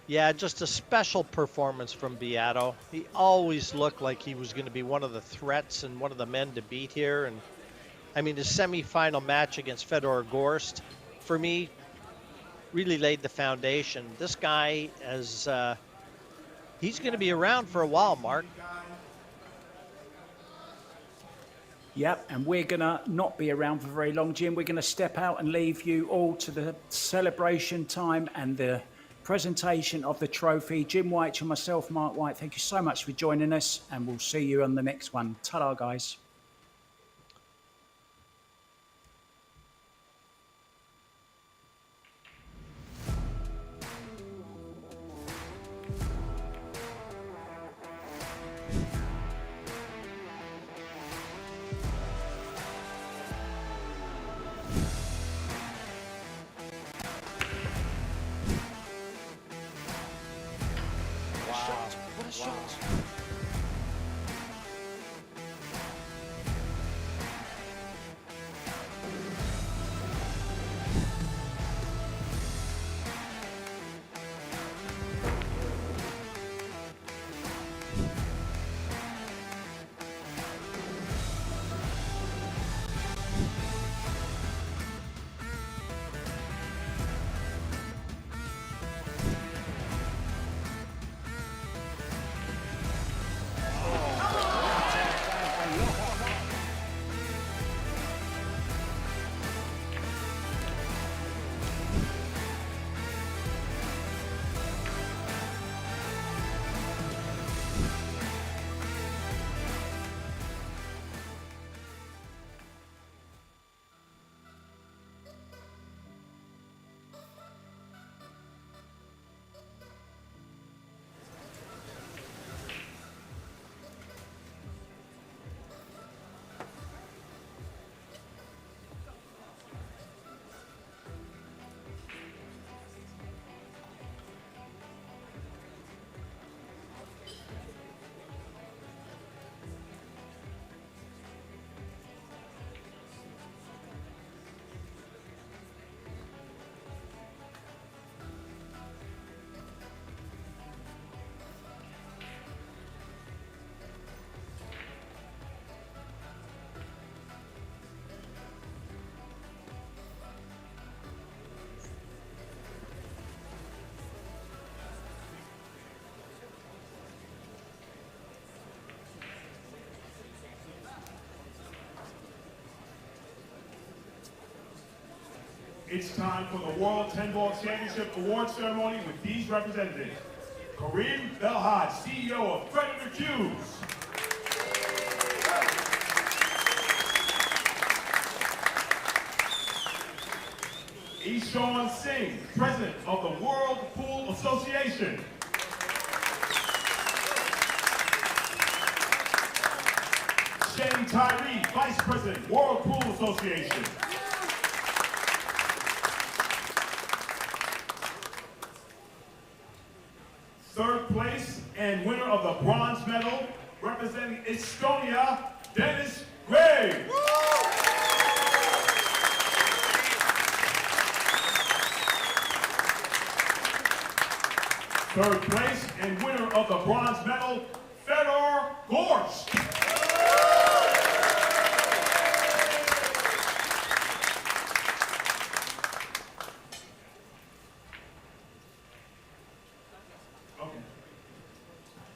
yeah, just a special performance from Biado. He always looked like he was going to be one of the threats and one of the men to beat here. And I mean, the semifinal match against Fedor Gorst, for me, really laid the foundation. This guy is, he's going to be around for a while, Mark. Yep, and we're going to not be around for very long, Jim. We're going to step out and leave you all to the celebration time and the presentation of the trophy. Jim White and myself, Mark White, thank you so much for joining us, and we'll see you on the next one. Ta-da, guys. It's time for the World 10-Ball Championship Award Ceremony with these representatives. Kareem Belhad, CEO of Predator Cubes. Ishan Singh, President of the World Pool Association. Shane Tyree, Vice President, World Pool Association. Third place and winner of the bronze medal, representing Estonia, Dennis Gray. Third place and winner of the bronze medal, Fedor Gorst.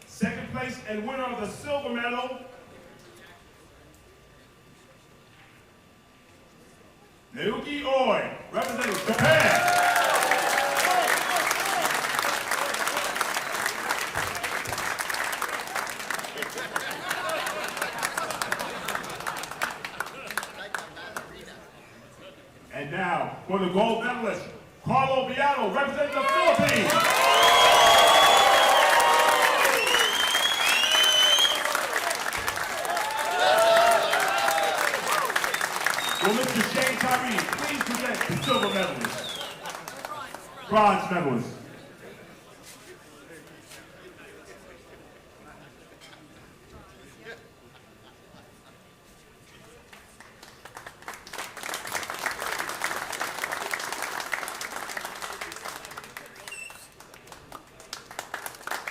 Second place and winner of the silver medal, Naoki Oi, representing Japan. And now, for the gold medalist, Biado, representing the Philippines. Will Mr. Shane Tyree please present the silver medalist? Bronze medalist.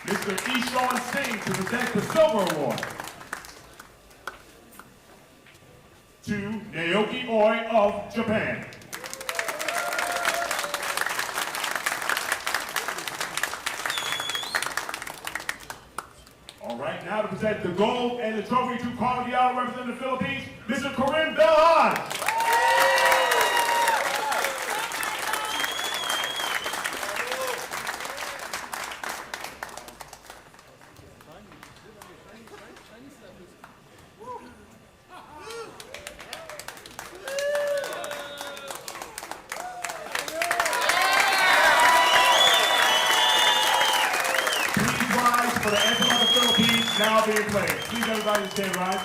Mr. Ishan Singh to present the silver award. To Naoki Oi of Japan. All right, now to present the gold and the trophy to Biado representing the Philippines, Mr. Kareem Belhad. For the anthem of the Philippines now being played. Please everybody stand rise.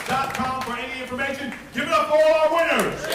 ProBilliardTV.com for any information. Give it up for all our winners.